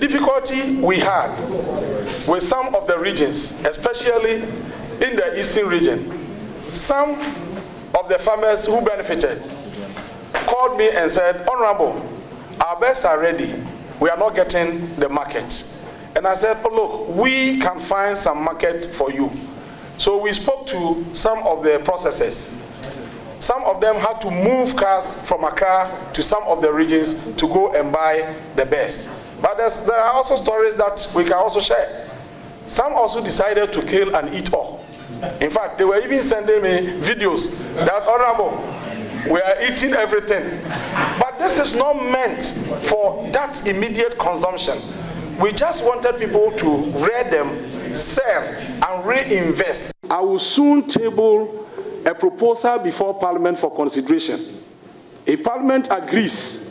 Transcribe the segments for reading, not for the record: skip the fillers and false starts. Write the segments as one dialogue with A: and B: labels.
A: difficulty we had with some of the regions, especially in the eastern region, some of the farmers who benefited called me and said, Honorable, our birds are ready. We are not getting the market. And I said, oh look, we can find some market for you. So we spoke to some of the processors. Some of them had to move cars from Accra to some of the regions to go and buy the birds. But there are also stories that we can also share. Some also decided to kill and eat all. In fact, they were even sending me videos that, Honorable, we are eating everything. But this is not meant for that immediate consumption. We just wanted people to rear them, sell, and reinvest. I will soon table a proposal before Parliament for consideration. If Parliament agrees,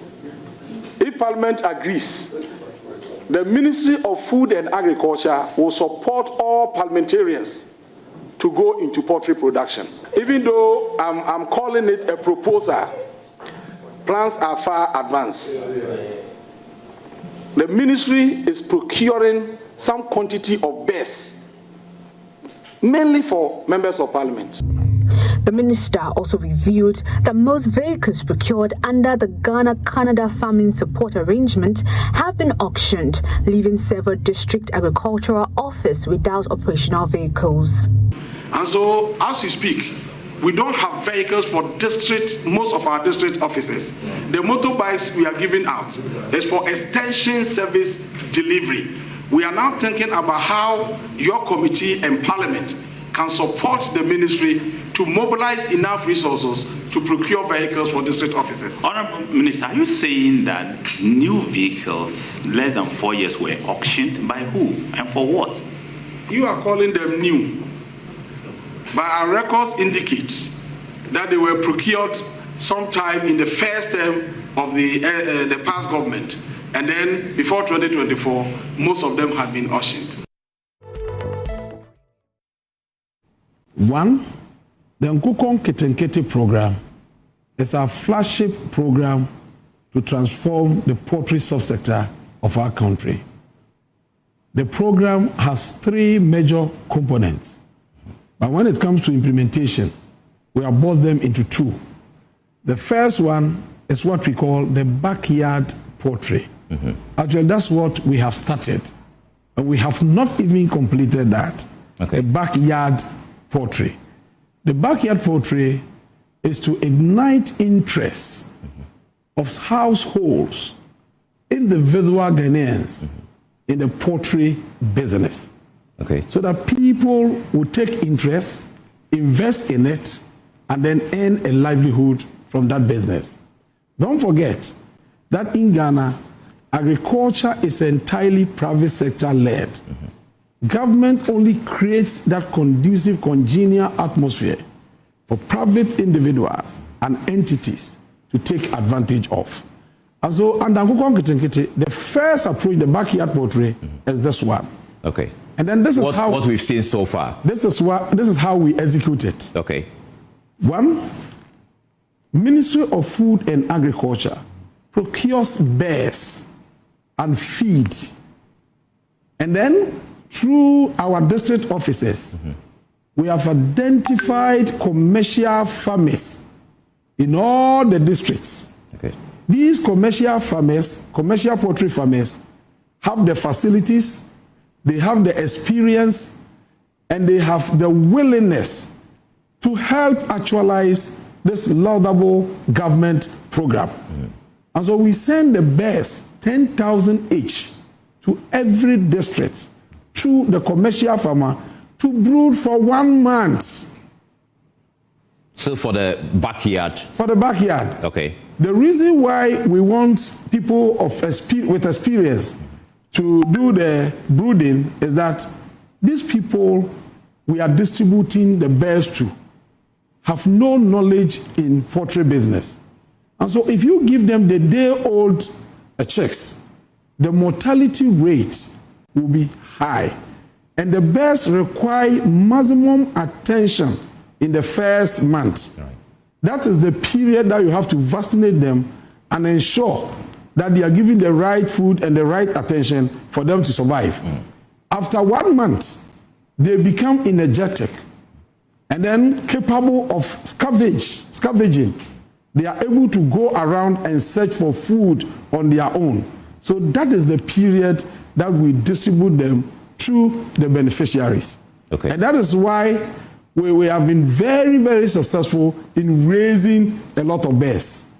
A: the Ministry of Food and Agriculture will support all parliamentarians to go into poultry production. Even though I'm calling it a proposal, plans are far advanced. The ministry is procuring some quantity of birds, mainly for members of parliament.
B: The minister also revealed that most vehicles procured under the Ghana-Canada Farming Support Arrangement have been auctioned, leaving several district agricultural offices without operational vehicles.
A: And so, as we speak, we don't have vehicles for most of our district offices. The motorbikes we are giving out is for extension service delivery. We are now thinking about how your committee and parliament can support the ministry to mobilize enough resources to procure vehicles for district offices.
C: Honorable Minister, are you saying that new vehicles less than 4 years were auctioned? By who and for what?
A: You are calling them new. But our records indicate that they were procured sometime in the first term of the past government. And then before 2024, most of them had been auctioned.
D: One, the Nkoko Nkintikiti program is our flagship program to transform the poultry subsector of our country. The program has 3 major components, but when it comes to implementation, we have boiled them into 2. The first one is what we call the backyard poultry. Actually, that's what we have started, and we have not even completed that.
E: Okay.
D: The backyard poultry. The backyard poultry is to ignite interest of households, individual Ghanaians, in the poultry business.
E: Okay.
D: So that people will take interest, invest in it, and then earn a livelihood from that business. Don't forget that in Ghana, agriculture is entirely private sector led. Government only creates that conducive, congenial atmosphere for private individuals and entities to take advantage of. And so, under Nkoko Nkintikiti, the first approach, the backyard poultry, is this one.
E: Okay.
D: And then this is
E: what we've seen so far.
D: This is how we execute it.
E: Okay.
D: 1, Ministry of Food and Agriculture procures birds and feed, and then through our district offices, we have identified commercial farmers in all the districts.
E: Okay.
D: These commercial farmers, commercial poultry farmers, have the facilities, they have the experience, and they have the willingness to help actualize this laudable government program. And so we send the birds, 10,000 each, to every district through the commercial farmer to brood for 1 month.
E: So for the backyard?
D: For the backyard.
E: Okay.
D: The reason why we want people with experience to do the brooding is that these people we are distributing the birds to have no knowledge in poultry business. And so if you give them the day-old chicks, the mortality rate will be high. And the birds require maximum attention in the first month.
E: Right.
D: That is the period that you have to vaccinate them and ensure that they are given the right food and the right attention for them to survive. After 1 month, they become energetic and then capable of scavenging. They are able to go around and search for food on their own. So that is the period that we distribute them through the beneficiaries.
E: Okay.
D: And that is why we have been very, very successful in raising a lot of bears.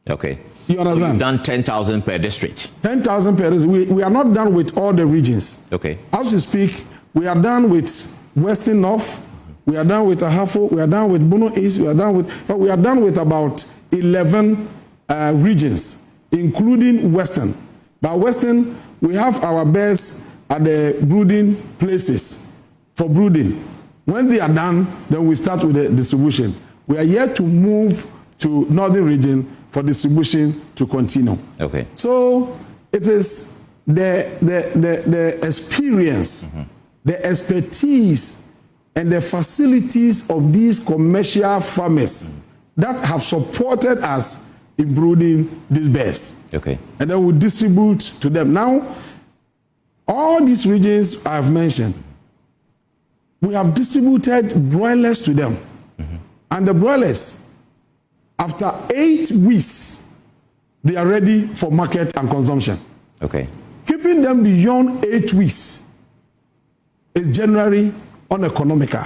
E: Okay.
D: You understand?
E: So you've done 10,000 per district.
D: 10,000 per district. We are not done with all the regions.
E: Okay.
D: As we speak, we are done with Western North, we are done with Ahafo, we are done with Bono East, we are done with about 11 regions, including Western. But Western, we have our bears at the brooding places for brooding. When they are done, then we start with the distribution. We are yet to move to Northern region for distribution to continue.
E: Okay.
D: So it is the experience, the expertise, and the facilities of these commercial farmers that have supported us in brooding these bears.
E: Okay.
D: And then we distribute to them. Now, all these regions I have mentioned, we have distributed broilers to them. And the broilers, after 8 weeks, they are ready for market and consumption. Okay. Keeping them beyond 8 weeks is generally uneconomical.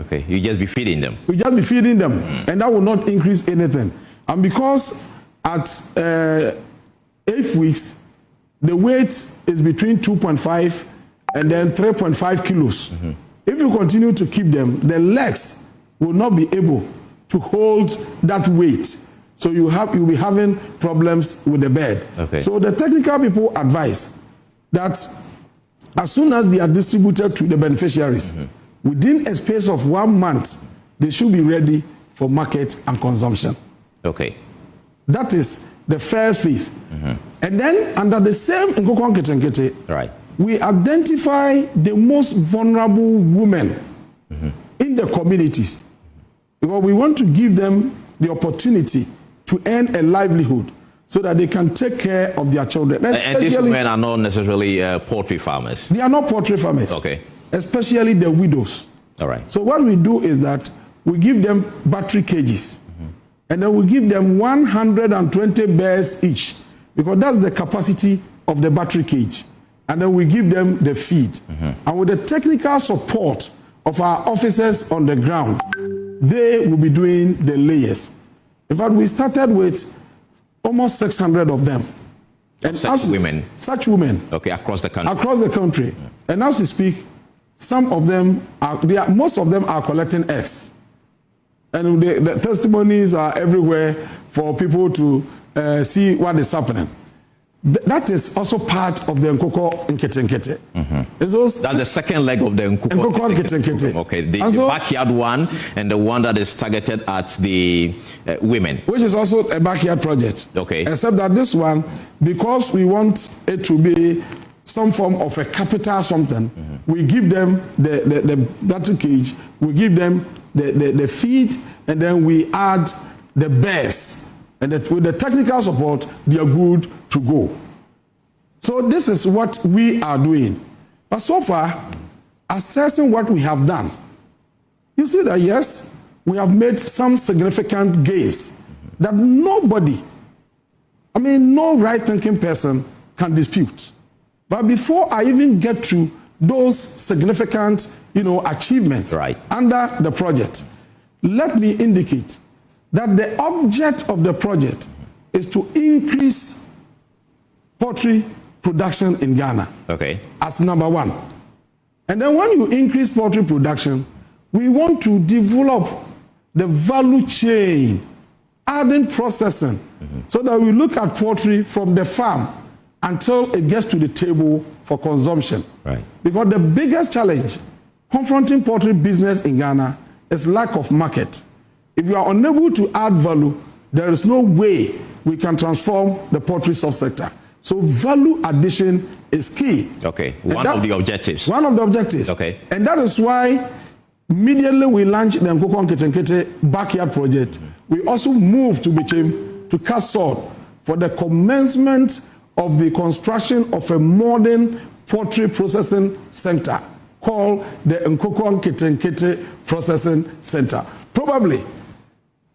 E: Okay, you just be feeding them.
D: We just be feeding them, and that will not increase anything. And because at 8 weeks, the weight is between 2.5 and then 3.5 kilos. If you continue to keep them, the legs will not be able to hold that weight. So you'll be having problems with the bed. Okay. So the technical people advise that as soon as they are distributed to the beneficiaries, within a space of 1 month, they should be ready for market and consumption.
E: Okay.
D: That is the first phase. And then under the same Nkoko Nkintikiti, right, we identify the most vulnerable women in the communities, because we want to give them the opportunity to earn a livelihood so that they can take care of their children.
E: And these women are not necessarily poultry farmers.
D: They are not poultry farmers. Okay. Especially the widows. All right. So what we do is that we give them battery cages, and then we give them 120 bears each, because that's the capacity of the battery cage. And then we give them the feed. And with the technical support of our officers on the ground, they will be doing the layers. In fact, we started with almost 600 of them. And such women? Such women. Okay, across the country. Across the country. And as we speak, some of them most of them are collecting eggs. And the testimonies are everywhere for people to see what is happening. That is also part of the Nkoko Nkintikiti. That's the second leg of the Nkoko Nkintikiti. Okay, the backyard one and the one that is targeted at the women. Which is also a backyard project. Okay. Except that this one, because we want it to be some form of a capital something, we give them the battery cage, we give them the feed, and then we add the bears. And with the technical support, they are good to go. So this is what we are doing. But so far, assessing what we have done, you see that yes, we have made some significant gains that nobody, no right-thinking person can dispute. But before I even get to those significant, achievements under the project, let me indicate that the object of the project is to increase poultry production in Ghana. Okay. As number one. And then when you increase poultry production, we want to develop the value chain, adding processing, so that we look at poultry from the farm until it gets to the table for consumption. Right. Because the biggest challenge confronting poultry business in Ghana is lack of market. If you are unable to add value, there is no way we can transform the poultry subsector. So value addition is key. Okay, one of the objectives. One of the objectives. Okay. And that is why immediately we launched the Nkoko Nkintikiti backyard project. We also moved to Bichim to cast salt for the commencement of the construction of a modern poultry processing center called the Nkoko Nkintikiti Processing Center. Probably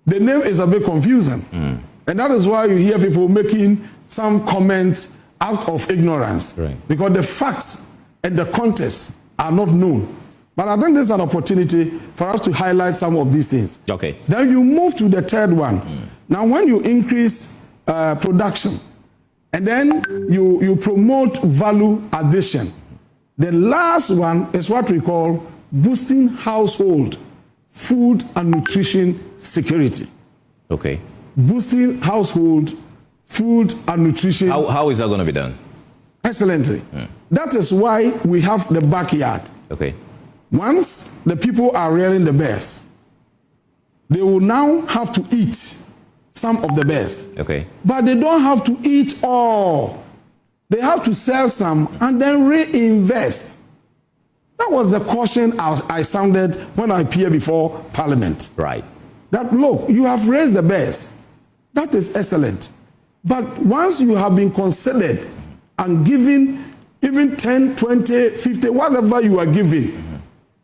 D: the name is a bit confusing, and that is why you hear people making some comments out of ignorance, because the facts and the context are not known. But I think this is an opportunity for us to highlight some of these things.
E: Okay.
D: Then you move to the third one. Now, when you increase production, and then you promote value addition, the last one is what we call boosting household food and nutrition security.
E: Okay.
D: Boosting household food and nutrition.
E: How is that going to be done?
D: Excellently. That is why we have the backyard.
E: Okay.
D: Once the people are rearing the bears, they will now have to eat some of the bears.
E: Okay.
D: But they don't have to eat all. They have to sell some and then reinvest. That was the caution I sounded when I appeared before Parliament.
E: Right.
D: That, look, you have raised the bears. That is excellent. But once you have been considered and given even 10, 20, 50, whatever you are given,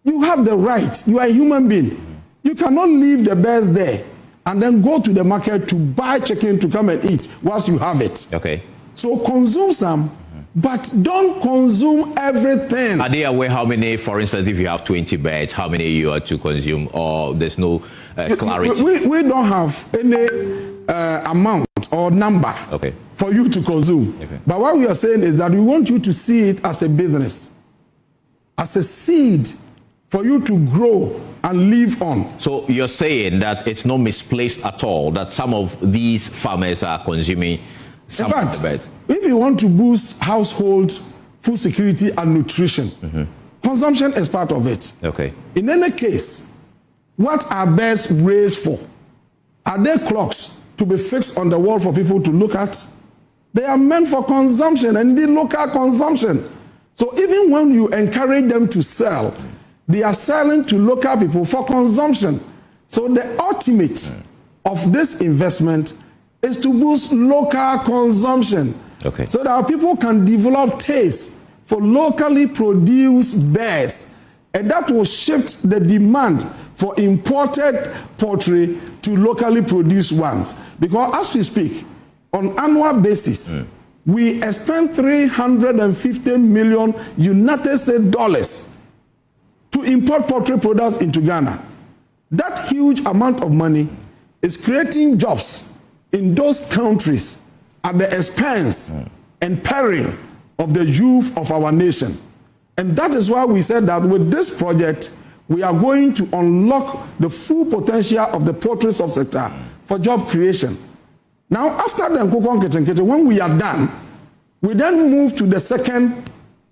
D: you have the right. You are a human being. You cannot leave the bears there and then go to the market to buy chicken to come and eat once you have it.
E: Okay.
D: So consume some, but don't consume everything.
E: Are they aware how many, for instance, if you have 20 birds, how many you are to consume, or there's no clarity?
D: We don't have any amount or number for you to consume. Okay. But what we are saying is that we want you to see it as a business, as a seed for you to grow and live on.
E: So you're saying that it's not misplaced at all, that some of these farmers are consuming some of the birds?
D: If you want to boost household food security and nutrition, consumption is part of it.
E: Okay.
D: In any case, what are birds raised for? Are they clocks to be fixed on the wall for people to look at? They are meant for consumption, and indeed local consumption. So even when you encourage them to sell, they are selling to local people for consumption. So the ultimate of this investment is to boost local consumption. Okay. So that people can develop taste for locally produced bears. And that will shift the demand for imported poultry to locally produced ones. Because as we speak, on annual basis, we spend 350 million United States dollars to import poultry products into Ghana. That huge amount of money is creating jobs in those countries at the expense and peril of the youth of our nation. And that is why we said that with this project, we are going to unlock the full potential of the poultry subsector for job creation. Now, after the Nkoko Nkintikiti, when we are done, we then move to the second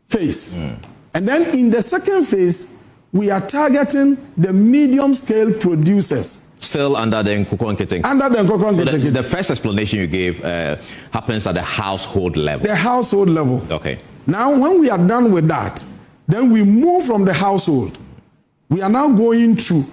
D: phase. And then in the second phase, we are targeting the medium-scale producers.
E: Still under the Nkoko Nkintikiti.
D: Under the Nkoko Nkintikiti.
E: So the first explanation you gave happens at the household level.
D: The household level.
E: Okay.
D: Now, when we are done with that, then we move from the household. We are now going to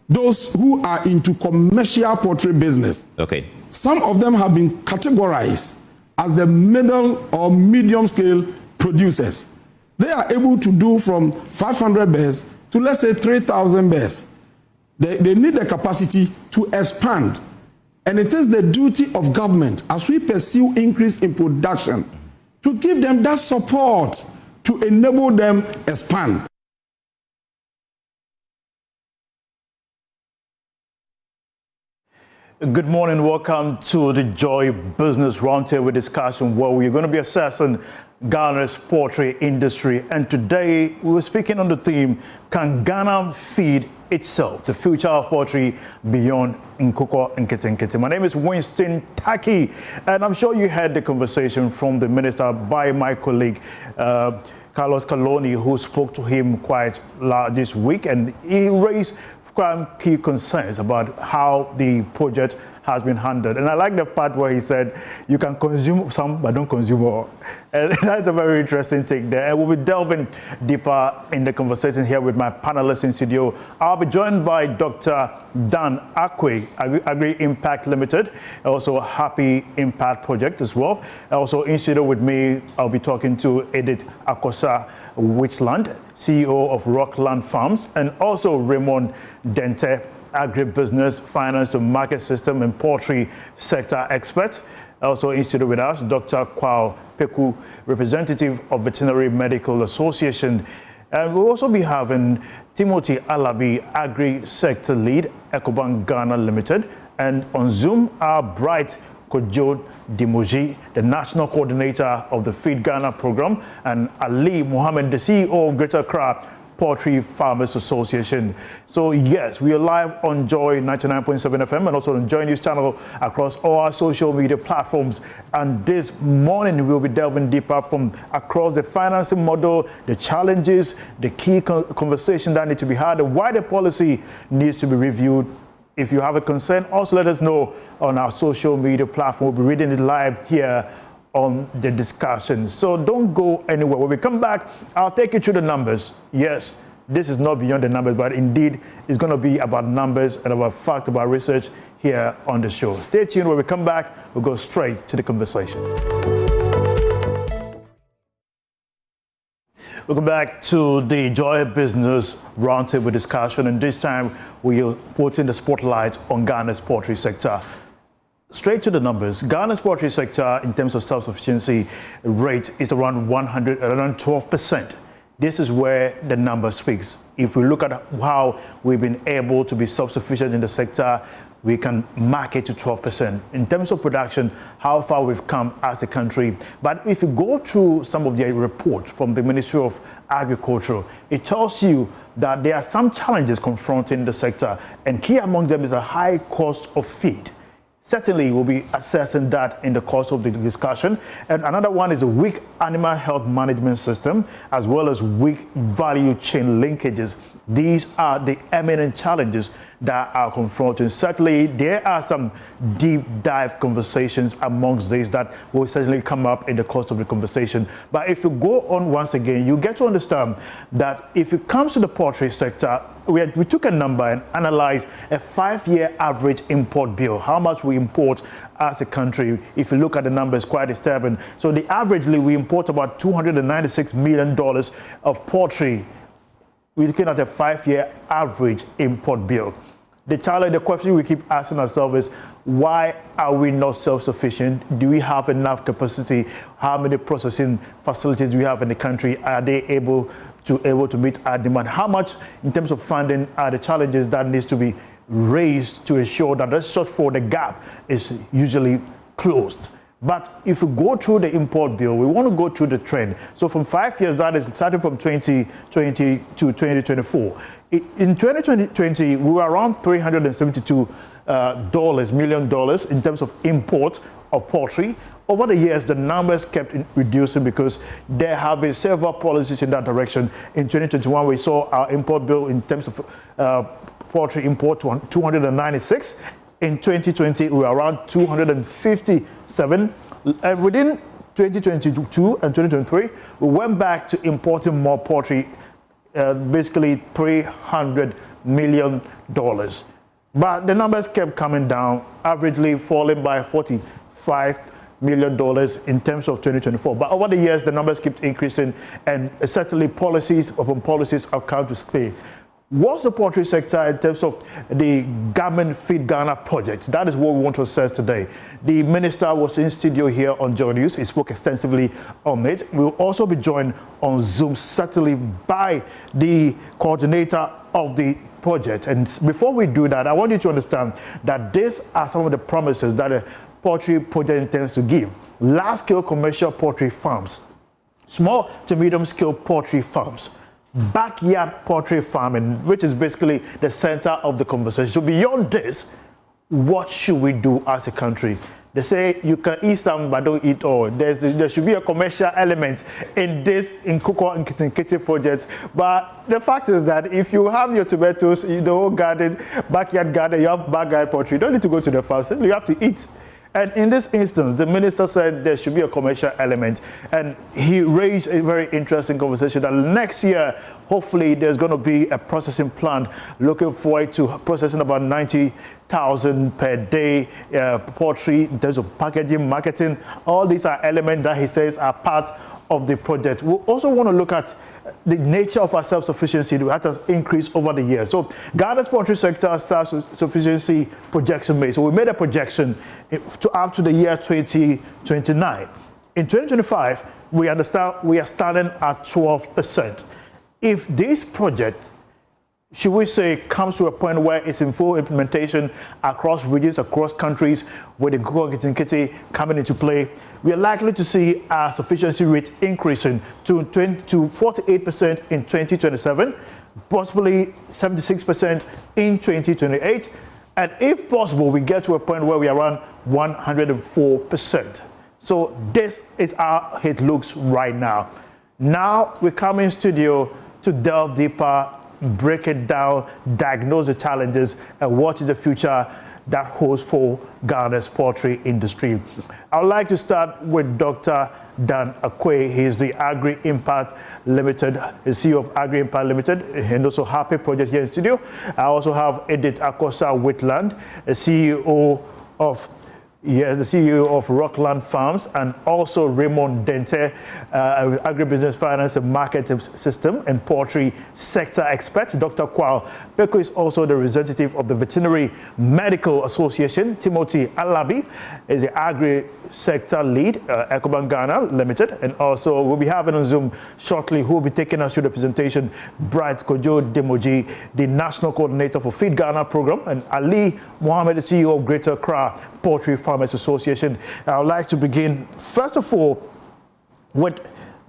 D: those who are into commercial poultry business.
E: Okay.
D: Some of them have been categorized as the middle or medium scale producers. They are able to do from 500 bears to, let's say, 3,000 bears. They need the capacity to expand. And it is the duty of government, as we pursue increase in production, to give them that support to enable them expand.
F: Good morning, welcome to the Joy Business Roundtable discussion, where we're going to be assessing Ghana's poultry industry. And today we were speaking on the theme, can Ghana feed itself? The future of poultry beyond Nkoko Nkintikiti. My name is Winston Taki, and I'm sure you had the conversation from the minister by my colleague, Carlos Kaloni, who spoke to him quite this week, and he raised quite key concerns about how the project has been handled. And I like the part where he said, you can consume some, but don't consume all. And that's a very interesting take there. And we'll be delving deeper in the conversation here with my panelists in studio. I'll be joined by Dr. Dan Akwe, Agri Impact Limited, also Happy Impact Project as well. Also in studio with me, I'll be talking to Edith Akosa Witchland, CEO of Rockland Farms, and also Raymond Dente, agribusiness, finance and market system and poultry sector expert. Also in studio with us, Dr. Kwao Peku, representative of Veterinary Medical Association. And we'll also be having Timothy Alabi, agri sector lead, Ecobank Ghana Limited. And on Zoom, our bright Kojo Dimoji, the national coordinator of the Feed Ghana program, and Ali Mohammed, the CEO of Greater Accra Poultry Farmers Association. So yes, we are live on Joy 99.7 FM and also on Joy News channel across all our social media platforms. And this morning we'll be delving deeper from across the financing model, the challenges, the key conversation that need to be had, why the policy needs to be reviewed. If you have a concern, also let us know on our social media platform. We'll be reading it live here on the discussion. So don't go anywhere. When we come back, I'll take you through the numbers. Yes, this is not beyond the numbers, but indeed it's going to be about numbers and about fact, about research here on the show. Stay tuned. When we come back, we'll go straight to the conversation. Welcome back to the Joy Business Roundtable discussion, and this time we are putting the spotlight on Ghana's poultry sector. Straight to the numbers, Ghana's poultry sector in terms of self-sufficiency rate is around 12%. This is where the number speaks. If we look at how we've been able to be self-sufficient in the sector, we can mark it to 12%. In terms of production, how far we've come as a country. But if you go through some of the report from the Ministry of Agriculture, it tells you that there are some challenges confronting the sector, and key among them is a high cost of feed. Certainly, we'll be assessing that in the course of the discussion. And another one is a weak animal health management system, as well as weak value chain linkages. These are the eminent challenges that are confronting. Certainly, there are some deep dive conversations amongst these that will certainly come up in the course of the conversation. But if you go on once again, you get to understand that if it comes to the poultry sector, we took a number and analyzed a 5-year average import bill, how much we import as a country. If you look at the numbers, quite disturbing. So the averagely, we import about $296 million of poultry. We're looking at a 5-year average import bill. The question we keep asking ourselves is, why are we not self-sufficient? Do we have enough capacity? How many processing facilities do we have in the country? Are they able to meet our demand? How much, in terms of funding, are the challenges that needs to be raised to ensure that the shortfall, the gap, is usually closed? But if we go through the import bill, we want to go through the trend. So from 5 years, that is starting from 2020 to 2024. In 2020, we were around $372 million in terms of import of poultry. Over the years, the numbers kept reducing because there have been several policies in that direction. In 2021, we saw our import bill in terms of poultry import to 296. In 2020, we were around 257. And within 2022 and 2023, we went back to importing more poultry, basically $300 million. But the numbers kept coming down, averagely falling by $45 million in terms of 2024. But over the years, the numbers kept increasing, and certainly policies upon policies have come to stay. What's the poultry sector in terms of the government Feed Ghana project? That is what we want to assess today. The minister was in studio here on Joy News. He spoke extensively on it. We'll also be joined on Zoom, certainly by the coordinator of the project. And before we do that, I want you to understand that these are some of the promises that a poultry project intends to give. Large-scale commercial poultry farms, small to medium-scale poultry farms, backyard poultry farming, which is basically the center of the conversation. So beyond this, what should we do as a country? They say you can eat some, but don't eat all. There should be a commercial element in this Nkoko Nkintikiti project. But the fact is that if you have your tomatoes, the whole garden, backyard garden, you have backyard poultry, you don't need to go to the farm. You have to eat. And in this instance, the minister said there should be a commercial element. And he raised a very interesting conversation that next year, hopefully, there's going to be a processing plant looking forward to processing about 90,000 per day poultry in terms of packaging, marketing. All these are elements that he says are part of the project. We also want to look at the nature of our self-sufficiency that has increased over the years. So Ghana's poultry sector self-sufficiency projection made. So we made a projection up to the year 2029. In 2025, we understand we are starting at 12%. If this project, should we say, comes to a point where it's in full implementation across regions, across countries, with the Nkoko Nkintikiti coming into play, we are likely to see our sufficiency rate increasing to 48% in 2027, possibly 76% in 2028, and if possible, we get to a point where we are around 104%. So this is how it looks right now. Now we come in studio to delve deeper, break it down, diagnose the challenges, and what is the future that holds for Ghana's poultry industry. I would like to start with Dr. Dan Akwe. He's the Agri Impact Limited, the CEO of Agri Impact Limited, and also Happy Project here in studio. I also have Edith Akosa-Whitland, the CEO of Rockland Farms, and also Raymond Dente, agribusiness finance and marketing system and poultry sector expert. Dr. Kwao Beko is also the representative of the Veterinary Medical Association. Timothy Alabi is the agri sector lead, Ecobank Ghana Limited, and also we'll be having on Zoom shortly who will be taking us through the presentation, Bright Kojo Demoji, the National Coordinator for Feed Ghana Program, and Ali Mohammed, the CEO of Greater Accra Poultry Farmers Association. I would like to begin, first of all, with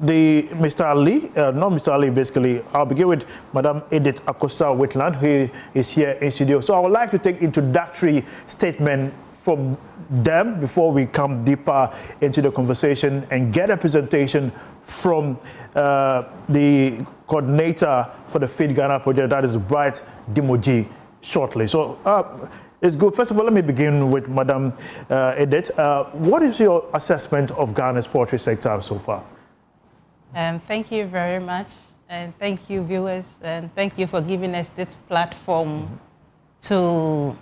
F: Mr. Ali, not Mr. Ali, basically. I'll begin with Madam Edith Akosa-Whitland, who is here in studio. So I would like to take introductory statement from them before we come deeper into the conversation and get a presentation from the coordinator for the Feed Ghana project, that is Bright Demoji, shortly. So it's good. First of all, let me begin with Madam Edith. What is your assessment of Ghana's poultry sector so far?
G: Thank you very much, and thank you, viewers, and thank you for giving us this platform to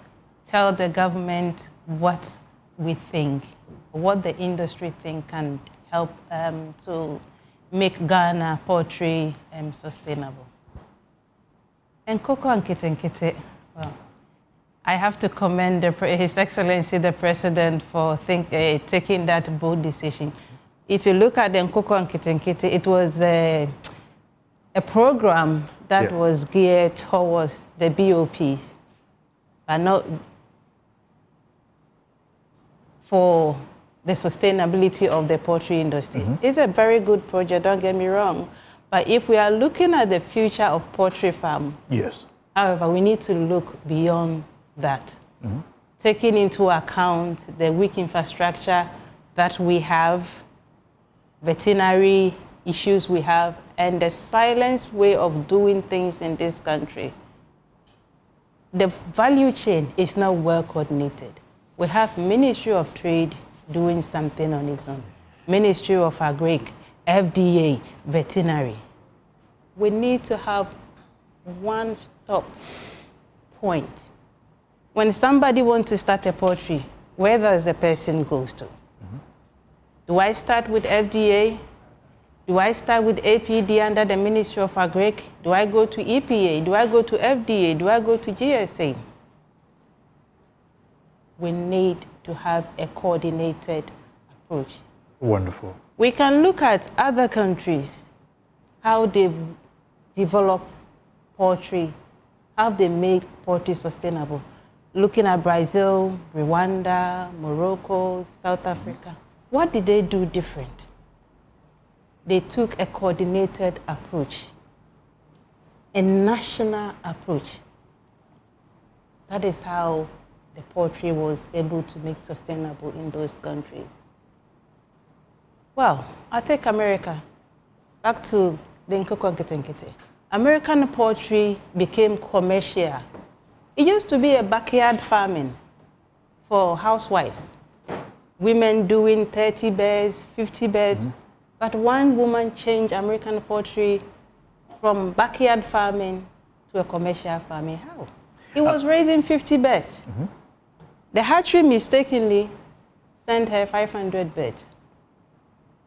G: tell the government what we think, what the industry think can help to make Ghana poultry sustainable. Nkoko Nkintikiti, well, I have to commend His Excellency the President for taking that bold decision. If you look at the Nkoko Nkintikiti, it was a program that was geared towards the BOPs, but not for the sustainability of the poultry industry. It's a very good project, don't get me wrong, but if we are looking at the future of poultry farm, however, we need to look beyond that, taking into account the weak infrastructure that we have, veterinary issues we have, and the silent way of doing things in this country. The value chain is not well coordinated. We have Ministry of Trade doing something on its own, Ministry of Agric, FDA, veterinary. We need to have one stop point. When somebody wants to start a poultry, where does the person goes to? Do I start with FDA? Do I start with APD under the Ministry of Agric? Do I go to EPA? Do I go to FDA? Do I go to GSA? We need to have a coordinated approach.
F: Wonderful.
G: We can look at other countries, how they've developed poultry, how they make poultry sustainable. Looking at Brazil, Rwanda, Morocco, South Africa. What did they do different? They took a coordinated approach, a national approach. That is how the poultry was able to make sustainable in those countries? Well, I take America. Back to the Nkoko Nkintikiti. American poultry became commercial. It used to be a backyard farming for housewives. Women doing 30 birds, 50 birds. Mm-hmm. But one woman changed American poultry from backyard farming to a commercial farming. How? He was raising 50 birds. Mm-hmm. The hatchery mistakenly sent her 500 birds.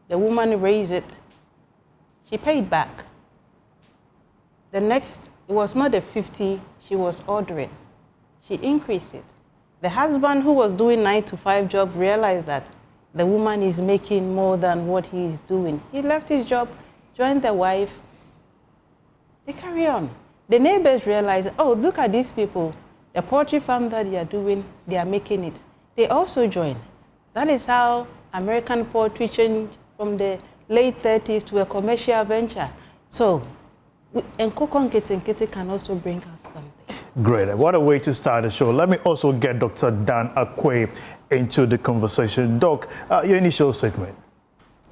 G: The woman raised it. She paid back. The next, it was not the 50 she was ordering. She increased it. The husband who was doing 9-to-5 job realized that the woman is making more than what he is doing. He left his job, joined the wife. They carry on. The neighbors realized, oh, look at these people. The poultry farm that they are doing, they are making it. They also joined. That is how American poultry changed from the late 30s to a commercial venture. So, Nkoko Nkintikiti can also bring us something.
F: Great. What a way to start the show. Let me also get Dr. Dan Akwe into the conversation. Doc, your initial statement.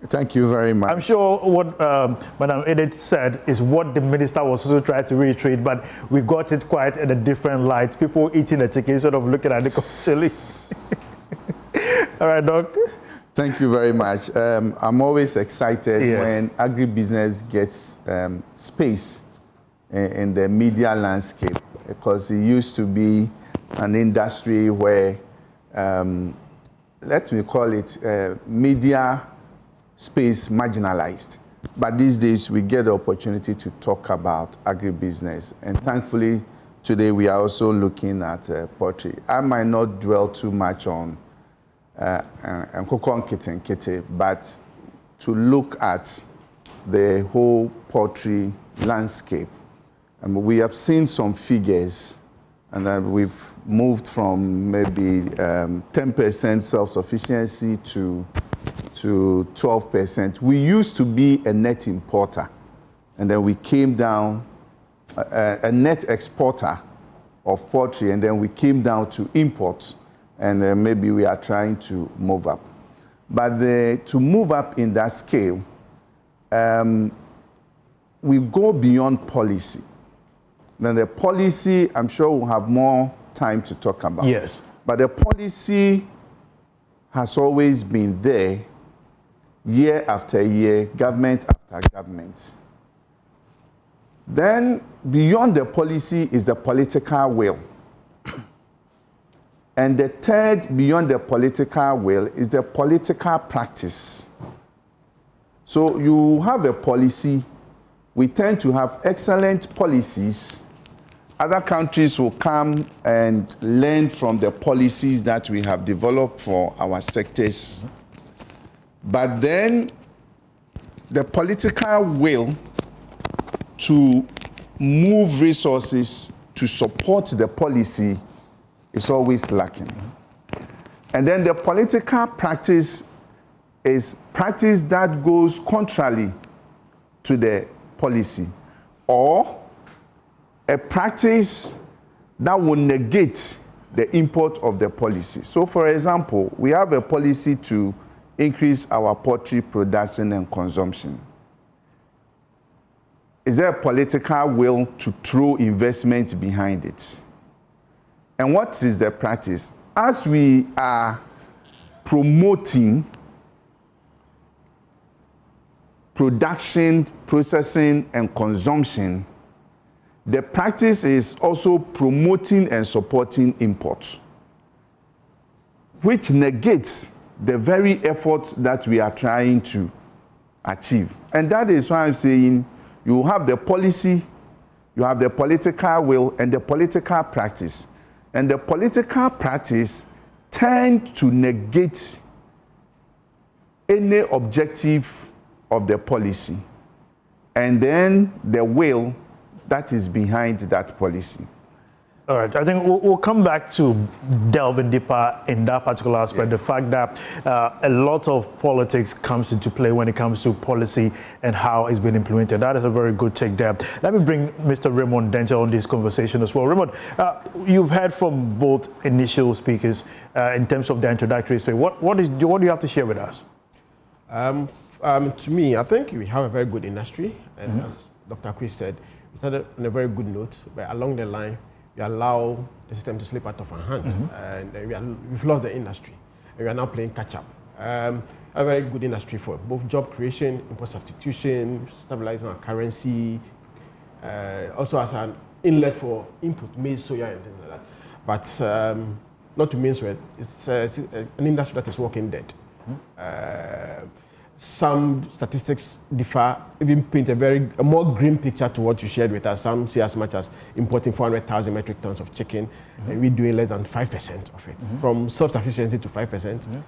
H: Thank you very much.
F: I'm sure what Madam Edith said is what the minister was also trying to reiterate, but we got it quite in a different light. People eating the chicken sort of looking at the commercially. All right, Doc.
H: Thank you very much. I'm always excited when agribusiness gets space in the media landscape, because it used to be an industry where, let me call it, media space marginalized. But these days, we get the opportunity to talk about agribusiness. And thankfully, today we are also looking at poultry. I might not dwell too much on Nkoko Nkintikiti, but to look at the whole poultry landscape. We have seen some figures, and we've moved from maybe 10% self-sufficiency to 12%. We used to be a net importer, and then we came down a net exporter of poultry, and then we came down to imports, and maybe we are trying to move up. But to move up in that scale, we go beyond policy. Then the policy, I'm sure we'll have more time to talk about.
F: Yes.
H: But the policy has always been there, year after year, government after government. Then beyond the policy is the political will. And the third, beyond the political will, is the political practice. So you have a policy. We tend to have excellent policies. Other countries will come and learn from the policies that we have developed for our sectors. But then the political will to move resources to support the policy is always lacking. And then the political practice is practice that goes contrary to the policy, or a practice that will negate the import of the policy. So, for example, we have a policy to increase our poultry production and consumption. Is there a political will to throw investment behind it? And what is the practice? As we are promoting production, processing, and consumption, the practice is also promoting and supporting imports, which negates the very effort that we are trying to achieve. And that is why I'm saying you have the policy, you have the political will, and the political practice. And the political practice tends to negate any objective of the policy, and then the will that is behind that policy.
F: All right, I think we'll come back to delving deeper in that particular aspect, the fact that a lot of politics comes into play when it comes to policy and how it's been implemented. That is a very good take there. Let me bring Mr. Raymond Denzel on this conversation as well. Raymond, you've heard from both initial speakers in terms of the introductory speech. What do you have to share with us?
I: To me, I think we have a very good industry, and as Dr. Akwi said, we started on a very good note, but along the line, we allow the system to slip out of our hand, and we've lost the industry, and we are now playing catch-up. A very good industry for both job creation, import substitution, stabilizing our currency, also as an inlet for input, maize, soya, and things like that. But not to mince words, it's an industry that is walking dead. Some statistics differ, even paint a more grim picture to what you shared with us. Some say as much as importing 400,000 metric tons of chicken, and we're doing less than 5% of it, from self-sufficiency to 5%.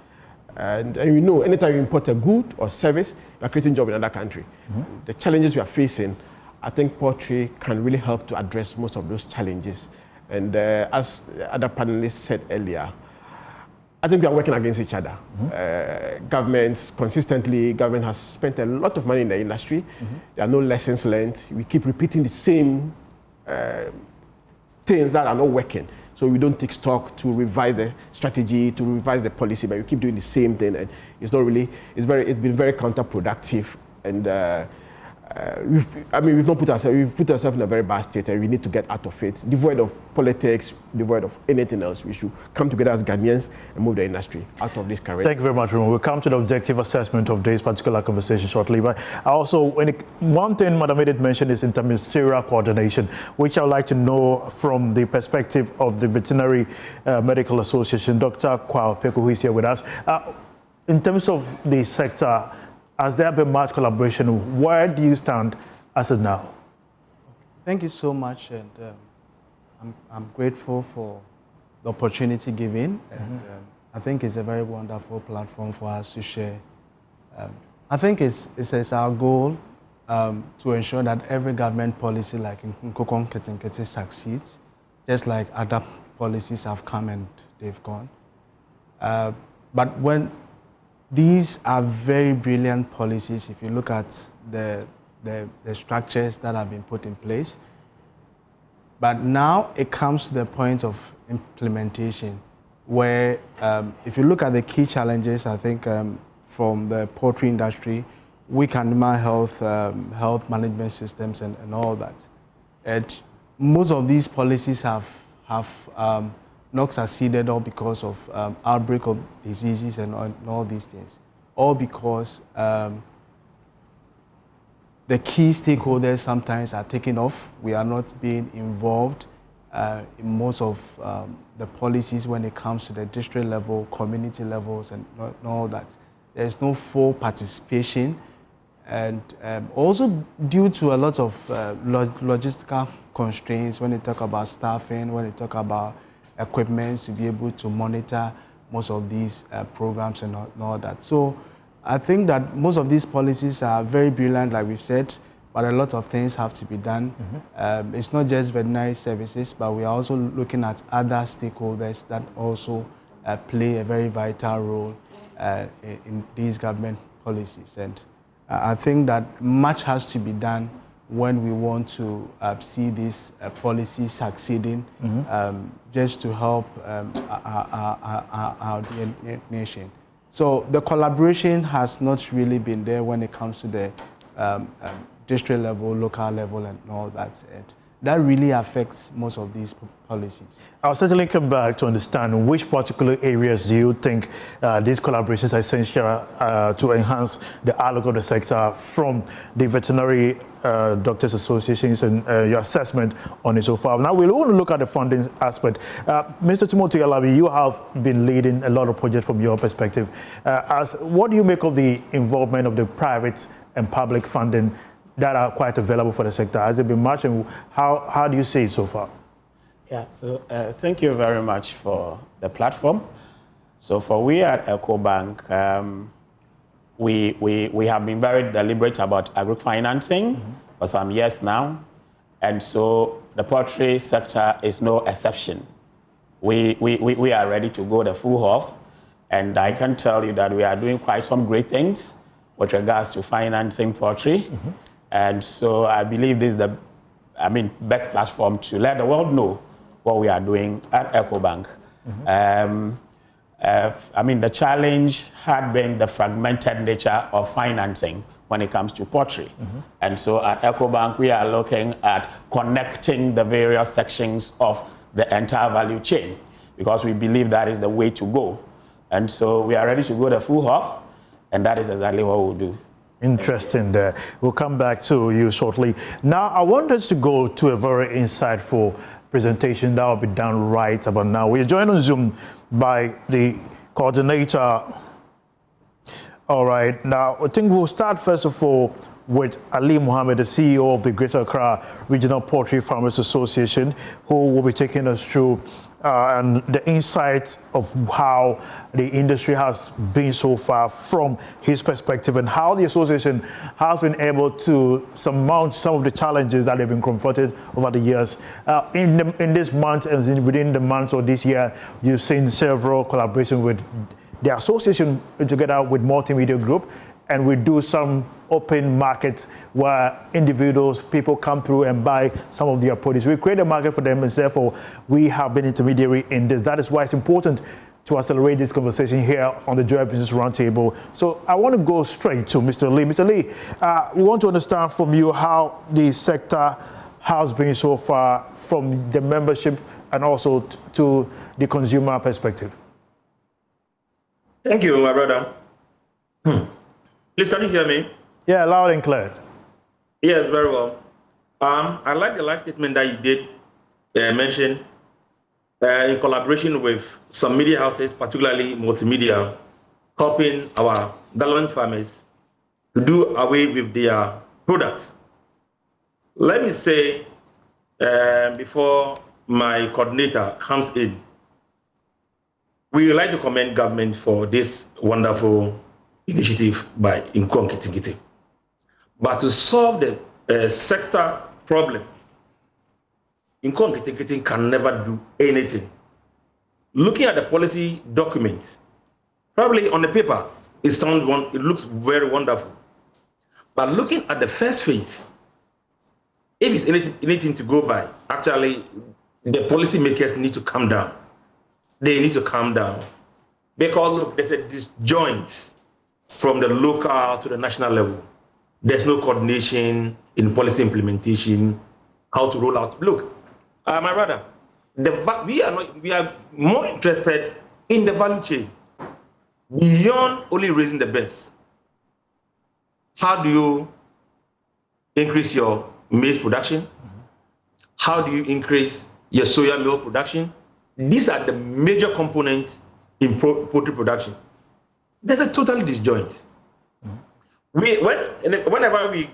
I: And you know, anytime you import a good or service, you're creating jobs in another country. The challenges we are facing, I think poultry can really help to address most of those challenges. And as other panelists said earlier, I think we are working against each other. Government has spent a lot of money in the industry. There are no lessons learned. We keep repeating the same things that are not working. So we don't take stock to revise the strategy, to revise the policy, but we keep doing the same thing, and it's not really. It's been very counterproductive, and we've put ourselves in a very bad state, and we need to get out of it. Devoid of politics, devoid of anything else. We should come together as Ghanaians and move the industry out of this current.
F: Thank you very much, Raymond. We'll come to the objective assessment of this particular conversation shortly. But also, one thing Madam Edith mentioned is interministerial coordination, which I would like to know from the perspective of the Veterinary Medical Association. Dr. Kwao Peku, who is here with us. In terms of the sector, has there been much collaboration? Where do you stand as of now?
J: Thank you so much, and I'm grateful for the opportunity given. And I think it's a very wonderful platform for us to share. I think it's our goal to ensure that every government policy like Nkoko Nkintikiti succeeds, just like other policies have come and they've gone. But when these are very brilliant policies, if you look at the structures that have been put in place. But now it comes to the point of implementation, where if you look at the key challenges, I think from the poultry industry, weak animal health, health management systems, and all that. And most of these policies have not succeeded, all because of outbreak of diseases and all these things, all because the key stakeholders sometimes are taken off. We are not being involved in most of the policies when it comes to the district level, community levels, and all that. There's no full participation, and also due to a lot of logistical constraints when they talk about staffing, when they talk about equipment to be able to monitor most of these programs and all that. So I think that most of these policies are very brilliant, like we've said, but a lot of things have to be done. It's not just veterinary services, but we are also looking at other stakeholders that also play a very vital role in these government policies. And I think that much has to be done when we want to see this policy succeeding, just to help our nation. So the collaboration has not really been there when it comes to the district level, local level, and all that. And that really affects most of these policies.
F: I'll certainly come back to understand which particular areas do you think these collaborations are essential to enhance the outlook of the sector from the Veterinary Doctors Associations and your assessment on it so far. Now we'll want to look at the funding aspect. Mr. Timothy Alabi, you have been leading a lot of projects from your perspective. What do you make of the involvement of the private and public funding that are quite available for the sector? Has it been much, and how do you see it so far?
K: Yeah, so thank you very much for the platform. So for we at EcoBank, we have been very deliberate about agri-financing for some years now. And so the poultry sector is no exception. We are ready to go the full haul. And I can tell you that we are doing quite some great things with regards to financing poultry. And so I believe this is the best platform to let the world know what we are doing at EcoBank. The challenge had been the fragmented nature of financing when it comes to poultry. And so at EcoBank, we are looking at connecting the various sections of the entire value chain because we believe that is the way to go. And so we are ready to go the full hop, and that is exactly what we'll do.
F: Interesting there. We'll come back to you shortly. Now, I want us to go to a very insightful presentation that will be done right about now. We are joined on Zoom by the coordinator. All right, now I think we'll start first of all with Ali Mohammed, the CEO of the Greater Accra Regional Poultry Farmers Association, who will be taking us through and the insights of how the industry has been so far from his perspective and how the association has been able to surmount some of the challenges that they've been confronted over the years. In this month and within the months of this year, you've seen several collaborations with the association together with Multimedia Group, and we do some open markets where individuals, people come through and buy some of their produce. We create a market for them, and therefore we have been intermediary in this. That is why it's important to accelerate this conversation here on the Joy Business Roundtable. So I want to go straight to Mr. Lee. Mr. Lee, we want to understand from you how the sector has been so far from the membership and also to the consumer perspective.
L: Thank you, my brother. Please, can you hear me?
F: Yeah, loud and clear.
L: Yes, very well. I like the last statement that you did mention in collaboration with some media houses, particularly Multimedia, helping our gallant farmers to do away with their products. Let me say, before my coordinator comes in, we would like to commend government for this wonderful initiative by Nkoko Nkintikiti. But to solve the sector problem, Nkoko Nkintikiti can never do anything. Looking at the policy document, probably on the paper, it looks very wonderful. But looking at the first phase, if it's anything to go by, actually, the policymakers need to calm down. They need to calm down. Because look, there's a disjoint from the local to the national level. There's no coordination in policy implementation, how to roll out. Look, my brother, we are more interested in the value chain beyond only raising the best. How do you increase your maize production? How do you increase your soya meal production? These are the major components in poultry production. There's a total disjoint. Whenever we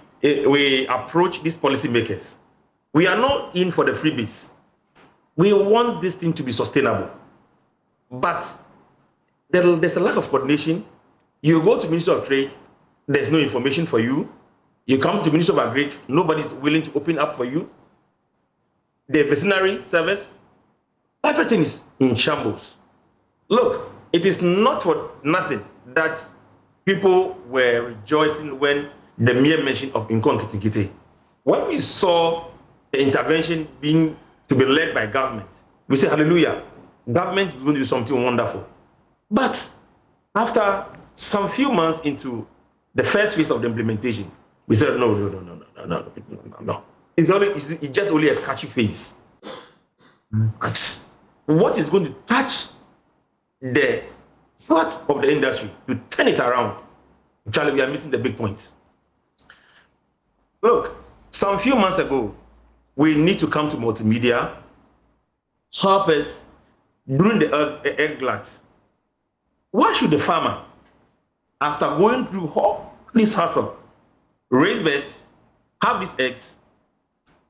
L: approach these policymakers, we are not in for the freebies. We want this thing to be sustainable. But there's a lack of coordination. You go to Ministry of Trade, there's no information for you. You come to Ministry of Agri, nobody's willing to open up for you. The veterinary service, everything is in shambles. Look, it is not for nothing that people were rejoicing when the mere mention of Nkoko Nkintikiti. When we saw the intervention to be led by government, we say, hallelujah, government is going to do something wonderful. But after some few months into the first phase of the implementation, we said, no. It's just only a catchy phase. But what is going to touch the part of the industry to turn it around? Charlie, we are missing the big points. Look, some few months ago, we need to come to Multimedia, help us during the egg glut. Why should the farmer, after going through all this hassle, raise birds, have these eggs,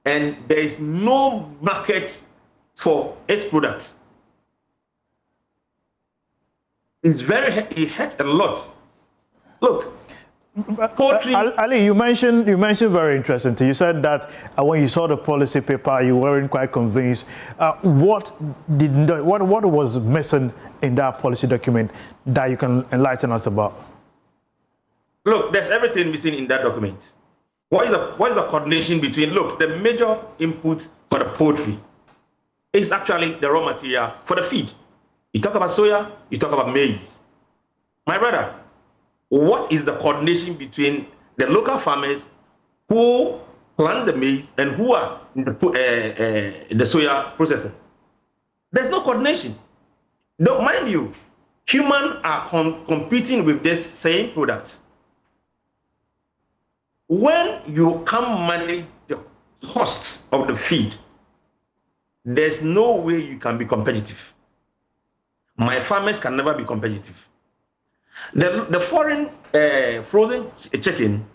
L: and there is no market for its products? It hurts a lot. Look, Poultry.
F: Ali, you mentioned very interesting thing. You said that when you saw the policy paper, you weren't quite convinced. What was missing in that policy document that you can enlighten us about?
L: Look, there's everything missing in that document. What is the coordination between? Look, the major input for the poultry is actually the raw material for the feed. You talk about soya, you talk about maize. My brother, what is the coordination between the local farmers who plant the maize and who are in the soya processing? There's no coordination. Don't mind you, humans are competing with this same product. When you can't manage the cost of the feed, there's no way you can be competitive. My farmers can never be competitive. The foreign frozen chicken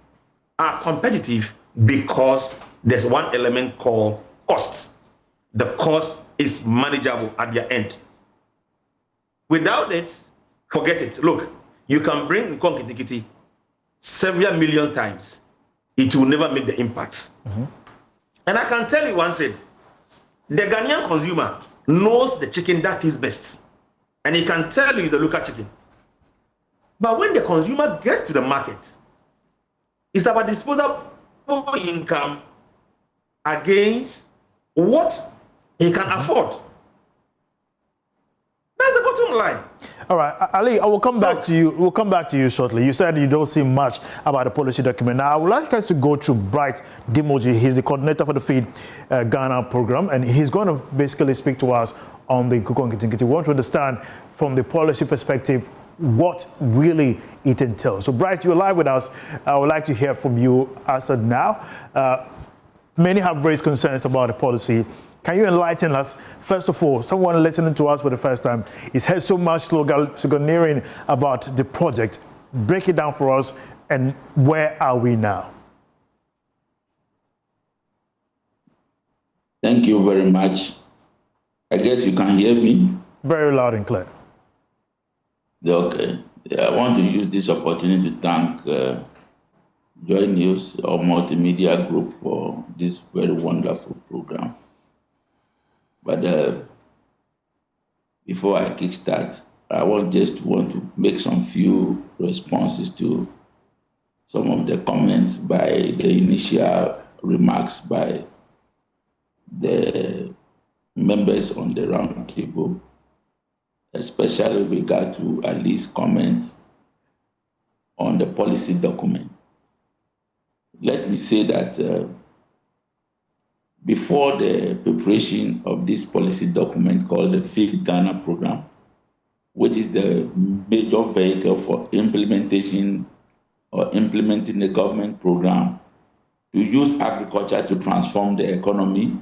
L: are competitive because there's one element called costs. The cost is manageable at their end. Without it, forget it. Look, you can bring Nkoko Nkintikiti several million times. It will never make the impact. And I can tell you one thing. The Ghanaian consumer knows the chicken that tastes best. And he can tell you the local chicken. But when the consumer gets to the market, it's about disposable income against what he can afford. That's the bottom line.
F: All right, Ali, I will come back to you. We'll come back to you shortly. You said you don't see much about the policy document. Now, I would like us to go through Bright Dimoji. He's the coordinator for the Feed Ghana program, and he's going to basically speak to us on the Nkoko Nkintikiti. We want to understand from the policy perspective what really it entails. So, Bright, you're live with us. I would like to hear from you as of now. Many have raised concerns about the policy. Can you enlighten us? First of all, someone listening to us for the first time is heard so much sloganeering about the project. Break it down for us, and where are we now?
M: Thank you very much. I guess you can hear me.
F: Very loud and clear.
M: Okay. I want to use this opportunity to thank Joy News, our multimedia group, for this very wonderful program. But before I kickstart, I want to make some few responses to some of the comments by the initial remarks by the members on the roundtable, especially with regard to Ali's comment on the policy document. Let me say that before the preparation of this policy document called the Feed Ghana program, which is the major vehicle for implementing the government program to use agriculture to transform the economy,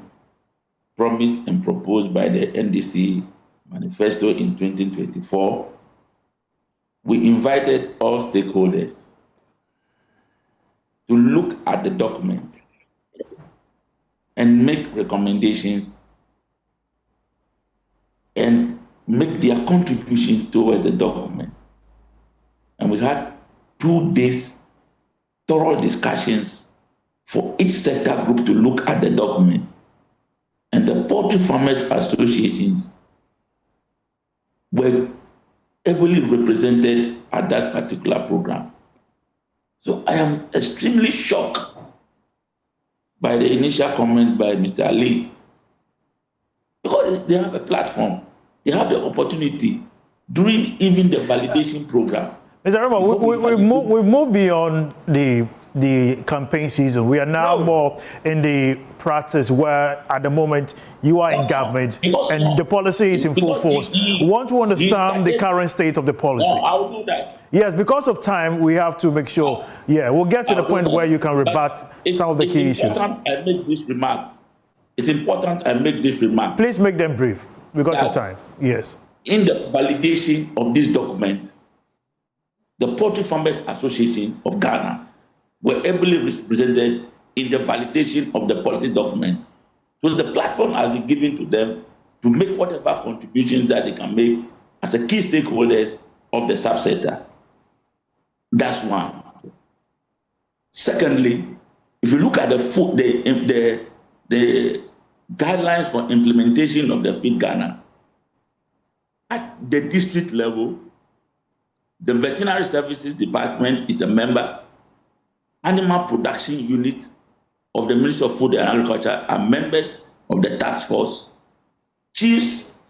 M: promised and proposed by the NDC manifesto in 2024, we invited all stakeholders to look at the document and make recommendations and make their contribution towards the document. And we had 2 days thorough discussions for each sector group to look at the document. And the Poultry Farmers Associations were heavily represented at that particular program. So I am extremely shocked by the initial comment by Mr. Ali, because they have a platform, they have the opportunity during even the validation program.
F: Mr. Rama, we moved beyond the campaign season. We are now more in the practice where at the moment you are in government and the policy is in full force. We want to understand the current state of the policy.
M: No, I'll do that.
F: Yes, because of time, we have to make sure, we'll get to the point where you can rebut some of the key issues.
M: I make these remarks. It's important I make this remark.
F: Please make them brief because of time. Yes.
M: In the validation of this document, the Poultry Farmers Association of Ghana were ably represented in the validation of the policy document. So the platform has been given to them to make whatever contributions that they can make as a key stakeholders of the subsector. That's one. Secondly, if you look at the guidelines for implementation of the Feed Ghana, at the district level, the Veterinary Services Department is a member. Animal Production Unit of the Ministry of Food and Agriculture are members of the task force. Chiefs,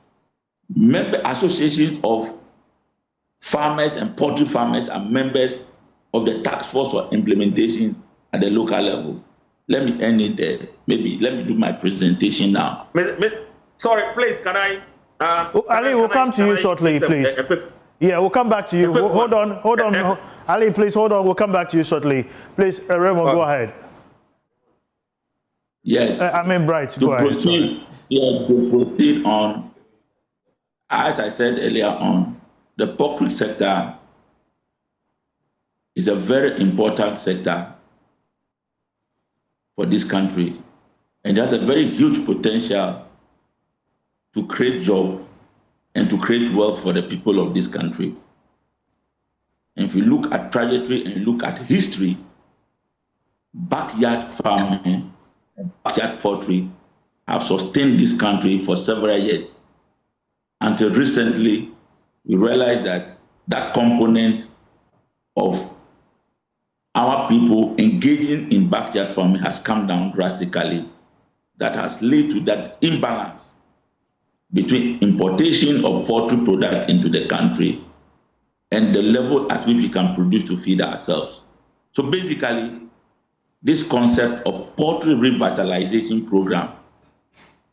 M: member associations of farmers and poultry farmers are members of the task force for implementation at the local level. Let me end it there. Maybe let me do my presentation now.
L: Sorry, please, can I?
F: Ali, we'll come to you shortly, please. Yeah, we'll come back to you. Hold on. Ali, please hold on. We'll come back to you shortly. Please, Raymond, go ahead.
M: Yes.
F: Bright, go ahead.
M: To proceed on, as I said earlier on, the poultry sector is a very important sector for this country, and it has a very huge potential to create jobs and to create wealth for the people of this country. And if you look at trajectory and look at history, backyard farming and backyard poultry have sustained this country for several years. Until recently, we realized that that component of our people engaging in backyard farming has come down drastically. That has led to that imbalance between importation of poultry products into the country and the level at which we can produce to feed ourselves. So basically, this concept of poultry revitalization program,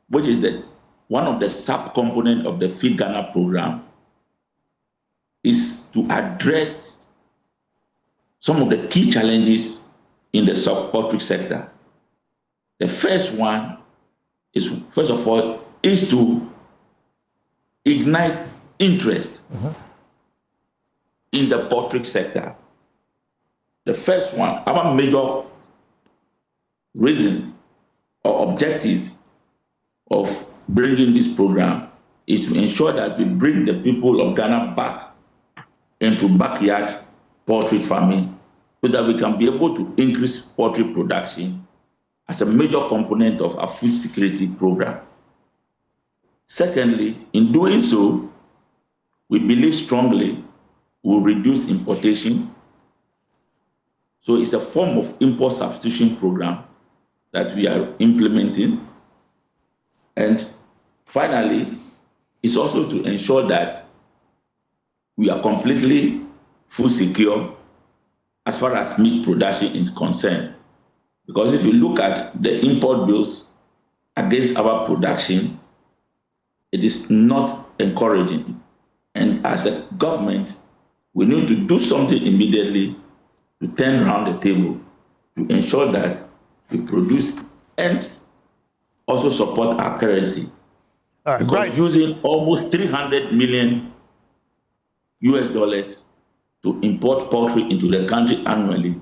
M: which is one of the sub-components of the Feed Ghana program, is to address some of the key challenges in the poultry sector. The first one is, first of all, is to ignite interest in the poultry sector. The first one, our major reason or objective of bringing this program is to ensure that we bring the people of Ghana back into backyard poultry farming so that we can be able to increase poultry production as a major component of our food security program. Secondly, in doing so, we believe strongly we'll reduce importation. So it's a form of import substitution program that we are implementing. And finally, it's also to ensure that we are completely food secure as far as meat production is concerned. Because if you look at the import bills against our production, it is not encouraging. And as a government, we need to do something immediately to turn around the table to ensure that we produce and also support our currency. Because using almost $300 million to import poultry into the country annually,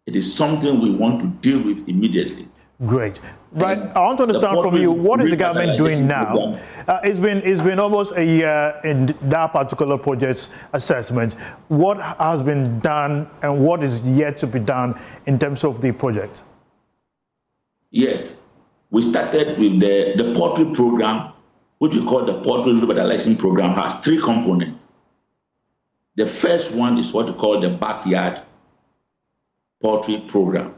M: it is something we want to deal with immediately.
F: Great. Right. I want to understand from you, what is the government doing now? It's been almost a year in that particular project's assessment. What has been done and what is yet to be done in terms of the project?
M: Yes. We started with the poultry program, which we call the Poultry Revitalization Program, has three components. The first one is what we call the backyard poultry program.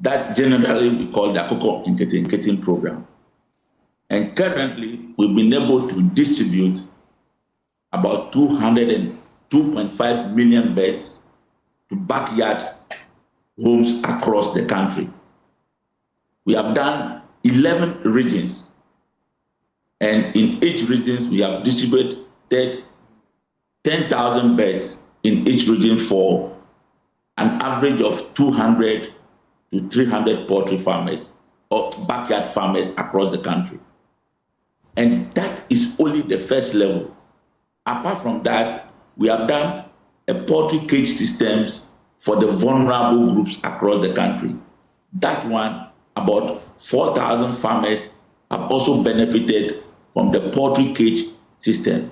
M: That generally we call the Nkoko Nkintikiti program. And currently, we've been able to distribute about 202.5 million beds to backyard homes across the country. We have done 11 regions, and in each region we have distributed 10,000 beds in each region for an average of 200 to 300 poultry farmers or backyard farmers across the country. And that is only the first level. Apart from that, we have done a poultry cage systems for the vulnerable groups across the country. That one, about 4,000 farmers have also benefited from the poultry cage system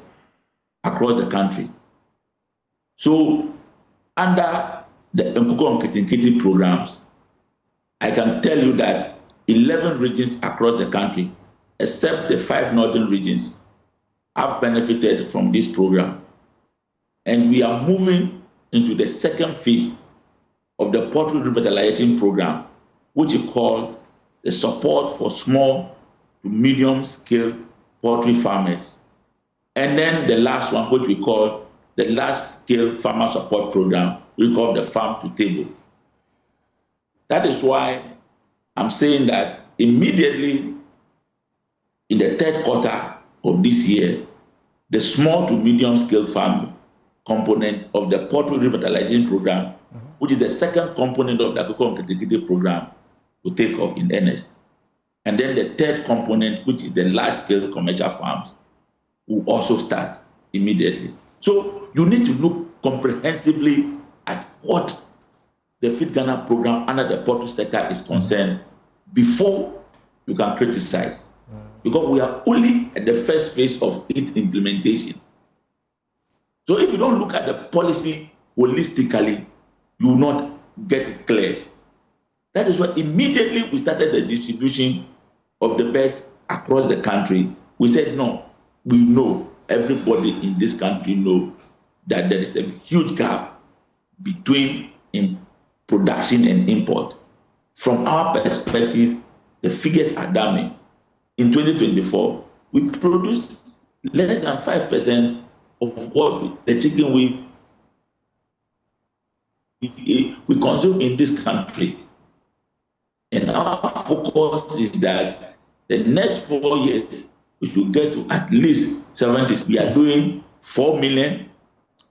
M: across the country. So under the Nkoko Nkintikiti programs, I can tell you that 11 regions across the country, except the 5 northern regions, have benefited from this program. And we are moving into the second phase of the poultry revitalization program, which is called the support for small to medium scale poultry farmers. And then the last one, which we call the large scale farmer support program, we call the farm to table. That is why I'm saying that immediately in the 3rd quarter of this year, the small to medium scale farm component of the poultry revitalization program, which is the second component of the Nkoko Nkintikiti program, will take off in earnest. And then the 3rd component, which is the large scale commercial farms, will also start immediately. So you need to look comprehensively at what the Feed Ghana program under the poultry sector is concerned before you can criticize. Because we are only at the first phase of its implementation. So if you don't look at the policy holistically, you will not get it clear. That is why immediately we started the distribution of the best across the country. We said, no, we know, everybody in this country know that there is a huge gap between production and import. From our perspective, the figures are damning. In 2024, we produced less than 5% of what the chicken we consume in this country. And our focus is that the next 4 years, we should get to at least 70. We are doing 4 million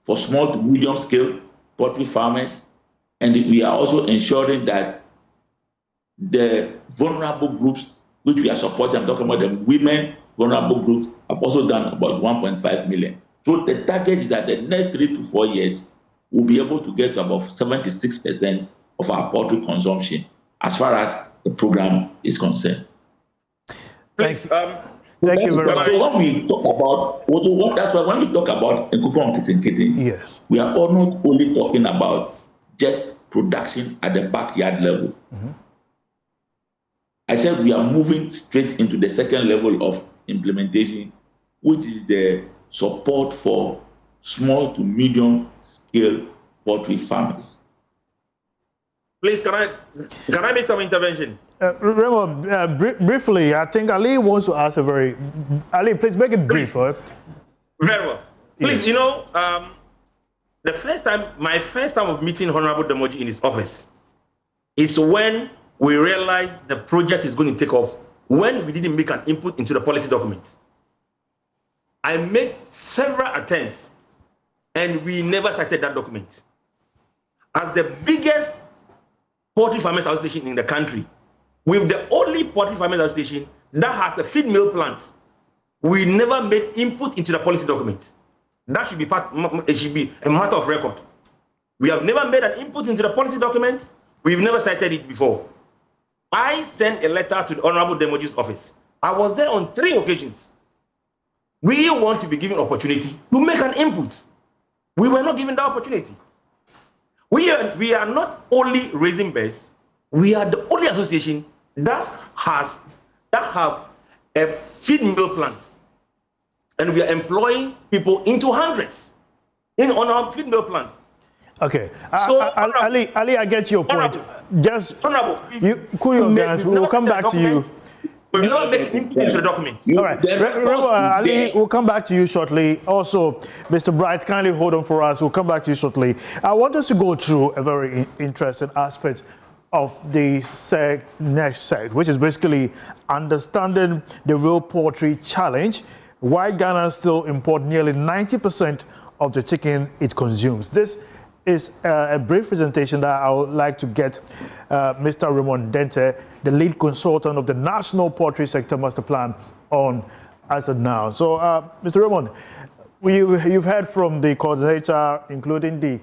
M: for small to medium scale poultry farmers. And we are also ensuring that the vulnerable groups, which we are supporting, I'm talking about the women vulnerable groups, have also done about 1.5 million. So the target is that the next 3 to 4 years, we'll be able to get to about 76% of our poultry consumption as far as the program is concerned.
L: Please,
F: thank you very much.
M: When we talk about, that's why when we talk about Nkoko Nkintikiti,
F: yes,
M: we are not only talking about just production at the backyard level. I said we are moving straight into the second level of implementation, which is the support for small to medium scale poultry farmers.
L: Please, can I make some intervention?
F: Remo, briefly, I think Ali wants to ask Ali, please make it brief.
L: Very well. Please, yes. You know, my first time of meeting Honorable Demoji in his office is when we realized the project is going to take off, when we didn't make an input into the policy document. I made several attempts and we never cited that document. As the biggest poultry farmers association in the country, with the only poultry farmers association that has the feed mill plant, we never made input into the policy document. That should be it should be a matter of record. We have never made an input into the policy document. We've never cited it before. I sent a letter to the Honorable Demoji's office. I was there on 3 occasions. We want to be given opportunity to make an input. We were not given the opportunity. We are not only raising birds, we are the only association that have a feed mill plant. And we are employing people into hundreds on our feed mill plant.
F: Okay. So, Ali, I get your point. Just cool your guns. We'll come back to you.
L: We will not make input into the document.
F: All right. Remember, Ali, we'll come back to you shortly. Also, Mr. Bright, kindly hold on for us. We'll come back to you shortly. I want us to go through a very interesting aspect of the next set, which is basically understanding the real poultry challenge. Why Ghana still import nearly 90% of the chicken it consumes. This is a brief presentation that I would like to get Mr. Raymond Dente, the lead consultant of the National Poultry Sector Master Plan, on as of now. So, Mr. Raymond, you've heard from the coordinator, including the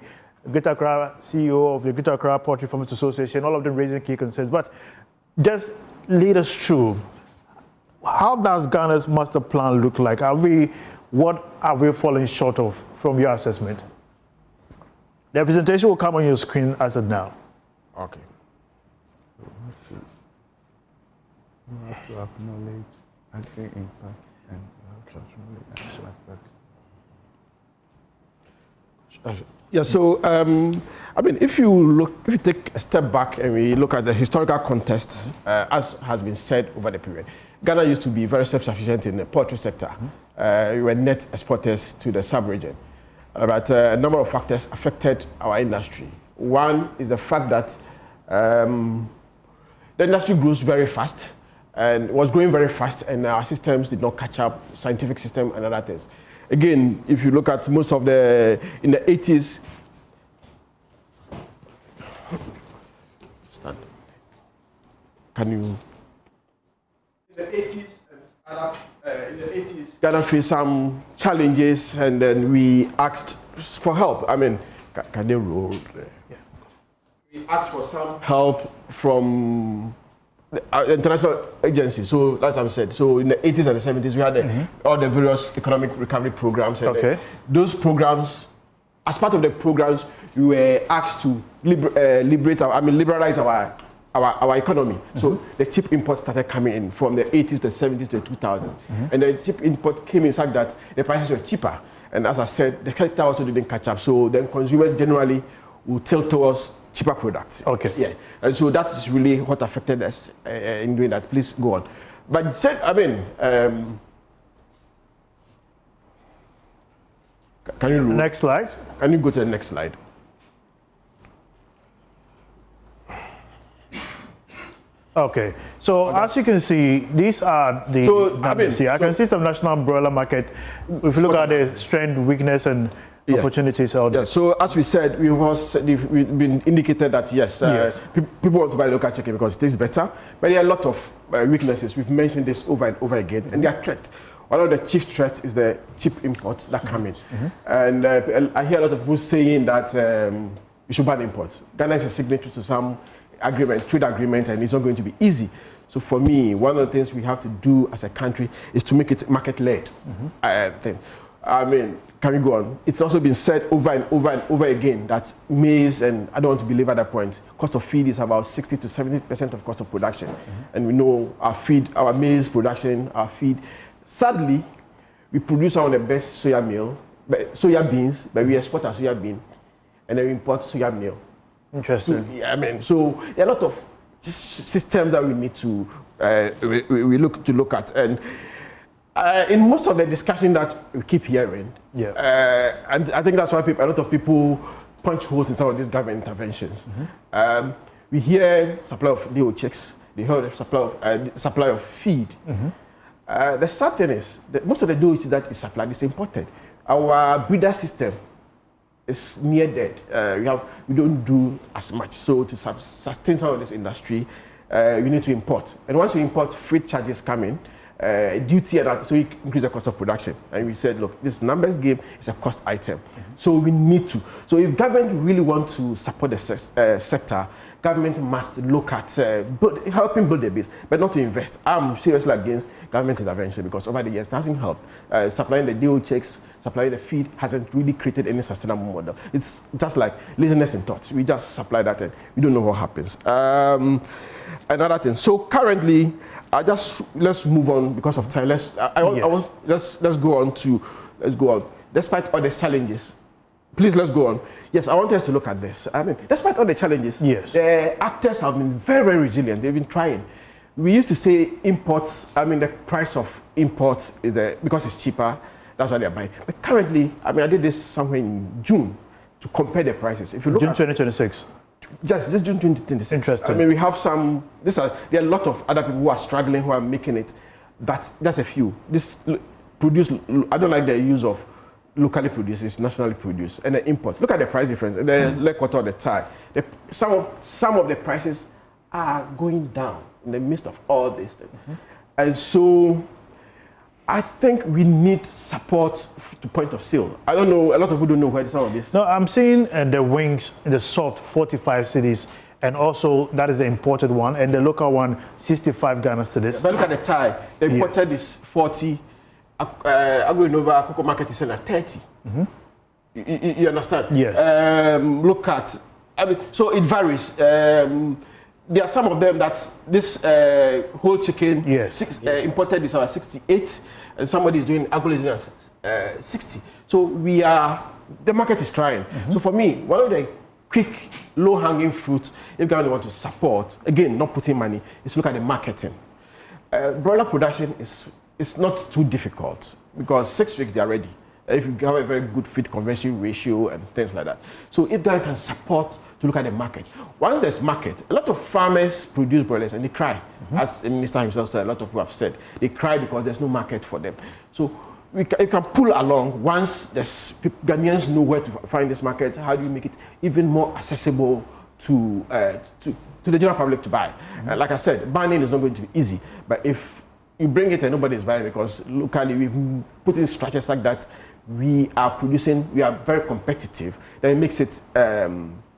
F: Greater Accra CEO of the Greater Accra Poultry Farmers Association, all of them raising key concerns. But just lead us through. How does Ghana's master plan look like? What are we falling short of from your assessment? The presentation will come on your screen as of now.
I: Okay.
H: You have to acknowledge agri-impact and transformation.
I: Yeah, so I mean, if you take a step back and we look at the historical context, as has been said over the period, Ghana used to be very self-sufficient in the poultry sector. We were net exporters to the sub-region, but a number of factors affected our industry. One is the fact that the industry grows very fast and was growing very fast, and our systems did not catch up, scientific system and other things. Again, if you look at most of in the 80s, stand. Can you? In the 80s, Ghana faced some challenges, and then we asked for help. I mean, can they roll? Yeah. We asked for some help from international agencies. So that's what I said. So in the 80s and the 70s, we had all the various economic recovery programs. And those programs, as part of the programs, we were asked to liberalize our economy. So the cheap imports started coming in from the 80s, the 70s, the 2000s. And the cheap import came in such that the prices were cheaper. And as I said, the sector also didn't catch up. So then consumers generally will tilt towards cheaper products. Okay. Yeah. And so that is really what affected us in doing that. Please go on. But I mean, can you
F: next slide?
I: Can you go to the next slide?
F: Okay, so as you can see, these are the numbers here. I can see some national broiler market. If you look at the strength, weakness, and opportunities out there.
I: Yeah. So as we said, we've been indicated that yes, people want to buy local chicken because it tastes better, but there are a lot of weaknesses. We've mentioned this over and over again, and they are threats. One of the chief threats is the cheap imports that come in, and I hear a lot of people saying that we should ban imports. Ghana is a signatory to some trade agreement, and it's not going to be easy. So for me, one of the things we have to do as a country is to make it market-led. I mean, can we go on? It's also been said over and over and over again that maize, and I don't want to belabor that point, cost of feed is about 60 to 70% of cost of production. And we know our maize production, our feed. Sadly, we produce one of the best soya beans, but we export our soya bean, and then we import soya meal.
F: Interesting.
I: So, I mean, so there are a lot of systems that we need to look at, and in most of the discussion that we keep hearing, and I think that's why a lot of people punch holes in some of these government interventions. We hear supply of DO checks, they hear the supply of feed. The sad thing is that most of the DO that is supplied is imported. Our breeder system is near dead. We don't do as much. So to sustain some of this industry, you need to import. And once you import, freight charges come in, duty and that, so you increase the cost of production. And we said, look, this numbers game is a cost item. So we need to. So if government really want to support the sector, government must look at helping build a base, but not to invest. I'm seriously against government intervention because over the years it hasn't helped. Supplying the DO checks, supplying the feed hasn't really created any sustainable model. It's just like laziness in thought. We just supply that and we don't know what happens. Another thing. So currently, let's move on because of time. Let's go on. Despite all these challenges, please let's go on. Yes, I want us to look at this. I mean, despite all the challenges, the actors have been very, very resilient. They've been trying. We used to say imports, the price of imports is because it's cheaper, that's why they're buying. But currently, I did this somewhere in June to compare the prices. If you look
F: June 2026.
I: Just June 2026.
F: Interesting.
I: We have some, there are a lot of other people who are struggling, who are making it, but just a few. I don't like the use of locally produced, it's nationally produced, and the import. Look at the price difference. The leg quarter of the tie. Some of the prices are going down in the midst of all this thing. And so I think we need support to point of sale. I don't know, a lot of people don't know where some of this.
F: No, I'm seeing the wings, the soft 45 cities, and also that is the imported one, and the local one 65 Ghana cedis.
I: But look at the tie. The imported is 40. Agro Nova Cocoa Market is selling at 30. You understand?
F: Yes.
I: Look at, I mean, so it varies. There are some of them that this whole chicken imported is about 68, and somebody is doing agro at 60. So the market is trying. So for me, one of the quick, low-hanging fruits, if you want to support, again, not putting money, is look at the marketing. Broiler production is not too difficult because 6 weeks they are ready. If you have a very good feed conversion ratio and things like that. So if Ghana can support to look at the market. Once there's market, a lot of farmers produce broilers and they cry. As the minister himself said, a lot of people have said, they cry because there's no market for them. So you can pull along once Ghanaians know where to find this market. How do you make it even more accessible to the general public to buy? Like I said, banning is not going to be easy, but if you bring it and nobody is buying because locally we've put in structures like that, we are producing, we are very competitive, then it makes it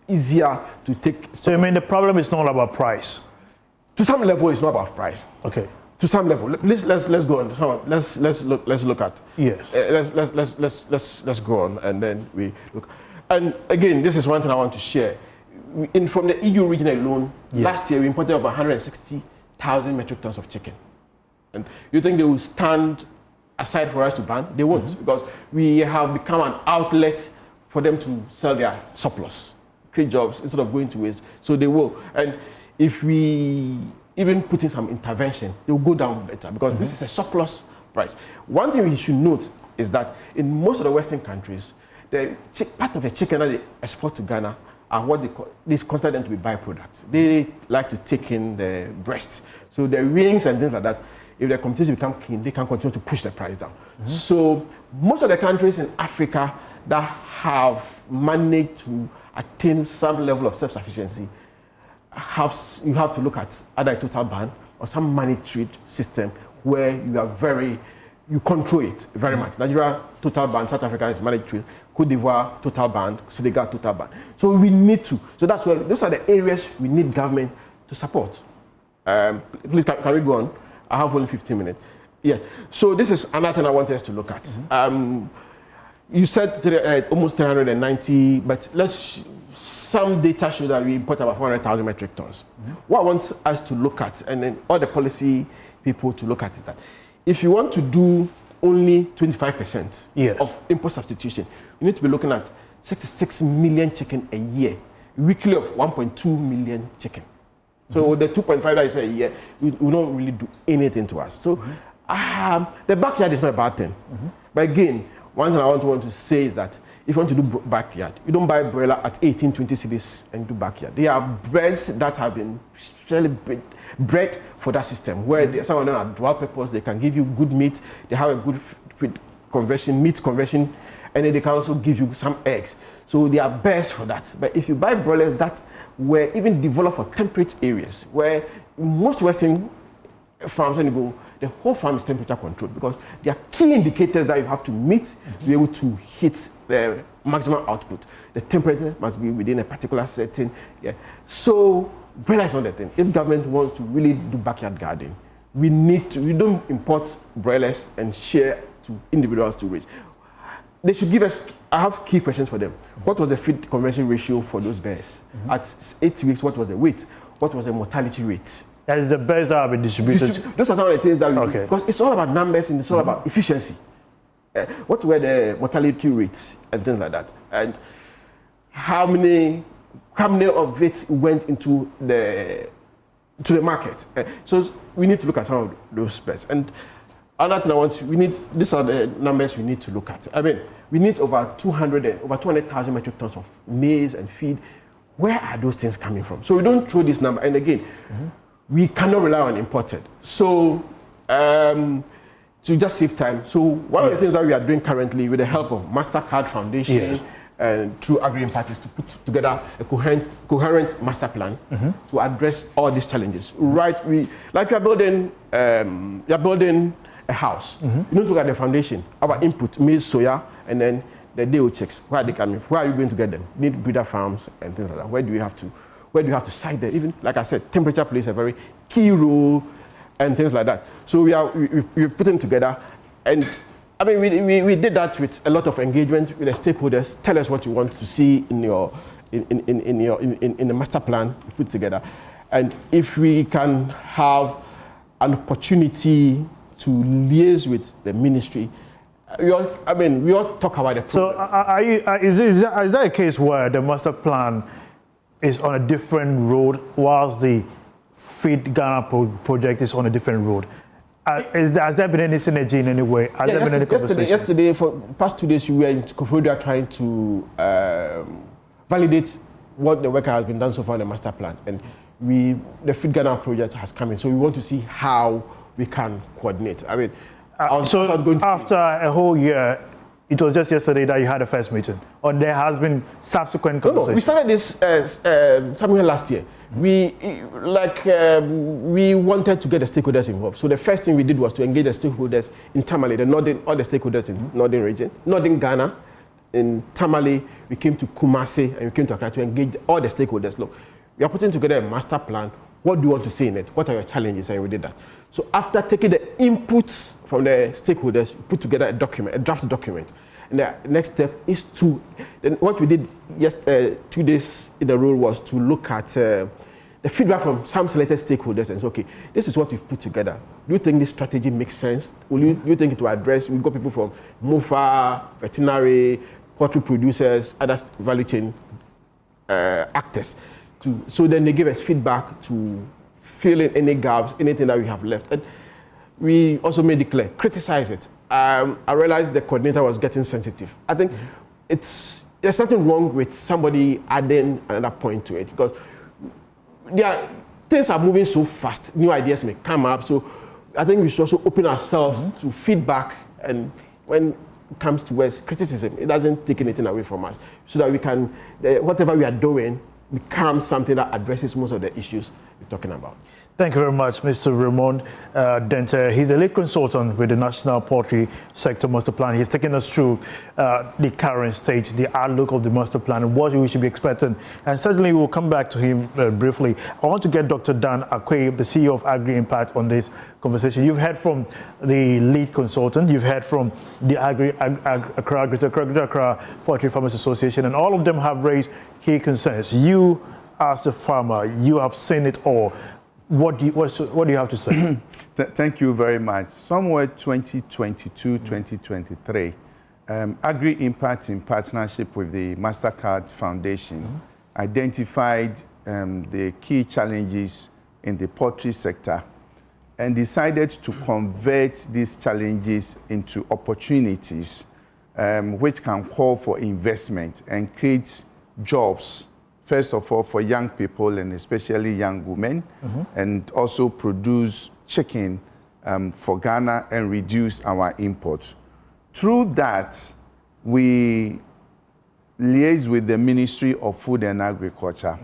I: easier to take.
F: So you mean the problem is not about price?
I: To some level, it's not about price.
F: Okay.
I: To some level, let's go on. Let's look at.
F: Yes.
I: Let's go on, and then we look. And again, this is one thing I want to share. From the EU region alone, last year we imported over 160,000 metric tons of chicken. And you think they will stand aside for us to ban? They won't, because we have become an outlet for them to sell their surplus, create jobs instead of going to waste. So they will. And if we even put in some intervention, they will go down better because this is a surplus price. One thing we should note is that in most of the Western countries, the part of the chicken that they export to Ghana are what they consider them to be byproducts. They like to take in the breast. So the wings and things like that, if the competition become keen, they can continue to push the price down. So most of the countries in Africa that have managed to attain some level of self-sufficiency, you have to look at either a total ban or some monetary system where you control it very much. Nigeria, total ban. South Africa is monetary. Cote d'Ivoire, total ban. Senegal, total ban. So we need to. So that's why those are the areas we need government to support. Please, can we go on? I have only 15 minutes. Yeah. So this is another thing I want us to look at. You said almost 390, but some data show that we import about 400,000 metric tons. What I want us to look at, and then all the policy people to look at, is that if you want to do only 25% of import substitution, you need to be looking at 66 million chicken a year, weekly of 1.2 million chicken. So the 2.5 that you say a year, we don't really do anything to us. So the backyard is not a bad thing. But again, one thing I want to say is that if you want to do backyard, you don't buy broiler at 18, 20 cedis and do backyard. There are breeds that have been specially bred for that system, where some of them are dual purpose. They can give you good meat. They have a good meat conversion, and then they can also give you some eggs. So they are best for that. But if you buy broilers that were even developed for temperate areas, where most Western farms, when you go, the whole farm is temperature controlled because there are key indicators that you have to meet to be able to hit the maximum output. The temperature must be within a particular setting. So broiler is not the thing. If government wants to really do backyard garden, we don't import broilers and share to individuals to raise. They should give us, I have key questions for them. What was the feed conversion ratio for those bears? At 8 weeks, what was the weight? What was the mortality rate?
F: That is the best that have been distributed.
I: Those are some of the things that we do, because it's all about numbers and it's all about efficiency. What were the mortality rates and things like that? And how many of it went into the market? So we need to look at some of those bets. And another thing these are the numbers we need to look at. I mean, we need over 200,000 metric tons of maize and feed. Where are those things coming from? So we don't throw this number. And again, we cannot rely on imported. So to just save time. So one of the things that we are doing currently with the help of MasterCard Foundation and through agreeing parties to put together a coherent master plan to address all these challenges. Right, we are building a house. You need to look at the foundation, our input, maize, soya, and then the DO checks. Where are they coming from? Where are you going to get them? You need breeder farms and things like that. Where do you have to site them? Even, like I said, temperature plays a very key role and things like that. So we've put them together, and I mean, we did that with a lot of engagement with the stakeholders. Tell us what you want to see in your in the master plan we put together, and if we can have an opportunity to liaise with the ministry. We all talk about the problem.
F: So is that a case where the master plan is on a different road whilst the Feed Ghana project is on a different road? Has there been any synergy in any way? Has there been any conversation?
I: Yesterday, for the past 2 days, we were in Koforidua trying to validate what the work has been done so far in the master plan. And the Feed Ghana project has come in. So we want to see how we can coordinate. I mean,
F: after a whole year, it was just yesterday that you had a first meeting, or there has been subsequent conversation?
I: No, we started this somewhere last year. We wanted to get the stakeholders involved. So the first thing we did was to engage the stakeholders in Tamale, all the stakeholders in northern region, northern Ghana. In Tamale, we came to Kumasi and we came to Accra to engage all the stakeholders. Look, we are putting together a master plan. What do you want to see in it? What are your challenges? And we did that. So after taking the inputs from the stakeholders, we put together a draft document. And the next step is then what we did 2 days in a row was to look at the feedback from some selected stakeholders and say, okay, this is what we've put together. Do you think this strategy makes sense? Do you think it will address? We've got people from MOFA, veterinary, poultry producers, other value chain actors. So then they give us feedback to fill in any gaps, anything that we have left. And we also made it clear, criticize it. I realized the coordinator was getting sensitive. I think there's nothing wrong with somebody adding another point to it, because things are moving so fast, new ideas may come up. So I think we should also open ourselves to feedback, and when it comes to us, criticism, it doesn't take anything away from us, so that we can, whatever we are doing, become something that addresses most of the issues we're talking about.
F: Thank you very much, Mr. Raymond Dente. He's a lead consultant with the National Poultry Sector Master Plan. He's taken us through the current state, the outlook of the master plan, and what we should be expecting. And certainly we'll come back to him briefly. I want to get Dr. Dan Akwe, the CEO of Agri Impact, on this conversation. You've heard from the lead consultant, you've heard from the Accra Poultry Farmers Association, and all of them have raised key concerns. You, as a farmer, you have seen it all. What do you have to say?
H: Thank you very much. Somewhere 2022, 2023, Agri Impact, in partnership with the MasterCard Foundation, identified the key challenges in the poultry sector and decided to convert these challenges into opportunities which can call for investment and create jobs, first of all, for young people and especially young women, and also produce chicken for Ghana and reduce our imports. Through that, we liaise with the Ministry of Food and Agriculture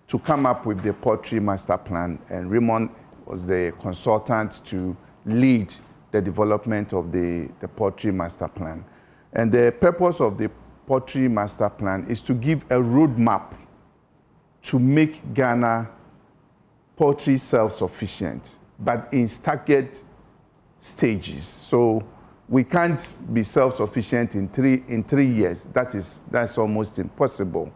H: to come up with the Poultry Master Plan, and Raymond was the consultant to lead the development of the Poultry Master Plan. And the purpose of the Poultry Master Plan is to give a roadmap to make Ghana poultry self-sufficient, but in staggered stages. So we can't be self-sufficient in three years. That's almost impossible.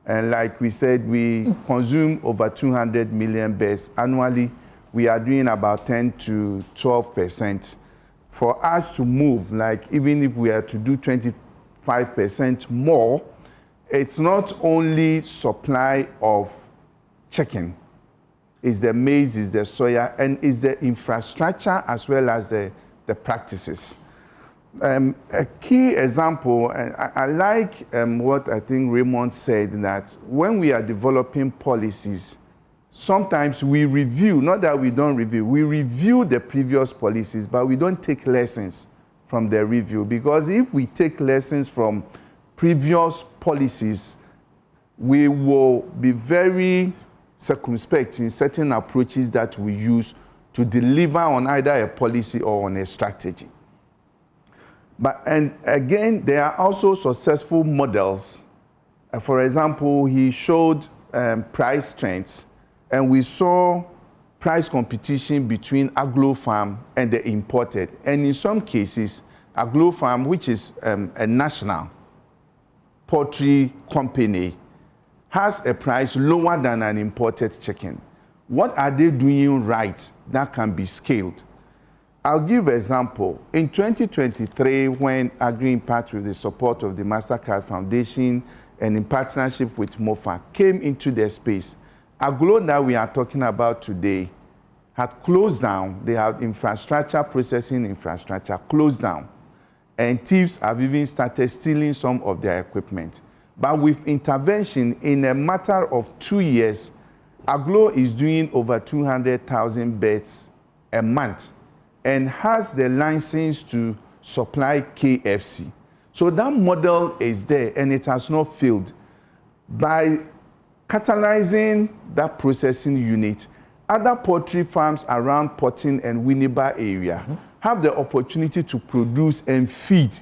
H: And like we said, we consume over 200 million birds annually. We are doing about 10 to 12%. For us to move, like even if we are to do 25% more, it's not only supply of chicken, it's the maize, it's the soya, and it's the infrastructure as well as the practices. A key example, I like what I think Raymond said, that when we are developing policies, sometimes we review, not that we don't review, we review the previous policies, but we don't take lessons from the review, because if we take lessons from previous policies, we will be very circumspect in certain approaches that we use to deliver on either a policy or on a strategy. And again, there are also successful models. For example, he showed price trends, and we saw price competition between agro farm and the imported. And in some cases, Aglo Farm, which is a national poultry company, has a price lower than an imported chicken. What are they doing right that can be scaled? I'll give an example. In 2023, when Agri-Impact, with the support of the MasterCard Foundation and in partnership with MOFA, came into the space, Aglo that we are talking about today had closed down. They had infrastructure, processing infrastructure closed down. And thieves have even started stealing some of their equipment. But with intervention, in a matter of 2 years, Aglo is doing over 200,000 birds a month and has the license to supply KFC. So that model is there and it has not failed. By catalyzing that processing unit, other poultry farms around Porting and Winneba area have the opportunity to produce and feed.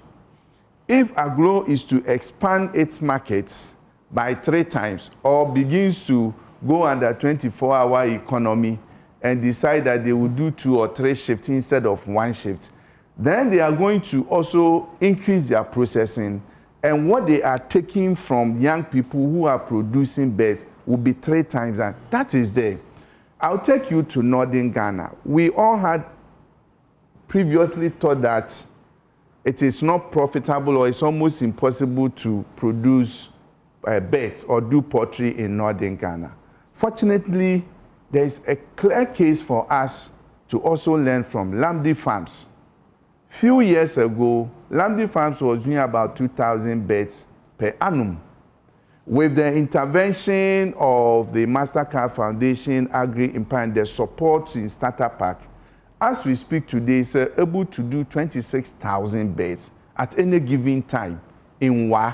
H: If Aglo is to expand its markets by 3 times or begins to go under 24-hour economy and decide that they will do 2 or 3 shifts instead of 1 shift, then they are going to also increase their processing, and what they are taking from young people who are producing birds will be 3 times, and that is there. I'll take you to northern Ghana. We all had previously thought that it is not profitable or it's almost impossible to produce birds or do poultry in northern Ghana. Fortunately, there is a clear case for us to also learn from Lamdi Farms. Few years ago, Lamdi Farms was doing about 2,000 birds per annum. With the intervention of the MasterCard Foundation, Agri-Impact, the support in Starter Pack, as we speak today, it's able to do 26,000 birds at any given time in Wa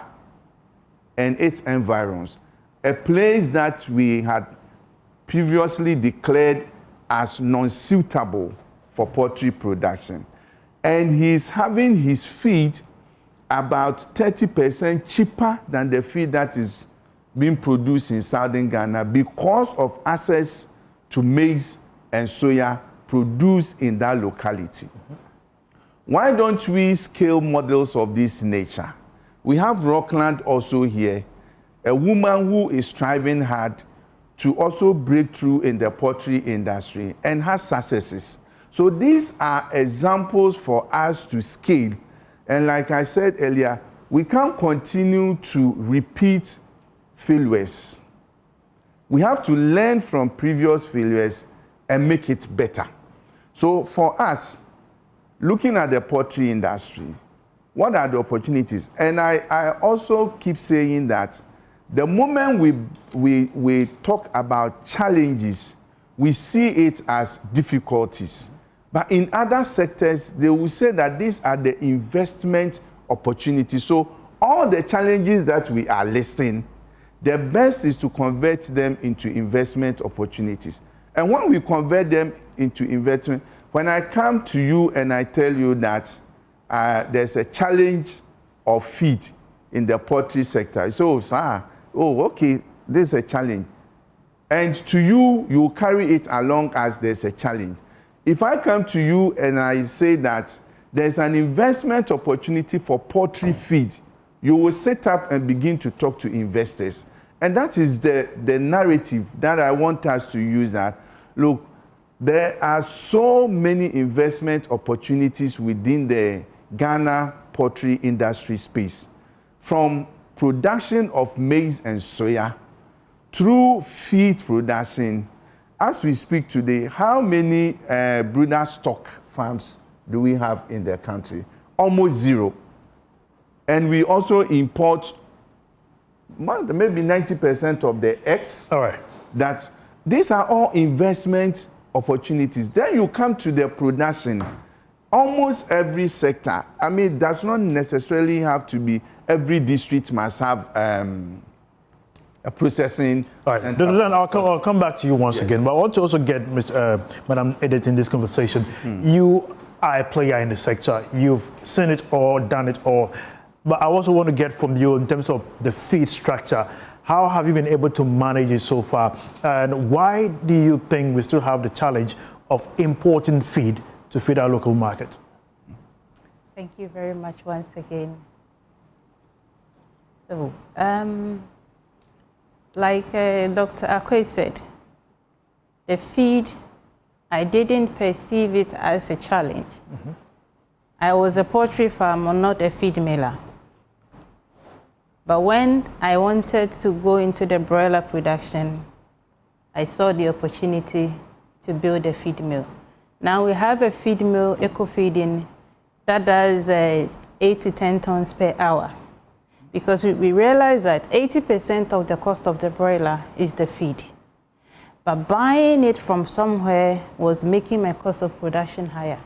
H: and its environs, a place that we had previously declared as non-suitable for poultry production. And he's having his feed about 30% cheaper than the feed that is being produced in southern Ghana because of access to maize and soya produced in that locality. Why don't we scale models of this nature? We have Rockland also here, a woman who is striving hard to also break through in the poultry industry and has successes. So these are examples for us to scale. And like I said earlier, we can't continue to repeat failures. We have to learn from previous failures and make it better. So for us, looking at the poultry industry, what are the opportunities? And I also keep saying that the moment we talk about challenges, we see it as difficulties. But in other sectors, they will say that these are the investment opportunities. So all the challenges that we are listing, the best is to convert them into investment opportunities. And when we convert them into investment, when I come to you and I tell you that there's a challenge of feed in the poultry sector, you say, oh, sir, oh, okay, this is a challenge. And to you, you carry it along as there's a challenge. If I come to you and I say that there's an investment opportunity for poultry feed, you will sit up and begin to talk to investors. And that is the narrative that I want us to use, that, look, there are so many investment opportunities within the Ghana poultry industry space, from production of maize and soya through feed production. As we speak today, how many brooder stock farms do we have in the country? Almost 0. And we also import maybe 90% of the eggs.
F: All right.
H: These are all investment opportunities. Then you come to the production. Almost every sector, I mean, it does not necessarily have to be every district must have a processing.
F: All right, then I'll come back to you once again, but I want to also get Madam Edith in this conversation. You are a player in the sector. You've seen it all, done it all. But I also want to get from you in terms of the feed structure. How have you been able to manage it so far? And why do you think we still have the challenge of importing feed to feed our local market?
G: Thank you very much once again. So, like Dr. Akwe said, the feed, I didn't perceive it as a challenge. I was a poultry farmer, not a feed miller. But when I wanted to go into the broiler production, I saw the opportunity to build a feed mill. Now we have a feed mill, eco-feeding, that does 8 to 10 tons per hour. Because we realize that 80% of the cost of the broiler is the feed. But buying it from somewhere was making my cost of production higher.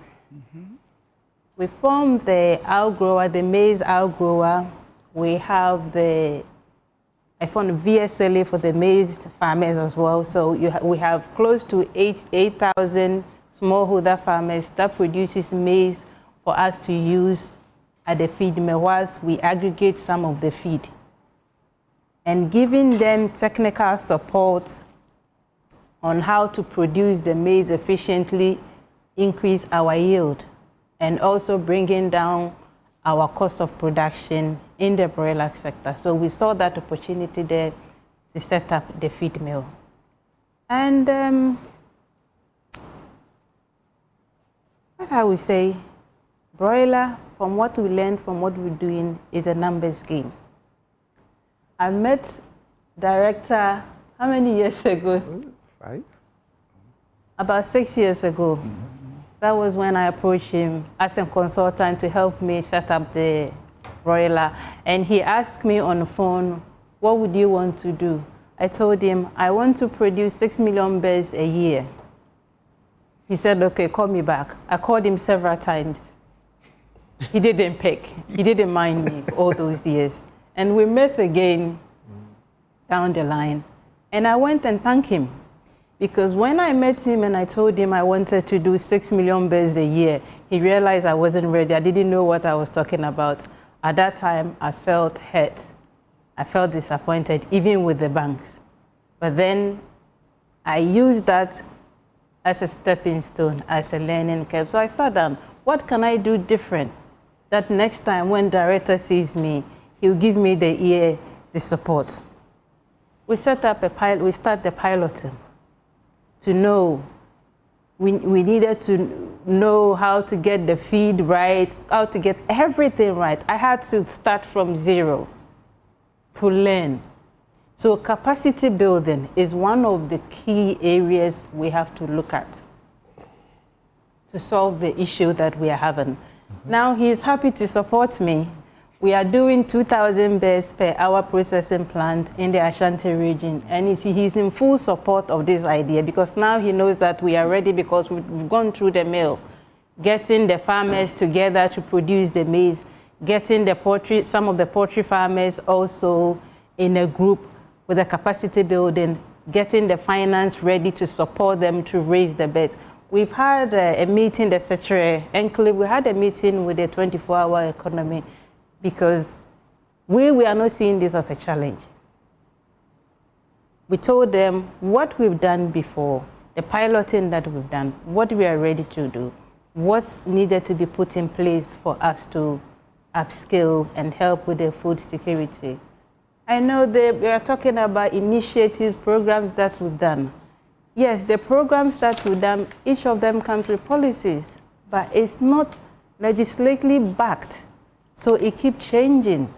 G: We formed the outgrower, the maize outgrower. We have I found VSLA for the maize farmers as well. So we have close to 8,000 smallholder farmers that produces maize for us to use at the feed mill whilst we aggregate some of the feed. And giving them technical support on how to produce the maize efficiently, increase our yield, and also bringing down our cost of production in the broiler sector. So we saw that opportunity there to set up the feed mill. And what I would say, broiler, from what we learned from what we're doing, is a numbers game. I met director, how many years ago?
H: 5.
G: About 6 years ago. That was when I approached him as a consultant to help me set up the broiler. And he asked me on the phone, what would you want to do? I told him, I want to produce 6 million birds a year. He said, okay, call me back. I called him several times. He didn't pick. He didn't mind me all those years. And we met again down the line. And I went and thanked him. Because when I met him and I told him I wanted to do 6 million birds a year, he realized I wasn't ready. I didn't know what I was talking about. At that time, I felt hurt. I felt disappointed, even with the banks. But then I used that as a stepping stone, as a learning curve. So I sat down, what can I do different? That next time when director sees me, he'll give me the support. We set up a pilot, we start the piloting. To know, we needed to know how to get the feed right, how to get everything right. I had to start from zero to learn. So capacity building is one of the key areas we have to look at to solve the issue that we are having. Now he is happy to support me. We are doing 2,000 birds per hour processing plant in the Ashanti region, and he's in full support of this idea because now he knows that we are ready because we've gone through the mill, getting the farmers together to produce the maize, getting the poultry, some of the poultry farmers also in a group with a capacity building, getting the finance ready to support them to raise the birds. We've had a meeting, the Secretary Enclave, we had a meeting with the 24-hour economy, because we are not seeing this as a challenge. We told them what we've done before, the piloting that we've done, what we are ready to do, what needed to be put in place for us to upskill and help with the food security. I know we are talking about initiatives, programs that we've done. Yes, the programs that we've done, each of them comes with policies, but it's not legislatively backed. So it keeps changing.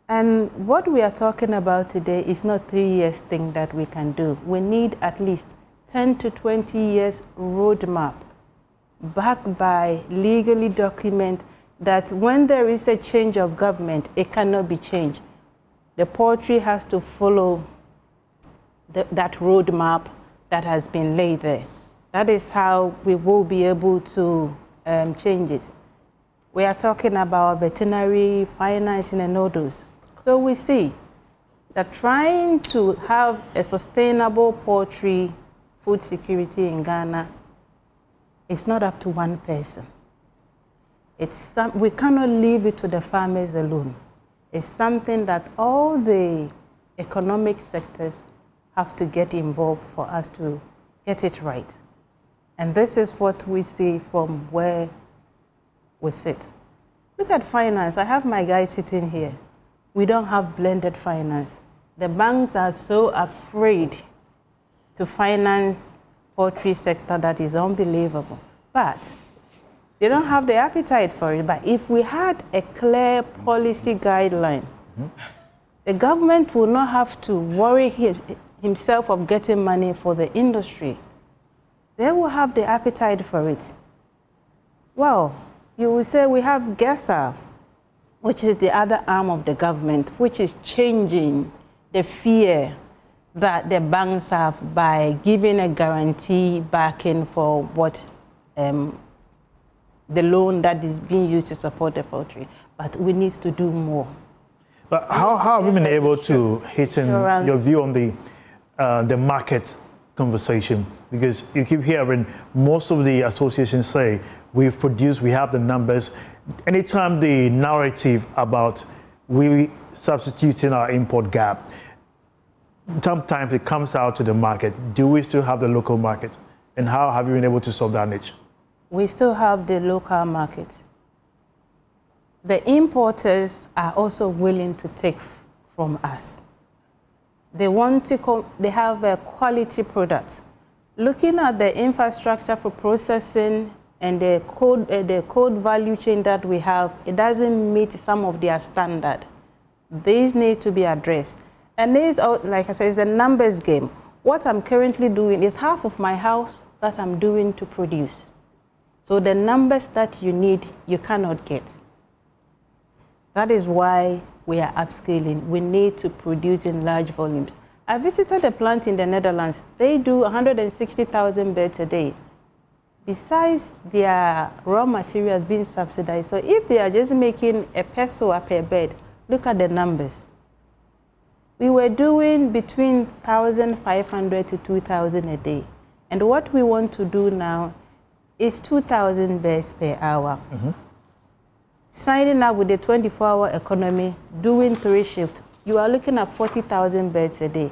G: And what we are talking about today is not 3 years thing that we can do. We need at least 10 to 20 years roadmap backed by legally document that when there is a change of government, it cannot be changed. The poultry has to follow that roadmap that has been laid there. That is how we will be able to change it. We are talking about veterinary financing and all those. So we see that trying to have a sustainable poultry food security in Ghana is not up to one person. We cannot leave it to the farmers alone. It's something that all the economic sectors have to get involved for us to get it right. And this is what we see from where with it. Look at finance. I have my guy sitting here. We don't have blended finance. The banks are so afraid to finance poultry sector that is unbelievable. But they don't have the appetite for it. But if we had a clear policy guideline, the government will not have to worry himself of getting money for the industry. They will have the appetite for it. Well, you will say we have GESA, which is the other arm of the government, which is changing the fear that the banks have by giving a guarantee backing for what the loan that is being used to support the poultry. But we need to do more.
F: But how have we been able to hit in your view on the market conversation? Because you keep hearing most of the associations say, we've produced, we have the numbers. Anytime the narrative about we substituting our import gap, sometimes it comes out to the market. Do we still have the local market? And how have you been able to solve that niche?
G: We still have the local market. The importers are also willing to take from us. They want to, they have a quality product. Looking at the infrastructure for processing and the code value chain that we have, it doesn't meet some of their standard. These need to be addressed. And this, like I said, it's a numbers game. What I'm currently doing is half of my house that I'm doing to produce. So the numbers that you need, you cannot get. That is why we are upscaling. We need to produce in large volumes. I visited a plant in the Netherlands. They do 160,000 birds a day. Besides their raw materials being subsidized, so if they are just making a peso per bird, look at the numbers. We were doing between 1,500 to 2,000 a day. And what we want to do now is 2,000 birds per hour. Signing up with the 24-hour economy, doing 3 shifts, you are looking at 40,000 birds a day.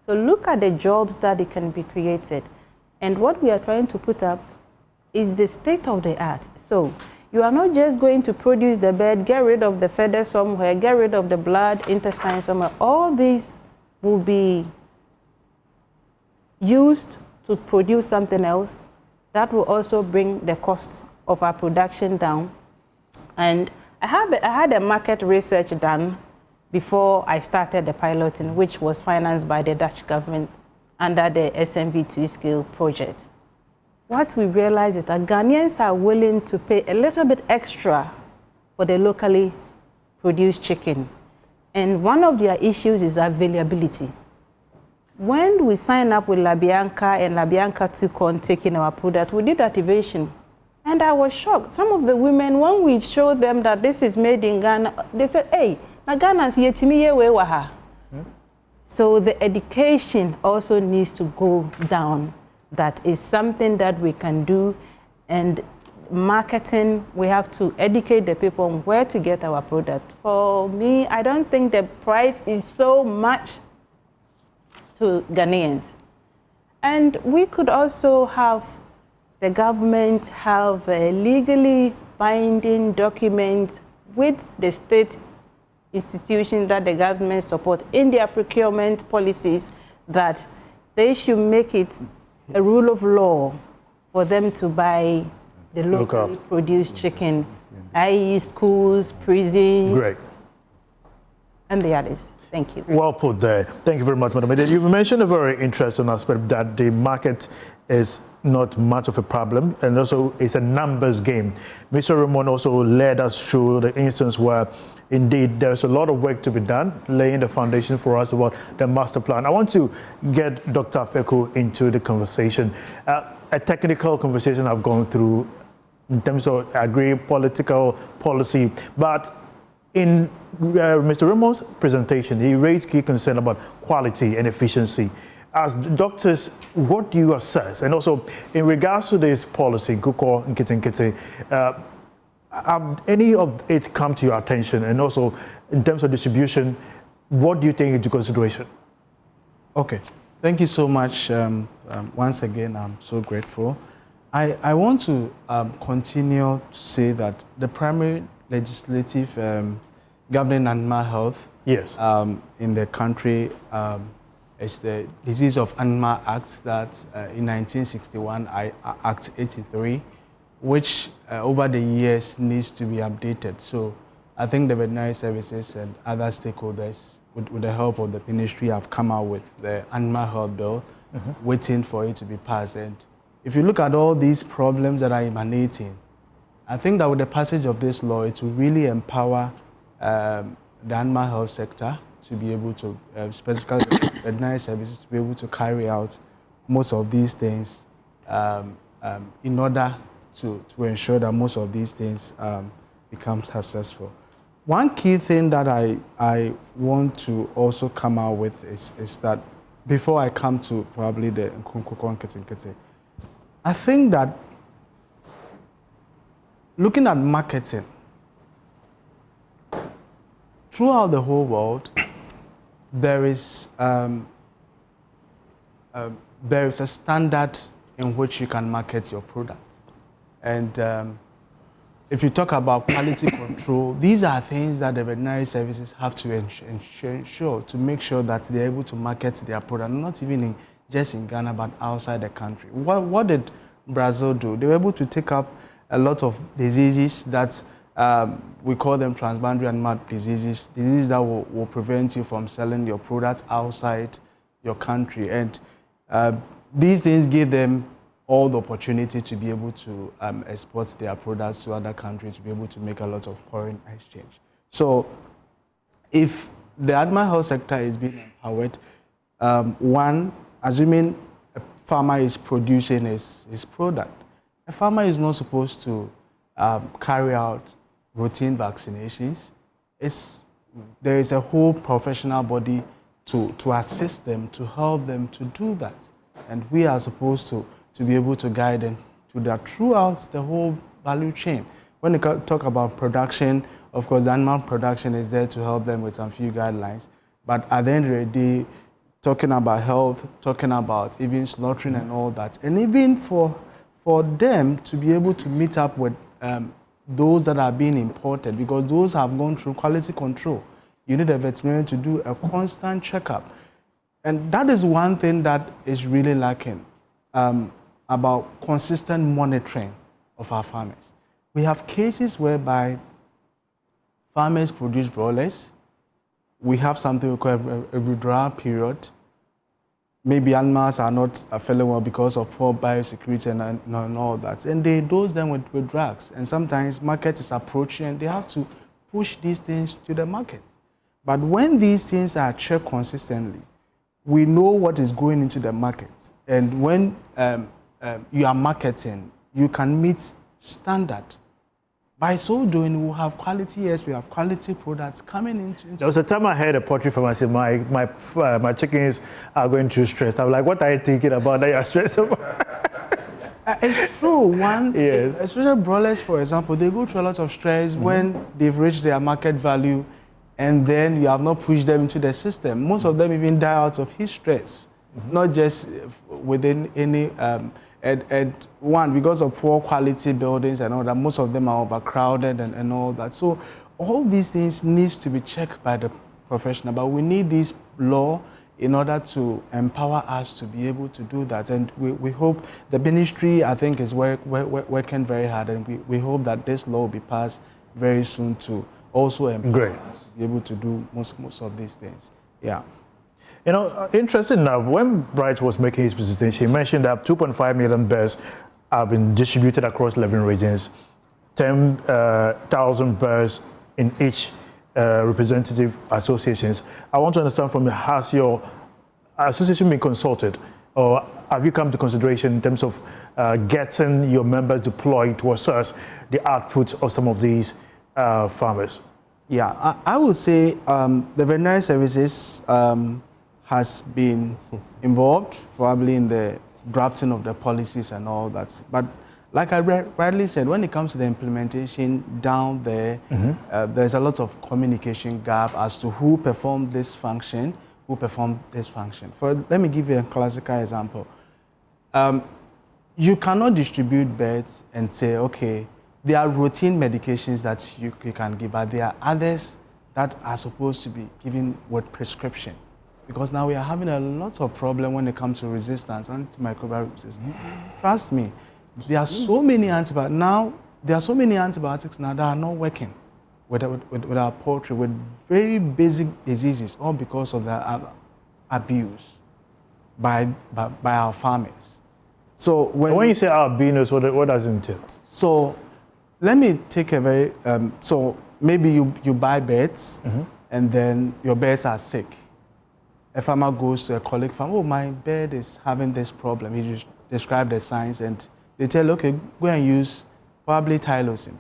G: So look at the jobs that it can be created. And what we are trying to put up is the state of the art. So you are not just going to produce the bird, get rid of the feather somewhere, get rid of the blood, intestine somewhere. All these will be used to produce something else that will also bring the cost of our production down. And I had a market research done before I started the piloting, which was financed by the Dutch government under the SMV2 scale project. What we realized is that Ghanaians are willing to pay a little bit extra for the locally produced chicken. And one of their issues is availability. When we signed up with La Bianca and La Bianca took on taking our product, we did activation. And I was shocked. Some of the women, when we showed them that this is made in Ghana, they said, hey, na Ghana's yetimiye wewaha. So the education also needs to go down. That is something that we can do. And marketing, we have to educate the people on where to get our product. For me, I don't think the price is so much to Ghanaians. And we could also have the government have a legally binding document with the state institutions that the government support in their procurement policies that they should make it a rule of law for them to buy the locally produced chicken, i.e. schools, prisons, and the others. Thank you.
F: Well put there. Thank you very much, Madam. You mentioned a very interesting aspect that the market is not much of a problem, and also it's a numbers game. Mr. Ramon also led us through the instance where indeed there's a lot of work to be done, laying the foundation for us about the master plan. I want to get Dr. Peku into the conversation. A technical conversation I've gone through in terms of agri-political policy, but in Mr. Ramon's presentation, he raised key concern about quality and efficiency. As doctors, what do you assess? And also, in regards to this policy, Nkoko Nkintikiti, have any of it come to your attention? And also, in terms of distribution, what do you take into consideration?
J: Okay, thank you so much. Once again, I'm so grateful. I want to continue to say that the primary legislative governing animal health in the country is the Disease of Animal Act that in 1961, Act 83, which over the years needs to be updated. So I think the veterinary services and other stakeholders, with the help of the ministry, have come out with the animal health bill, waiting for it to be passed. And if you look at all these problems that are emanating, I think that with the passage of this law, it will really empower the animal health sector to be able to, specifically veterinary services, to be able to carry out most of these things in order to ensure that most of these things become successful. One key thing that I want to also come out with is that, before I come to probably the Nkoko Nkintikiti, I think that looking at marketing, throughout the whole world, there is a standard in which you can market your product. And if you talk about quality control, these are things that the veterinary services have to ensure to make sure that they're able to market their product, not even just in Ghana, but outside the country. What did Brazil do? They were able to take up a lot of diseases that we call them transboundary animal diseases that will prevent you from selling your products outside your country. And these things give them all the opportunity to be able to export their products to other countries, to be able to make a lot of foreign exchange. So if the animal health sector is being empowered, one, assuming a farmer is producing his product, a farmer is not supposed to carry out routine vaccinations. There is a whole professional body to assist them, to help them to do that. And we are supposed to be able to guide them to that throughout the whole value chain. When we talk about production, of course, the animal production is there to help them with some few guidelines. But at the end of the day, talking about health, talking about even slaughtering and all that, and even for them to be able to meet up with those that are being imported, because those have gone through quality control. You need a veterinarian to do a constant checkup. And that is one thing that is really lacking about consistent monitoring of our farmers. We have cases whereby farmers produce broilers. We have something we call a withdrawal period. Maybe animals are not feeling well because of poor biosecurity and all that. And they dose them with drugs. And sometimes market is approaching and they have to push these things to the market. But when these things are checked consistently, we know what is going into the market. And when you are marketing, you can meet standard. By so doing, we'll have quality, yes, we have quality products coming into.
F: There was a time I heard a poultry farmer say, my chickens are going through stress. I'm like, what are you thinking about that you're stressed about?
J: It's true. One, especially broilers, for example, they go through a lot of stress when they've reached their market value, and then you have not pushed them into the system. Most of them even die out of heat stress, not just within any. And one, because of poor quality buildings and all that, most of them are overcrowded and all that. So all these things needs to be checked by the professional, but we need this law in order to empower us to be able to do that. And we hope the ministry, I think, is working very hard, and we hope that this law will be passed very soon to also empower us to be able to do most of these things. Yeah.
F: You know, interesting enough, when Bright was making his presentation, he mentioned that 2.5 million birds have been distributed across 11 regions, 10,000 birds in each representative associations. I want to understand from you, has your association been consulted, or have you come to consideration in terms of getting your members deployed to assess the output of some of these farmers?
J: Yeah, I would say the veterinary services has been involved probably in the drafting of the policies and all that. But like I rightly said, when it comes to the implementation down there, there's a lot of communication gap as to who performed this function, who performed this function. Let me give you a classical example. you cannot distribute birds and say, okay, there are routine medications that you can give, but there are others that are supposed to be given with prescription. Because now we are having a lot of problem when it comes to resistance, antimicrobial resistance. Trust me, there are so many antibiotics now. There are so many antibiotics now that are not working with our poultry, with very basic diseases, all because of the abuse by our farmers. So
F: when you say abuse, what does it entail?
J: So let me take a very so maybe you buy birds, and then your birds are sick. A farmer goes to a colleague farm. Oh, my bird is having this problem. He just described the signs, and they tell, okay, go and use probably tylosin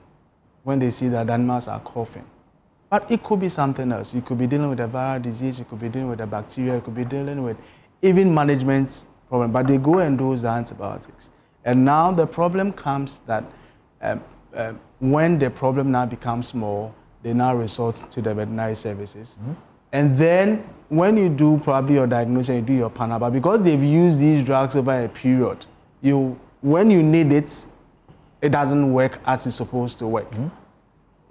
J: when they see that animals are coughing. But it could be something else. You could be dealing with a viral disease. You could be dealing with a bacteria. You could be dealing with even management problem. But they go and dose the antibiotics. And now the problem comes that when the problem now becomes more, they now resort to the veterinary services. And then when you do probably your diagnosis, you do your panel, but because they've used these drugs over a period, when you need it, it doesn't work as it's supposed to work.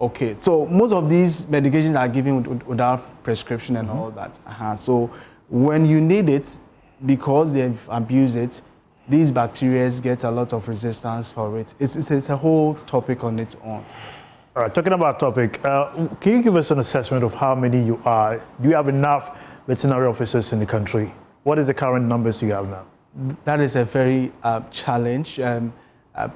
J: Okay, so most of these medications are given without prescription and all that. So when you need it, because they've abused it, these bacteria get a lot of resistance for it. It's a whole topic on its own.
F: All right, talking about topic, can you give us an assessment of how many you are? Do you have enough veterinary officers in the country? What is the current numbers you have now?
J: That is a very challenge.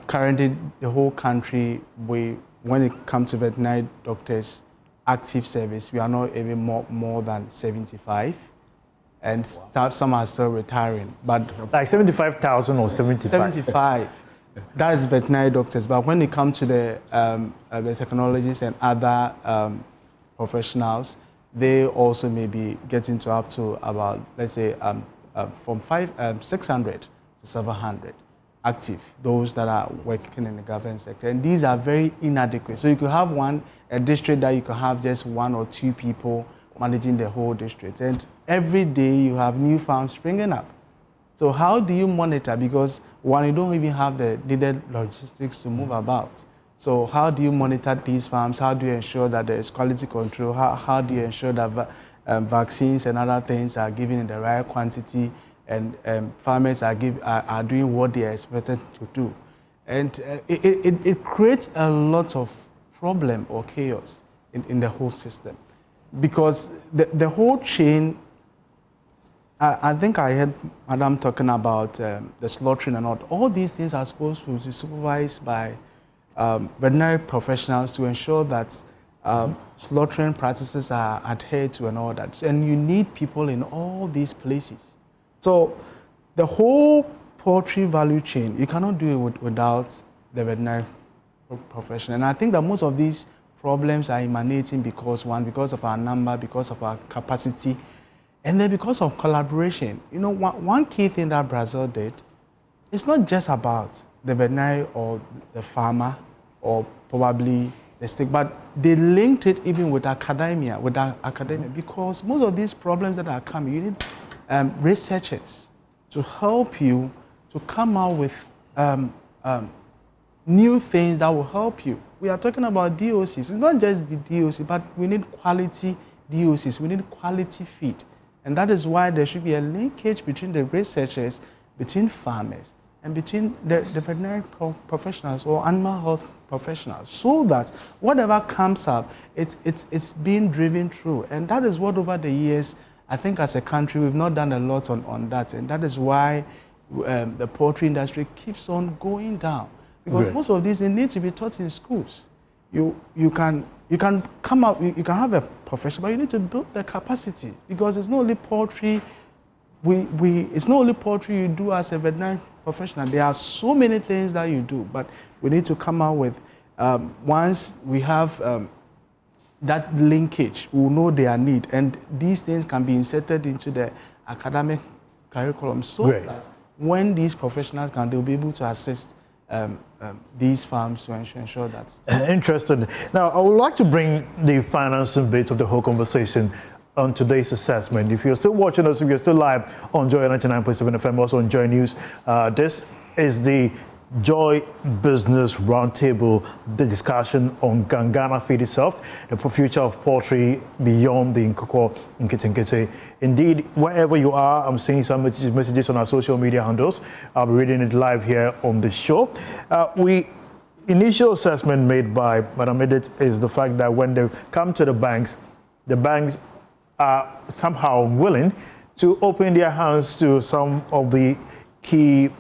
J: Currently, the whole country, when it comes to veterinary doctors, active service, we are not even more than 75. And some are still retiring. But
F: like 75,000 or 75?
J: 75. That is veterinary doctors. But when it comes to the technologists and other professionals, they also may be getting to up to about, let's say, from 600 to 700 active, those that are working in the government sector. And these are very inadequate. So you could have a district that you could have just 1 or 2 people managing the whole district. And every day you have new farms springing up. So how do you monitor? Because you don't even have the needed logistics to move about. So how do you monitor these farms? How do you ensure that there is quality control? How do you ensure that vaccines and other things are given in the right quantity, and farmers are doing what they are expected to do? And it creates a lot of problem or chaos in the whole system. Because the whole chain, I think I heard Madam talking about the slaughtering and all these things are supposed to be supervised by veterinary professionals to ensure that slaughtering practices are adhered to and all that. And you need people in all these places. So the whole poultry value chain, you cannot do it without the veterinary profession. And I think that most of these problems are emanating because of our number, because of our capacity, and then because of collaboration. You know, one key thing that Brazil did, it's not just about the veterinary or the farmer or probably the state, but they linked it even with academia, because most of these problems that are coming, you need researchers to help you to come out with new things that will help you. We are talking about DOCs. It's not just the DOC, but we need quality DOCs. We need quality feed. And that is why there should be a linkage between the researchers, between farmers, and between the veterinary professionals or animal health professionals, so that whatever comes up, it's being driven through. And that is what over the years, I think as a country, we've not done a lot on that. And that is why the poultry industry keeps on going down. Because most of these, they need to be taught in schools. You can come up, you can have a profession, but you need to build the capacity, because it's not only poultry. It's not only poultry you do as a veterinary professional. There are so many things that you do, but we need to come out with once we have that linkage, we will know their need, and these things can be inserted into the academic curriculum, so that when these professionals can, they'll be able to assist these farms to ensure that.
F: Interesting. Now, I would like to bring the financing bit of the whole conversation. on today's assessment. If you're still watching us, if you're still live on Joy 99.7 FM, also on Joy News, this is the Joy Business Roundtable, the discussion on Ghana Feed itself, the future of poultry beyond the Nkoko Nkintikiti. Indeed, wherever you are, I'm seeing some messages on our social media handles. I'll be reading it live here on the show. Initial assessment made by Madam Edith is the fact that when they come to the banks are somehow willing to open their hands to some of the key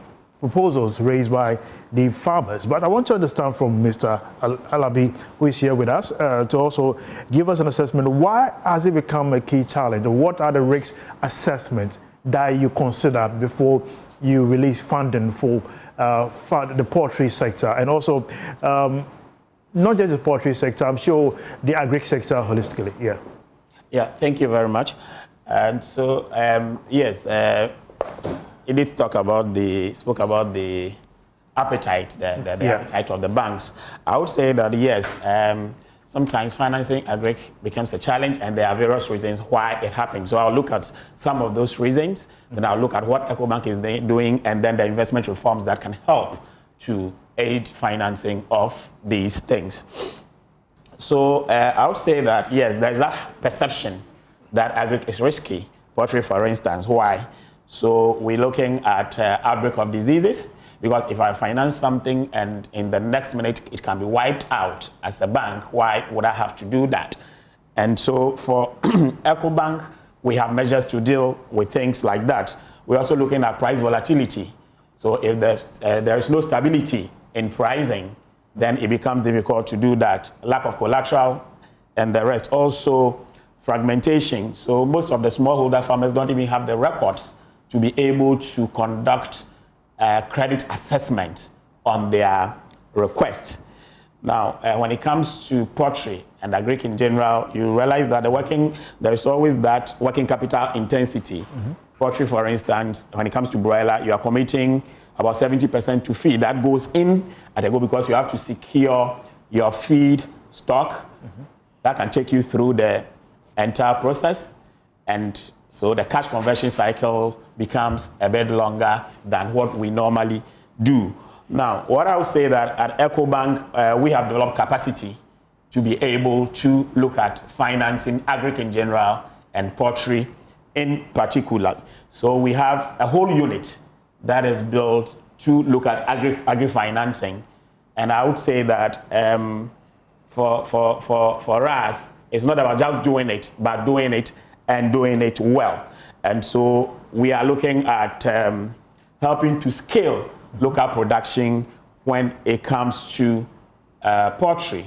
F: proposals raised by the farmers. But I want to understand from Mr. Alabi, who is here with us, to also give us an assessment. Why has it become a key challenge? What are the risk assessments that you consider before you release funding for the poultry sector? And also, not just the poultry sector, I'm sure the agri sector holistically.
K: Yeah, thank you very much. And so, yes, he did spoke about the appetite, the appetite of the banks. I would say that yes, sometimes financing agri becomes a challenge, and there are various reasons why it happens. So I'll look at some of those reasons, then I'll look at what EcoBank is doing, and then the investment reforms that can help to aid financing of these things. So I would say that yes, there is that perception that agri is risky. Poultry, for instance, why? So we're looking at outbreak of diseases, because if I finance something and in the next minute it can be wiped out as a bank, why would I have to do that? And so for EcoBank, we have measures to deal with things like that. We're also looking at price volatility. So if there is no stability in pricing, then it becomes difficult to do that. Lack of collateral and the rest. Also fragmentation. So most of the smallholder farmers don't even have the records to be able to conduct credit assessment on their request. Now, when it comes to poultry and agri in general, you realize that there is always that working capital intensity. Poultry, for instance, when it comes to broiler, you are committing about 70% to feed. That goes in at a go because you have to secure your feed stock. That can take you through the entire process. And so the cash conversion cycle becomes a bit longer than what we normally do. Now, what I would say that at EcoBank, we have developed capacity to be able to look at financing agri in general and poultry in particular. So we have a whole unit that is built to look at agri financing. And I would say that for us, it's not about just doing it, but doing it and doing it well. And so we are looking at helping to scale local production when it comes to poultry.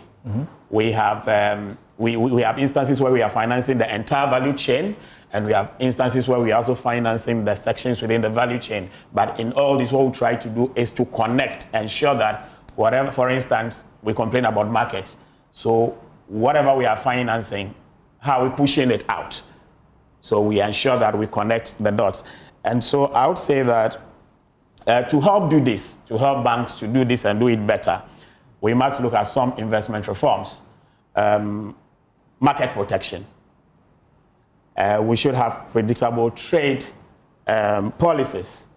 K: We have we have instances where we are financing the entire value chain, and we have instances where we are also financing the sections within the value chain. But in all this, what we try to do is to connect, ensure that whatever, for instance, we complain about market. So whatever we are financing, how are we pushing it out? So we ensure that we connect the dots. And so I would say that to help do this, to help banks to do this and do it better, we must look at some investment reforms. Market protection. We should have predictable trade policies,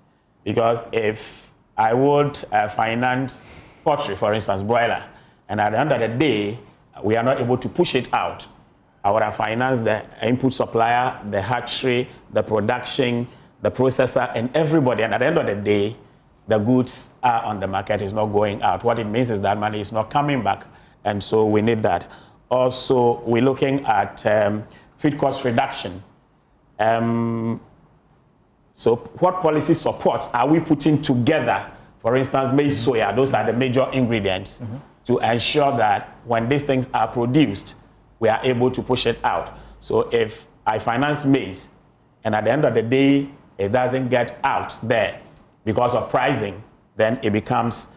K: because if I would finance poultry, for instance, broiler, and at the end of the day, we are not able to push it out, I would have financed the input supplier, the hatchery, the production, the processor, and everybody. And at the end of the day, the goods are on the market, is not going out. What it means is that money is not coming back. And so we need that. Also, we're looking at feed cost reduction. So what policy supports are we putting together? For instance, maize, soya, those are the major ingredients to ensure that when these things are produced, we are able to push it out. So if I finance maize, and at the end of the day, it doesn't get out there because of pricing, then it becomes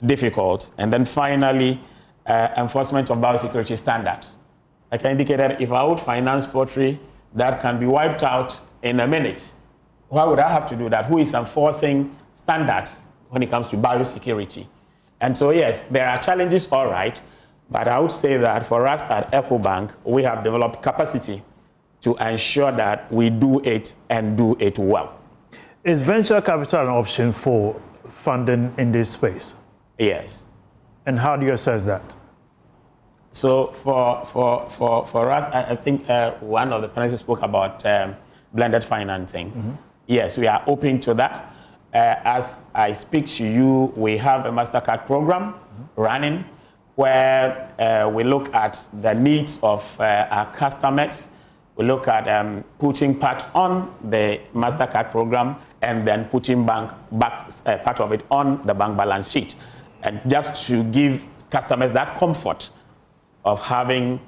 K: difficult. And then finally, enforcement of biosecurity standards. Like I indicated, if I would finance poultry that can be wiped out in a minute, why would I have to do that? Who is enforcing standards when it comes to biosecurity? And so yes, there are challenges, all right, but I would say that for us at EcoBank, we have developed capacity to ensure that we do it and do it well.
F: Is venture capital an option for funding in this space?
K: Yes.
F: And how do you assess that?
K: So for us, I think one of the panelists spoke about blended financing. Yes, we are open to that. As I speak to you, we have a MasterCard program running where we look at the needs of our customers. We look at putting part on the MasterCard program and then putting back part of it on the bank balance sheet. And just to give customers that comfort of having,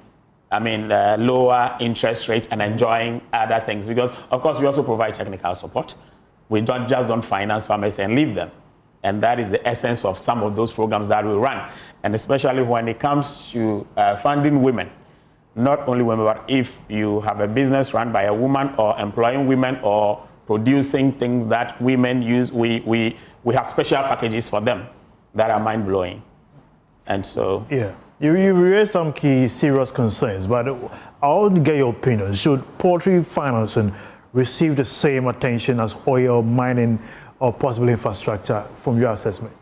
K: lower interest rates and enjoying other things. Because, of course, we also provide technical support. We don't finance farmers and leave them. And that is the essence of some of those programs that we run. And especially when it comes to funding women. Not only women, but if you have a business run by a woman or employing women or producing things that women use, we have special packages for them that are mind-blowing. And so...
F: Yeah. You raised some key serious concerns, but I want to get your opinion. Should poultry financing receive the same attention as oil, mining, or possible infrastructure from your assessment?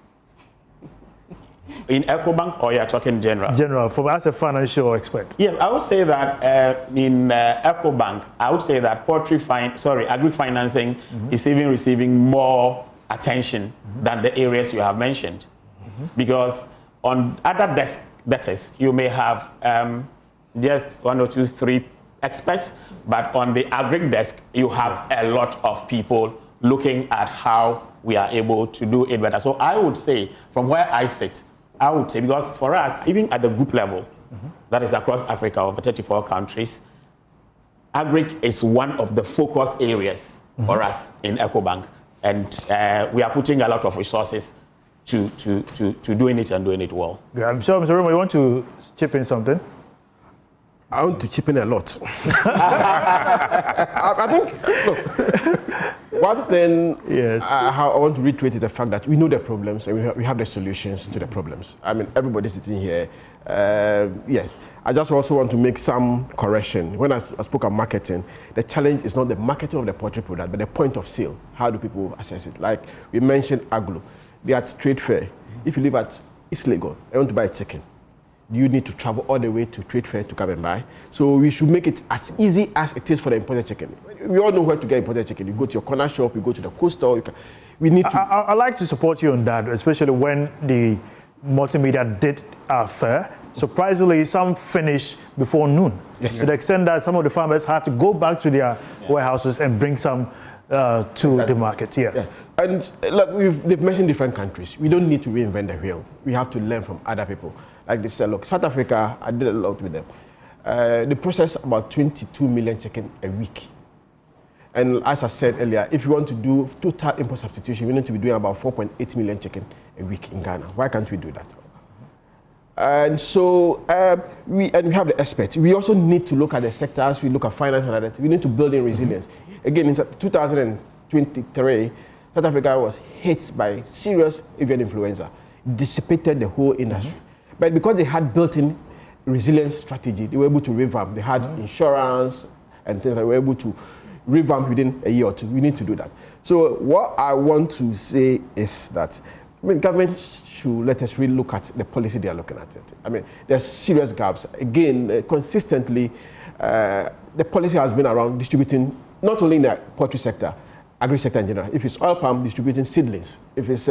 K: In EcoBank, or you're talking general?
F: General, as a financial expert.
K: Yes, I would say that in EcoBank, I would say that agri financing is even receiving more attention than the areas you have mentioned. Because on other debtors, you may have just 1 or 2, 3 experts, but on the agri desk, you have a lot of people looking at how we are able to do it better. So I would say, from where I sit, because for us, even at the group level, that is across Africa, over 34 countries, agri is one of the focus areas for us in EcoBank. And we are putting a lot of resources to doing it and doing it well.
F: Yeah, I'm sure, Mr. Romo, you want to chip in something?
I: I want to chip in a lot. I think, look, one thing I want to reiterate is the fact that we know the problems and we have the solutions to the problems. I mean, everybody sitting here, yes. I just also want to make some correction. When I spoke of marketing, the challenge is not the marketing of the poultry product, but the point of sale. How do people access it? Like we mentioned agro. They are at trade fair. If you live at East Lagos, I want to buy a chicken. You need to travel all the way to trade fair to come and buy. So we should make it as easy as it is for the imported chicken. We all know where to get imported chicken. You go to your corner shop, you go to the coastal. We need to.
F: I'd like to support you on that, especially when the multimedia did our fair. Surprisingly, some finished before noon. Yes. To the extent that some of the farmers had to go back to their warehouses and bring some to the market, yes.
I: Yeah. And look, they've mentioned different countries. We don't need to reinvent the wheel. We have to learn from other people. Like they said, look, South Africa, I did a lot with them. They process about 22 million chicken a week. And as I said earlier, if you want to do total import substitution, we need to be doing about 4.8 million chicken a week in Ghana. Why can't we do that? And so we have the experts. We also need to look at the sectors. We look at finance and other. We need to build in resilience. Again, in 2023, South Africa was hit by serious avian influenza, dissipated the whole industry. But because they had built-in resilience strategy, they were able to revamp. They had insurance and things that they were able to revamp within a year or two. We need to do that. So what I want to say is that government should let us really look at the policy they are looking at it. I mean, there's serious gaps. Again, consistently, the policy has been around distributing, not only in the poultry sector, agri sector in general. If it's oil palm, distributing seedlings. If it's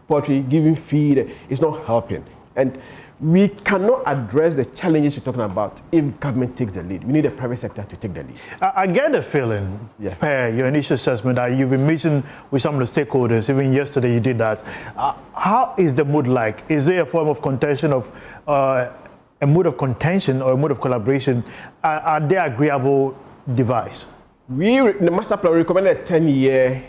I: poultry, giving feed, it's not helping. And we cannot address the challenges you're talking about if government takes the lead. We need the private sector to take the lead.
F: I get the feeling, per your initial assessment, that you've been meeting with some of the stakeholders. Even yesterday you did that. How is the mood like? Is there a form of contention of a mood of contention or a mood of collaboration? Are they agreeable device?
I: The master plan recommended a 10-year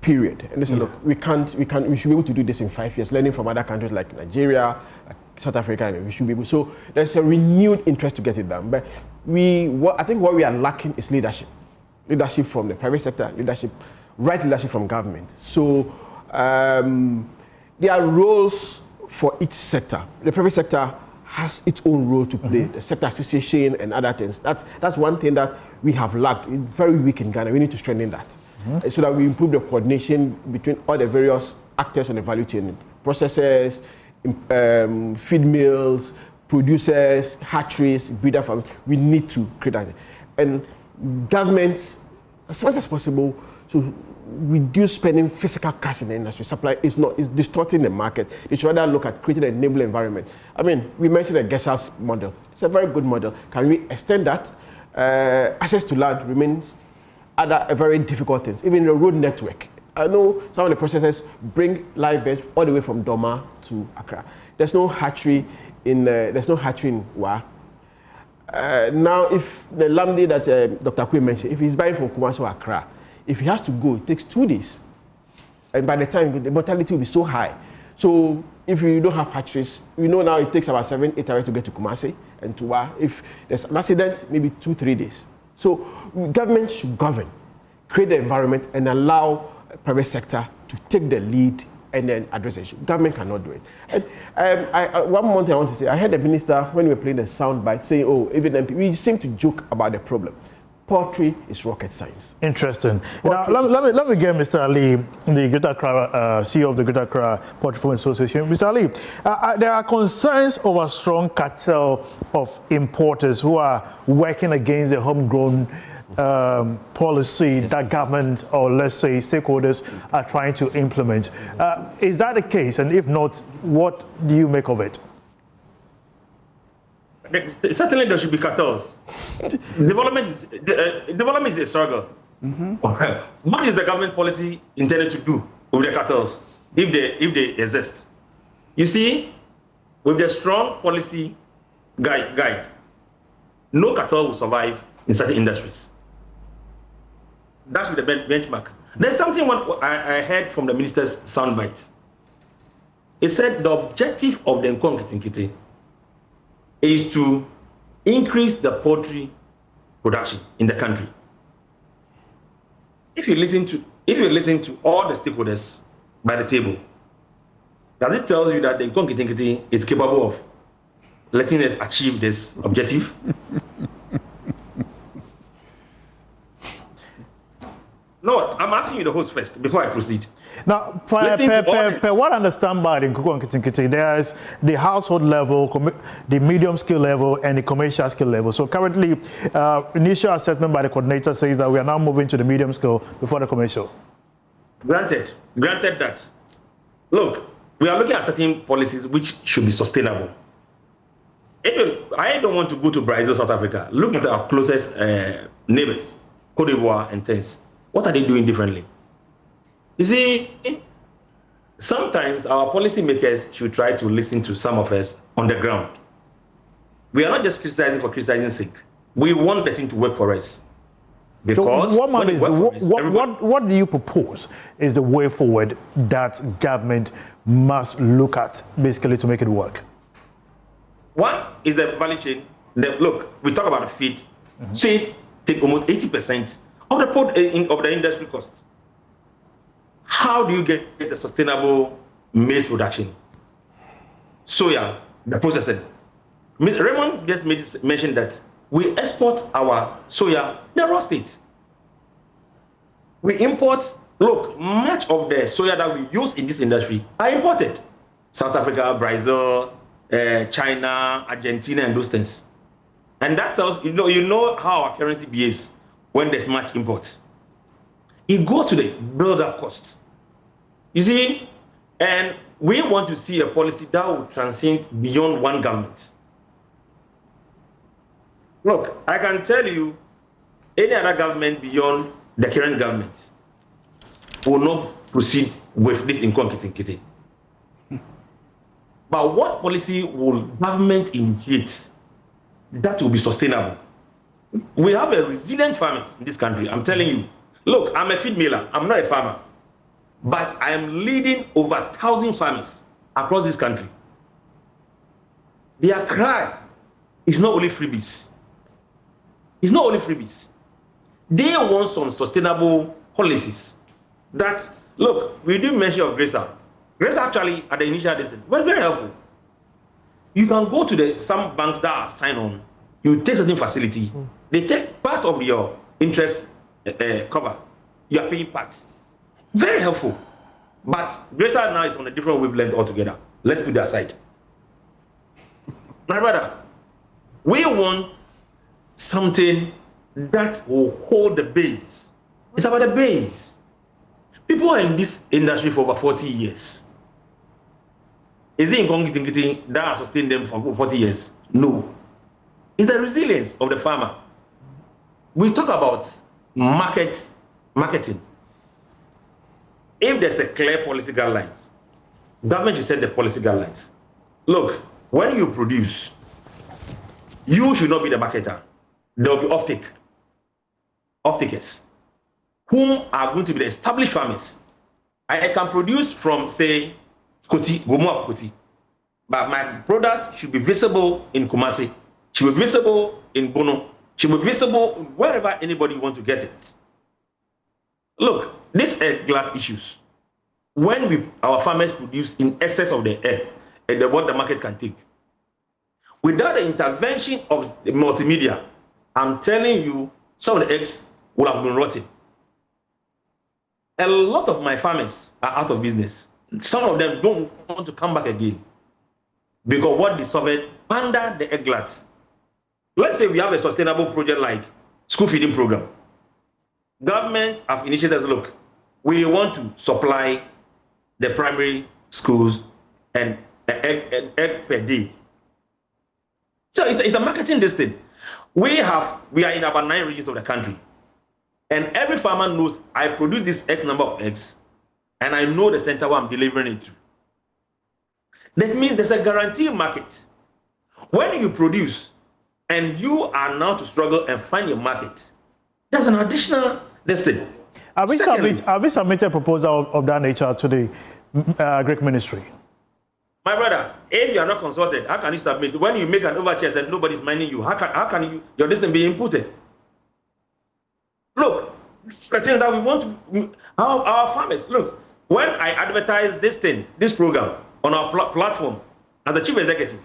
I: period. And they said, look, we should be able to do this in 5 years, learning from other countries like Nigeria, like South Africa, and we should be able. So there's a renewed interest to get it done. But I think what we are lacking is leadership. Leadership from the private sector, right leadership from government. So there are roles for each sector. The private sector has its own role to play, the sector association and other things. That's one thing that we have lacked. It's very weak in Ghana. We need to strengthen that so that we improve the coordination between all the various actors on the value chain, processors, feed mills, producers, hatcheries, breeder farms. We need to create that. And governments, as much as possible, to reduce spending physical cash in the industry. Supply is distorting the market. They should rather look at creating an enabling environment. I mean, we mentioned the guest house model. It's a very good model. Can we extend that? Access to land remains other very difficult things. Even the road network. I know some of the processors bring live birds all the way from Doma to Accra. There's no hatchery in Wa. Now, if the lamb that Dr. Kwe mentioned, if he's buying from Kumasi or Accra, if he has to go, it takes 2 days. And by the time, the mortality will be so high. So if you don't have hatcheries, we know now it takes about 7-8 hours to get to Kumasi and to Wa. If there's an accident, maybe 2-3 days. So government should govern, create the environment and allow private sector to take the lead and then address the issue. Government cannot do it. And one more thing I want to say, I heard the minister, when we were playing the soundbite, saying, oh, even MP, we seem to joke about the problem. Poultry is rocket science.
F: Interesting. Now, let me get Mr. Ali, the Greater Accra, CEO of the Greater Accra Poultry Farmers Association. Mr. Ali, there are concerns over strong cartel of importers who are working against the homegrown policy that government, or let's say stakeholders, are trying to implement. Is that the case? And if not, what do you make of it?
L: Certainly there should be cartels. Development is a struggle. What is the government policy intended to do with the cartels if they exist? You see, with the strong policy guide, no cartel will survive in certain industries. That should be the benchmark. There's something I heard from the minister's soundbite. He said the objective of the Nkoko Nkintikiti is to increase the poultry production in the country. If you listen to all the stakeholders by the table, does it tell you that the Nkoko Nkintikiti is capable of letting us achieve this objective? No, I'm asking you the host first before I proceed.
F: Now, per what I understand by the Nkoko Nkintikiti, there's the household level, the medium scale level, and the commercial scale level. So currently, initial assessment by the coordinator says that we are now moving to the medium scale before the commercial.
L: Granted that. Look, we are looking at certain policies which should be sustainable. I don't want to go to Brazil, South Africa. Look at our closest neighbors, Cote d'Ivoire and things. What are they doing differently? You see, sometimes our policymakers should try to listen to some of us on the ground. We are not just criticizing for criticizing's sake. We want the thing to work for us. Because
F: so what do you propose is the way forward that government must look at basically to make it work?
L: One is the value chain. Look, we talk about the feed. Feed take almost 80% of the industry costs. How do you get the sustainable maize production? Soya, the processing. Raymond just mentioned that we export our soya in the raw state. We import, look, much of the soya that we use in this industry are imported. South Africa, Brazil, China, Argentina, and those things. And that tells you know how our currency behaves when there's much import. It goes to the build-up costs. You see, and we want to see a policy that will transcend beyond one government. Look, I can tell you, any other government beyond the current government will not proceed with this Nkoko Nkintikiti. But what policy will government initiate that will be sustainable? We have a resilient farmers in this country. I'm telling you. Look, I'm a feed miller. I'm not a farmer. But I am leading over 1,000 farmers across this country. Their cry is not only freebies. It's not only freebies. They want some sustainable policies. That, look, we do mention of Grace. Grace actually, at the initial distance, was very helpful. You can go to some banks that are signed on. You take certain facility, They take part of your interest cover. You are paying part. Very helpful. But Grace now is on a different wavelength altogether. Let's put that aside. My brother, we want something that will hold the base. It's about the base. People are in this industry for over 40 years. Is it Nkoko Nkintikiti that has sustained them for 40 years? No. It's the resilience of the farmer. We talk about marketing. If there's a clear policy guidelines, government should set the policy guidelines. Look, when you produce, you should not be the marketer. There will be off-takers, whom are going to be the established farmers. I can produce from, say, Koti, but my product should be visible in Kumasi, should be visible in Bono, should be visible wherever anybody wants to get it. Look, these egg glut issues, when our farmers produce in excess of the egg and what the market can take, without the intervention of the multimedia, I'm telling you, some of the eggs will have been rotting. A lot of my farmers are out of business. Some of them don't want to come back again because what they suffered under the egg glut. Let's say we have a sustainable project like school feeding program. Government have initiated, look, we want to supply the primary schools and an egg per day. So it's a marketing thing. We are in about 9 regions of the country. And every farmer knows I produce this X number of eggs and I know the center where I'm delivering it to. That means there's a guaranteed market. When you produce and you are now to struggle and find your market, there's an additional thing.
F: Have we submitted a proposal of that nature to the Greek ministry?
L: My brother, if you are not consulted, how can you submit? When you make an overture and nobody's minding you, how can your destiny be inputted? Look, the thing that we want to, our farmers, look, when I advertise this program on our platform as the chief executive,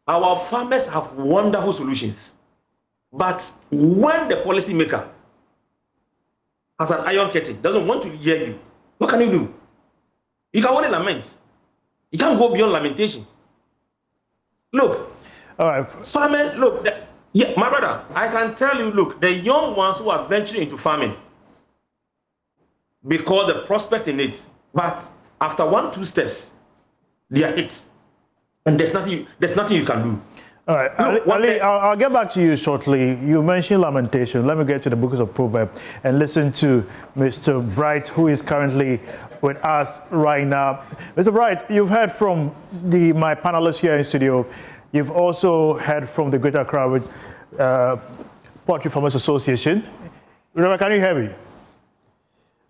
L: our farmers have wonderful solutions. But when the policymaker has an iron curtain, doesn't want to hear you, what can you do? You can only lament. You can't go beyond lamentation. Look,
F: all right,
L: farmers, look, my brother, I can tell you, look, the young ones who are venturing into farming because the prospect in it, but after 1-2 steps, they are hit, and there's nothing you can do.
F: All right, Ali, I'll get back to you shortly. You mentioned lamentation. Let me get to the books of Proverbs and listen to Mr. Bright, who is currently with us right now. Mr. Bright, you've heard from my panelists here in studio. You've also heard from the Greater Accra Poultry Farmers Association. Remember, can you hear me?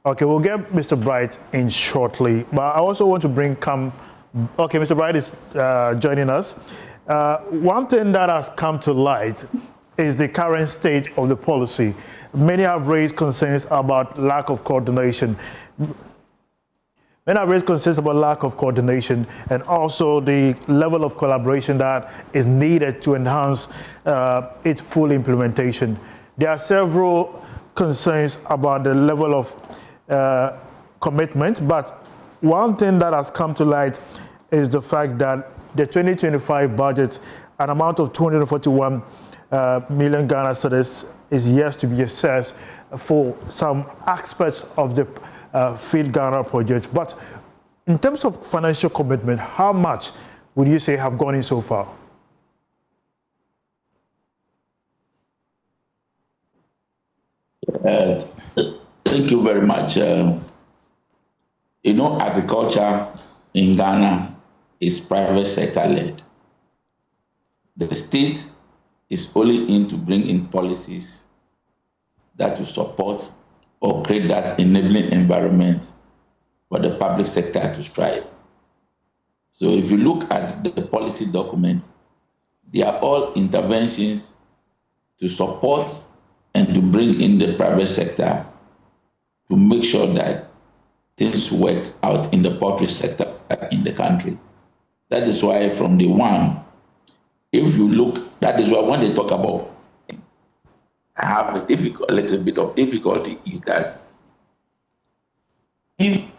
F: Okay, we'll get Mr. Bright in shortly. But I also want to okay, Mr. Bright is joining us. One thing that has come to light is the current state of the policy. Many have raised concerns about lack of coordination. Many have raised concerns about lack of coordination and also the level of collaboration that is needed to enhance its full implementation. There are several concerns about the level of commitment, but one thing that has come to light is the fact that the 2025 budget, an amount of 241 million Ghana cedis, is yet to be assessed for some aspects of the Feed Ghana project. But in terms of financial commitment, how much would you say have gone in so far?
M: Thank you very much. Agriculture in Ghana is private sector led. The state is only in to bring in policies that will support or create that enabling environment for the public sector to strive. So if you look at the policy document, they are all interventions to support and to bring in the private sector to make sure that things work out in the poultry sector in the country. That is why from the one, if you look, that is why when they talk about I have a little bit of difficulty is that if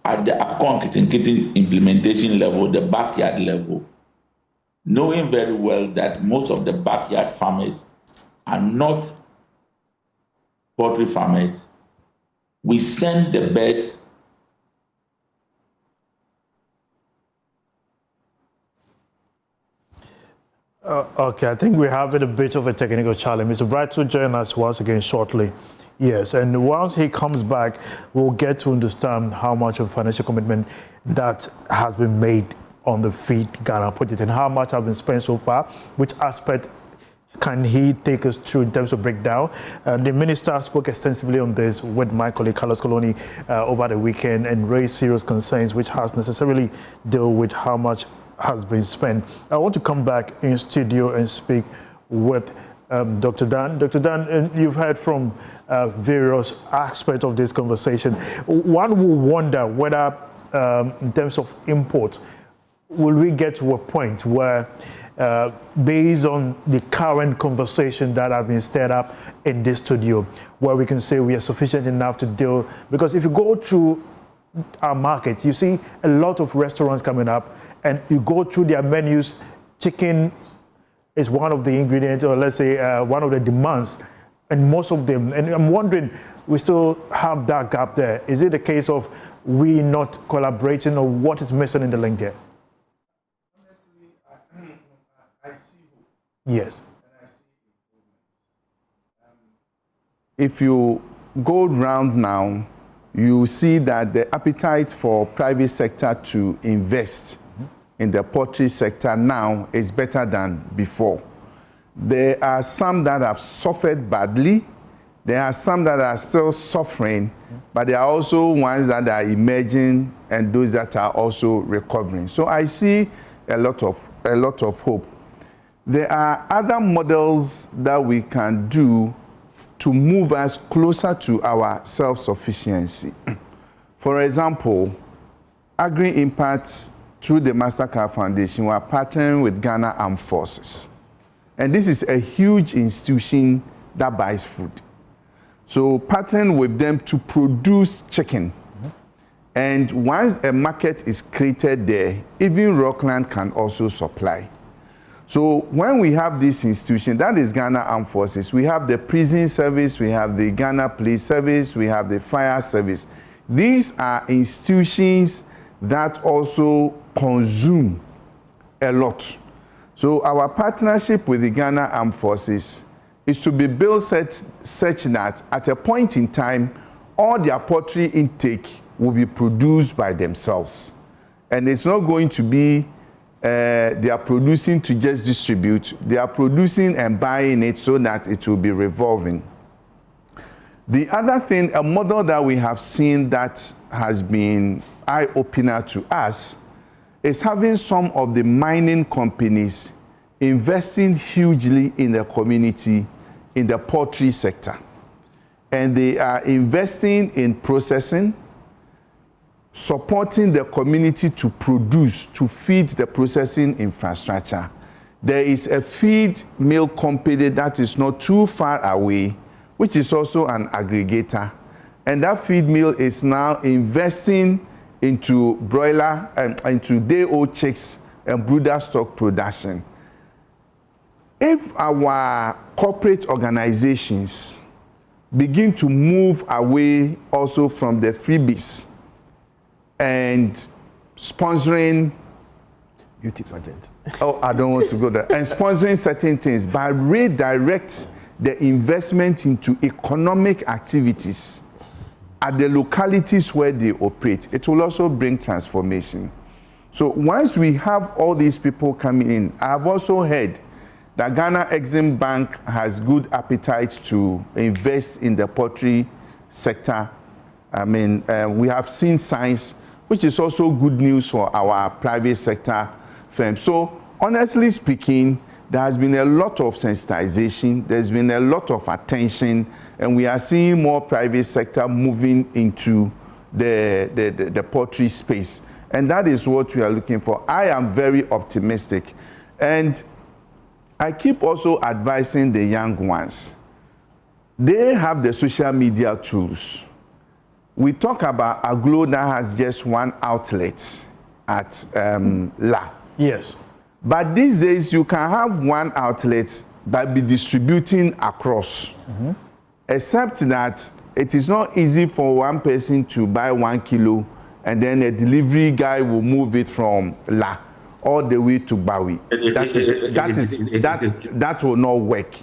M: at the Nkoko Nkintikiti implementation level, the backyard level, knowing very well that most of the backyard farmers are not poultry farmers, we send the birds
F: okay, I think we're having a bit of a technical challenge. Mr. Bright will join us once again shortly. Yes, and once he comes back, we'll get to understand how much of financial commitment that has been made on the Feed Ghana project and how much has been spent so far, which aspect can he take us through in terms of breakdown. The minister spoke extensively on this with my colleague Carlos Coloni over the weekend and raised serious concerns, which has necessarily dealt with how much has been spent. I want to come back in studio and speak with Dr. Dan. Dr. Dan, you've heard from various aspects of this conversation. One will wonder whether, in terms of import, will we get to a point where, based on the current conversation that have been stirred up in this studio, where we can say we are sufficient enough to deal, because if you go through our markets, you see a lot of restaurants coming up, and you go through their menus, chicken is one of the ingredients, or let's say one of the demands, and most of them, and I'm wondering, we still have that gap there. Is it a case of we not collaborating, or what is missing in the link there?
H: Honestly, I see hope.
F: Yes.
H: And I see improvement. If you go round now, you see that the appetite for private sector to invest in the poultry sector now is better than before. There are some that have suffered badly. There are some that are still suffering, but there are also ones that are emerging and those that are also recovering. So I see a lot of hope. There are other models that we can do to move us closer to our self-sufficiency. For example, Agri-Impact through the Mastercard Foundation, we are partnering with Ghana Armed Forces. And this is a huge institution that buys food. So partnering with them to produce chicken. And once a market is created there, even Rockland can also supply. So when we have this institution, that is Ghana Armed Forces, we have the prison service, we have the Ghana Police Service, we have the fire service. These are institutions that also consume a lot. So our partnership with the Ghana Armed Forces is to be built such that at a point in time, all their poultry intake will be produced by themselves. And it's not going to be they are producing to just distribute. They are producing and buying it so that it will be revolving. The other thing, a model that we have seen that has been eye-opener to us is having some of the mining companies investing hugely in the community in the poultry sector. And they are investing in processing, supporting the community to produce, to feed the processing infrastructure. There is a feed mill company that is not too far away, which is also an aggregator. And that feed mill is now investing into broiler and into day-old chicks and brooder stock production. If our corporate organizations begin to move away also from the freebies and sponsoring
I: beauty agent.
H: Oh, I don't want to go there. And sponsoring certain things, but redirect the investment into economic activities at the localities where they operate. It will also bring transformation. So once we have all these people coming in, I've also heard that Ghana Exim Bank has good appetite to invest in the poultry sector. I mean, we have seen signs, which is also good news for our private sector firms. So honestly speaking, there has been a lot of sensitization, there's been a lot of attention, and we are seeing more private sector moving into the poultry space. And that is what we are looking for. I am very optimistic. And I keep also advising the young ones. they have the social media tools. We talk about Aglo that has just one outlet at La.
F: Yes.
H: But these days, you can have one outlet but be distributing across. Except that it is not easy for one person to buy 1 kilo and then a delivery guy will move it from La all the way to Bawi. That will not work.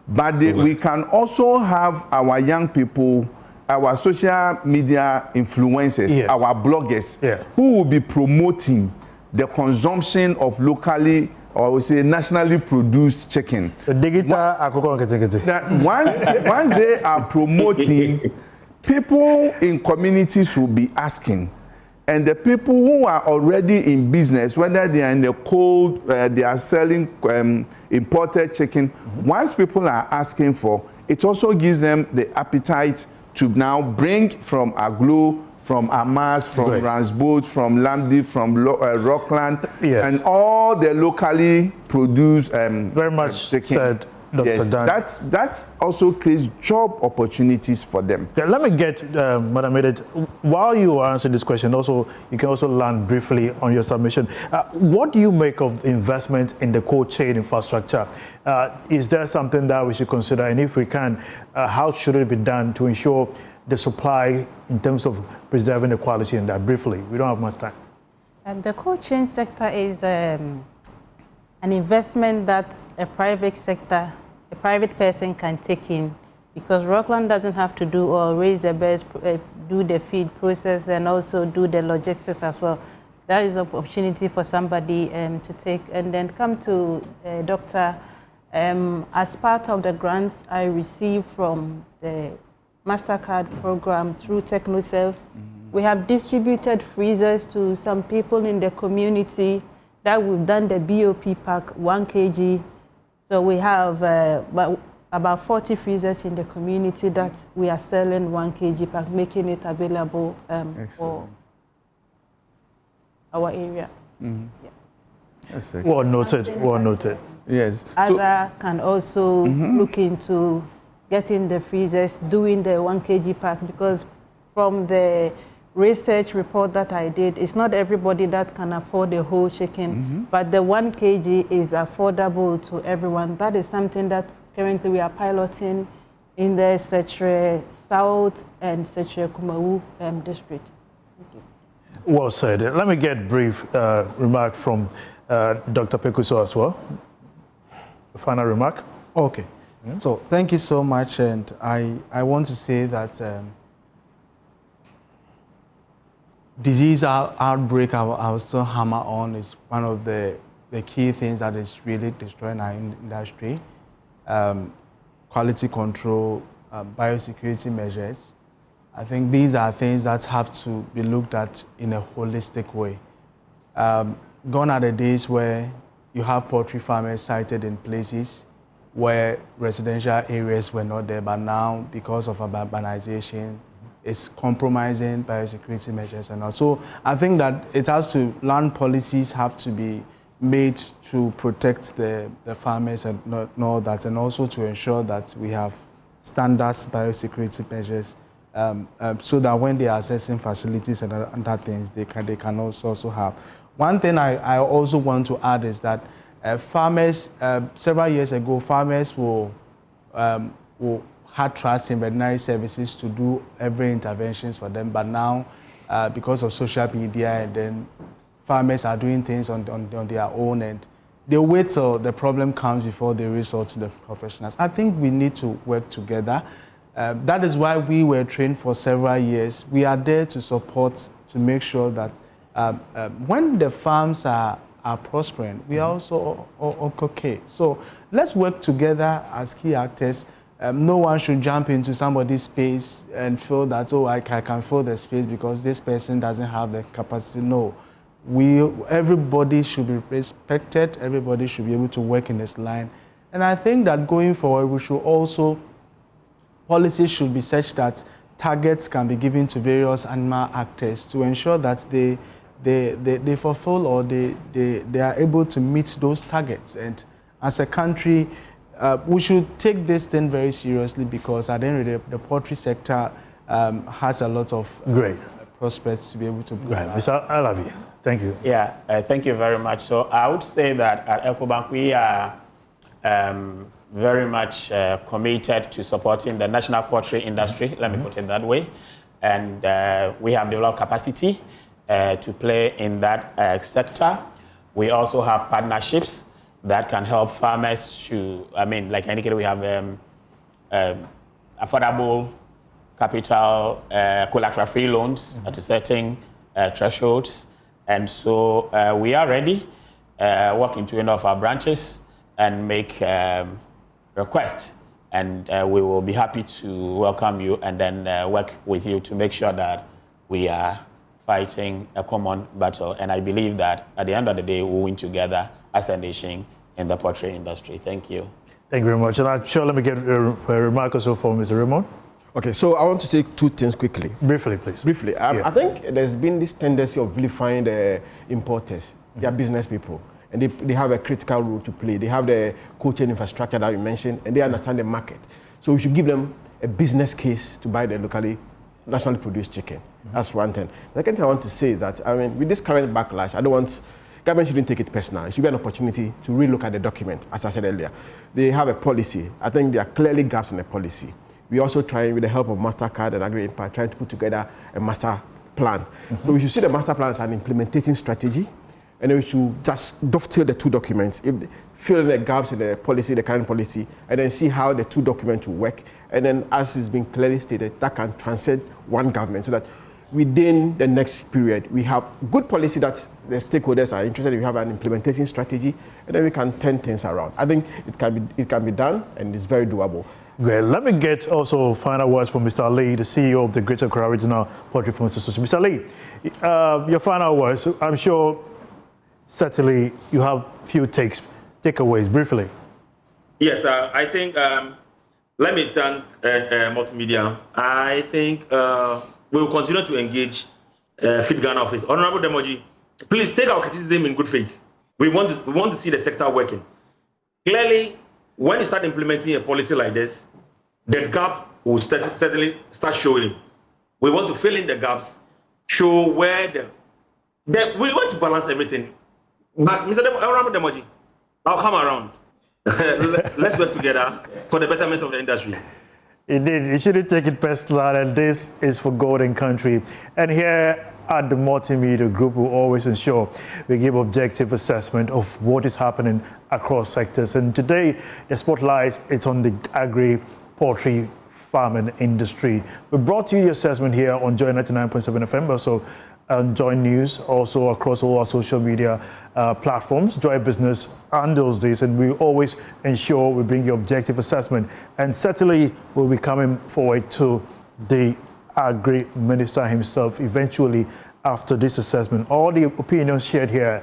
H: But we can also have our young people, our social media influencers, our bloggers, who will be promoting the consumption of locally or we say nationally produced chicken.
F: The digital Nkoko Nkintikiti.
H: Once they are promoting, people in communities will be asking. And the people who are already in business, whether they are in the cold, they are selling imported chicken, once people are asking for, it also gives them the appetite to now bring from Aglo, from Amas, from Ransboat, from Lamdi, from Rockland, and all the locally produced
F: very much
H: chicken.
F: Said, Dr. Dan.
H: That also creates job opportunities for them.
F: Yeah, let me get, Madam Edith, while you are answering this question, also you can also land briefly on your submission. What do you make of investment in the cold chain infrastructure? Is there something that we should consider? And if we can, how should it be done to ensure the supply in terms of preserving the quality in that? Briefly, we don't have much time.
G: The cold chain sector is an investment that a private person can take in, because Rockland doesn't have to do or raise the birds, do the feed process, and also do the logistics as well. That is an opportunity for somebody to take. And then come to Doctor, as part of the grants I received from the MasterCard program through TechnoServe, we have distributed freezers to some people in the community that we've done the BOP pack 1 kg. So we have about 40 freezers in the community that we are selling 1 kg pack, making it available for our area.
F: Well noted, well noted.
H: Yes.
G: Other can also look into getting the freezers, doing the 1 kg pack, because from the research report that I did, it's not everybody that can afford the whole chicken, but the 1 kg is affordable to everyone. That is something that currently we are piloting in the Setre South and Setre Kumawu district. Thank you.
F: Well said. Let me get brief remark from Dr. Pekuso as well. A final remark.
J: Okay. So thank you so much, and I want to say that disease outbreak I will still hammer on is one of the key things that is really destroying our industry. Quality control, biosecurity measures. I think these are things that have to be looked at in a holistic way. Gone are the days where you have poultry farmers sited in places where residential areas were not there, but now, because of urbanization, it's compromising biosecurity measures and all. So I think that it has to, land policies have to be made to protect the farmers and all that, and also to ensure that we have standards biosecurity measures, so that when they are accessing facilities and other things, they can also have. One thing I also want to add is that farmers, several years ago, farmers had trust in veterinary services to do every interventions for them, but now, because of social media, and then farmers are doing things on their own, and they wait till the problem comes before they resort to the professionals. I think we need to work together. That is why we were trained for several years. We are there to support, to make sure that when the farms are prospering, we are also okay. So let's work together as key actors. No one should jump into somebody's space and feel that, oh, I can fill the space because this person doesn't have the capacity. No. Everybody should be respected. Everybody should be able to work in this line. And I think that going forward, we should also, policies should be such that targets can be given to various animal actors to ensure that they fulfill or they are able to meet those targets. And as a country, we should take this thing very seriously, because at the end of the day, the poultry sector has a lot of great prospects to be able to boost.
F: Right. Mr. Alabi, thank you.
K: Yeah, thank you very much. So I would say that at EcoBank, we are very much committed to supporting the national poultry industry, let me put it that way. And we have developed capacity to play in that sector. We also have partnerships that can help farmers to, like I indicated, we have affordable capital, collateral-free loans at a certain thresholds. And so we are ready, working to any of our branches and make requests. And we will be happy to welcome you and then work with you to make sure that we are fighting a common battle. And I believe that at the end of the day, we'll win together as a nation in the poultry industry. Thank you.
F: Thank you very much. And I'm sure let me get a remark also from Mr. Raymond.
I: Okay, so I want to say two things quickly.
F: Briefly, please.
I: Briefly. I think there's been this tendency of vilifying the importers. They are business people, and they have a critical role to play. They have the cold chain infrastructure that you mentioned, and they understand the market. So we should give them a business case to buy the nationally produced chicken. That's one thing. The second thing I want to say is that, with this current backlash, government shouldn't take it personal. It should be an opportunity to relook at the document, as I said earlier. They have a policy. I think there are clearly gaps in the policy. We're also trying, with the help of MasterCard and Agri-Impact, trying to put together a master plan. So we should see the master plan as an implementation strategy, and then we should just dovetail the two documents, fill in the gaps in the policy, the current policy, and then see how the two documents will work. And then, as has been clearly stated, that can transcend one government, so that within the next period, we have good policy that the stakeholders are interested in. We have an implementation strategy, and then we can turn things around. I think it can be done, and it's very doable.
F: Great. Let me get also final words from Mr. Lee, the CEO of the Greater Accra Regional Poultry Farmers Association. Mr. Lee, your final words. I'm sure, certainly, you have few takeaways, briefly.
L: Yes, I think, let me thank Multimedia. I think we will continue to engage Feed Ghana office. Honorable Demoji, please take our criticism in good faith. We want to see the sector working. Clearly, when you start implementing a policy like this, the gap will certainly start showing. We want to fill in the gaps, show where we want to balance everything. But Mr. Honorable Demoji, I'll come around. Let's work together for the betterment of the industry.
F: Indeed, you shouldn't take it personal, and this is for Golden Country. And here at the Multimedia Group, we always ensure we give objective assessment of what is happening across sectors. And today, the spotlight is on the agri-poultry farming industry. We brought you the assessment here on Joy 99.7 FM, also on Joy News, also across all our social media platforms. JoyBusiness handles this, and we always ensure we bring you objective assessment. And certainly, we'll be coming forward to the Agri Minister himself eventually after this assessment. All the opinions shared here,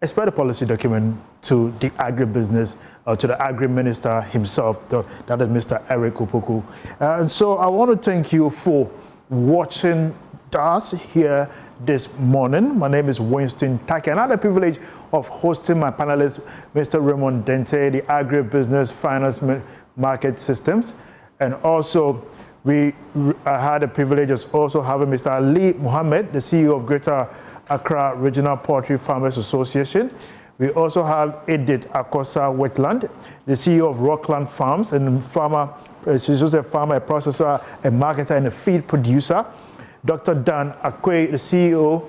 F: especially the policy document, to the agribusiness, to the Agri Minister himself, that is Mr. Eric Opoku. And so I want to thank you for watching us here this morning. My name is Winston Taki, and I had the privilege of hosting my panelist, Mr. Raymond Dente, the Agribusiness Finance Market Systems, and also I had the privilege of also having Mr. Ali Mohammed, the CEO of Greater Accra Regional Poultry Farmers Association. We also have Edith Akosa Wetland, the CEO of Rockland Farms, and she's also a farmer, a processor, a marketer, and a feed producer. Dr. Dan Akwe, the CEO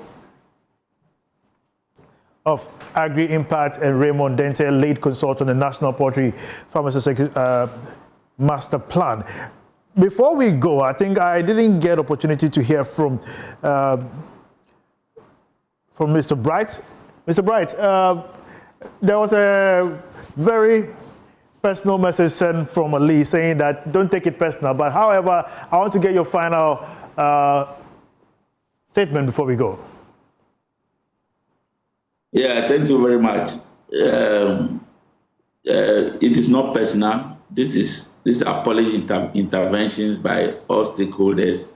F: of Agri-Impact, and Raymond Dente, lead consultant on the National Poultry Farmers Association Master Plan. Before we go, I think I didn't get opportunity to hear from Mr. Bright. Mr. Bright, there was a very personal message sent from Ali saying that don't take it personal. But however, I want to get your final statement before we go.
M: Yeah, thank you very much. It is not personal. These are policy interventions by all stakeholders.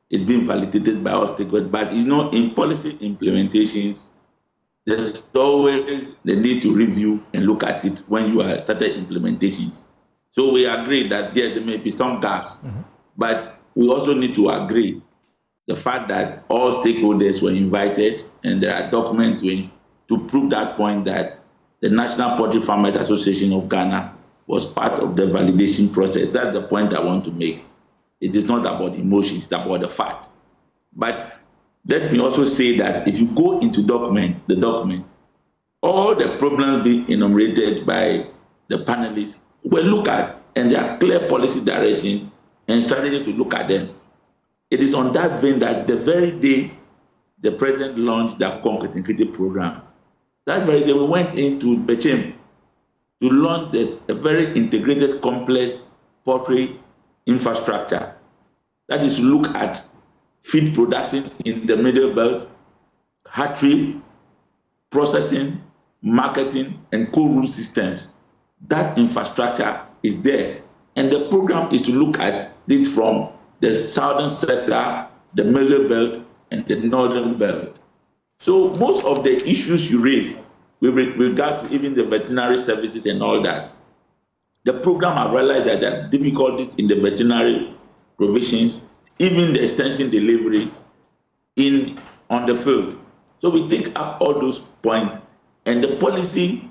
M: It's been validated by all stakeholders. But in policy implementations, there's always the need to review and look at it when you are started implementations. So we agree that there may be some gaps, but we also need to agree the fact that all stakeholders were invited and there are documents to prove that point that the National Poultry Farmers Association of Ghana was part of the validation process. That's the point I want to make. It is not about emotions, it's about the fact. But let me also say that if you go into the document, all the problems being enumerated by the panelists will look at, and there are clear policy directions and strategy to look at them. It is on that vein that the very day the president launched the Nkoko Nkintikiti program, that very day we went into Bechem to launch a very integrated, complex poultry infrastructure. That is to look at feed production in the Middle Belt, hatchery, processing, marketing, and cold room systems. That infrastructure is there. And the program is to look at it from the southern sector, the Middle Belt, and the Northern Belt. So most of the issues you raise with regard to even the veterinary services and all that, the program have realized that there are difficulties in the veterinary provisions, even the extension delivery on the field. So we take up all those points, and the policy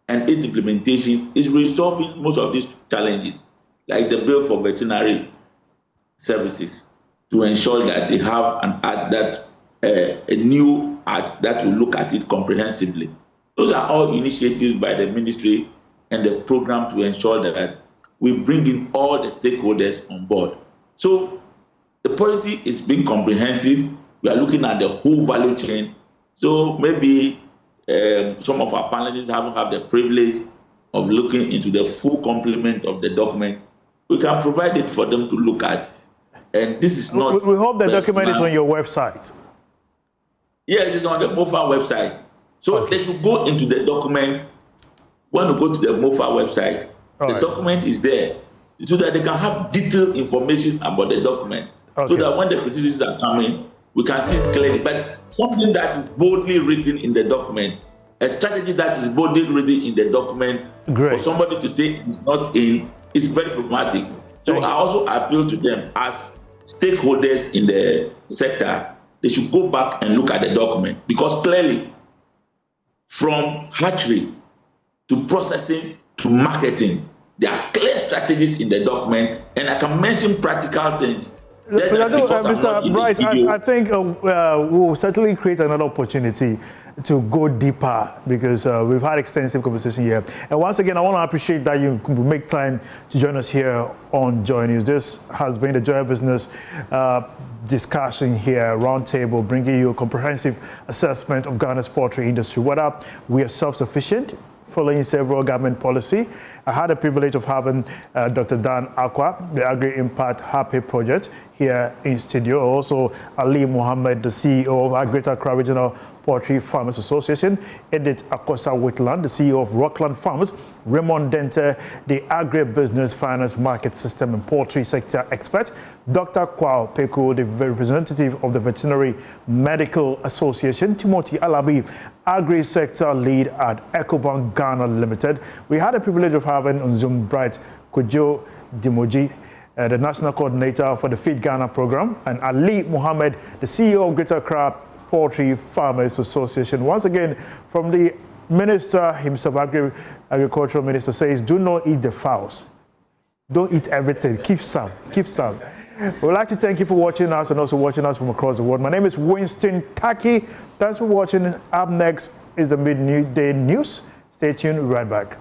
M: and its implementation is resolving most of these challenges, like the bill for veterinary services, to ensure that they have an act that a new act that will look at it comprehensively. Those are all initiatives by the ministry and the program to ensure that we bring in all the stakeholders on board. So the policy is being comprehensive. We are looking at the whole value chain. So maybe some of our panelists haven't had the privilege of looking into the full complement of the document. We can provide it for them to look at. And this is not...
F: We hope the document is on your website.
M: Yes, it's on the MOFA website. So they should go into the document. When you go to the MOFA website, the document is there, so that they can have detailed information about the document. So that when the criticisms are coming, we can see it clearly. But something that is boldly written in the document, a strategy that is boldly written in the document, for somebody to say it's not in, is very problematic. So I also appeal to them as stakeholders in the sector, they should go back and look at the document, because clearly, from hatchery to processing to marketing, there are clear strategies in the document, and I can mention practical things.
F: Mr. Bright, I think we'll certainly create another opportunity to go deeper, because we've had extensive conversation here. And once again, I want to appreciate that you make time to join us here on Joy News. This has been the Joy Business discussion here, Roundtable, bringing you a comprehensive assessment of Ghana's poultry industry, whether we are self-sufficient, following several government policy. I had the privilege of having Dr. Dan Akwa, the Agri-Impact Happy Project, here in studio. Also, Ali Mohammed, the CEO of Greater Accra Regional Poultry Farmers Association, Edith Akosa Whitland, the CEO of Rockland Farms, Raymond Dente, the Agri-Business Finance Market System and Poultry Sector Expert, Dr. Kwao Peku, the representative of the Veterinary Medical Association, Timothy Alabi, Agri-Sector Lead at Ecobank Ghana Limited. We had the privilege of having on Zoom Bright Kojo Dimoji, the National Coordinator for the Feed Ghana Program, and Ali Mohammed, the CEO of Greater Accra Poultry Farmers Association. Once again, from the Minister himself, Agricultural Minister, says, do not eat the fowls. Don't eat everything. Keep some. Keep some. We'd like to thank you for watching us and also watching us from across the world. My name is Winston Taki. Thanks for watching. Up next is the Midday News. Stay tuned. Right back.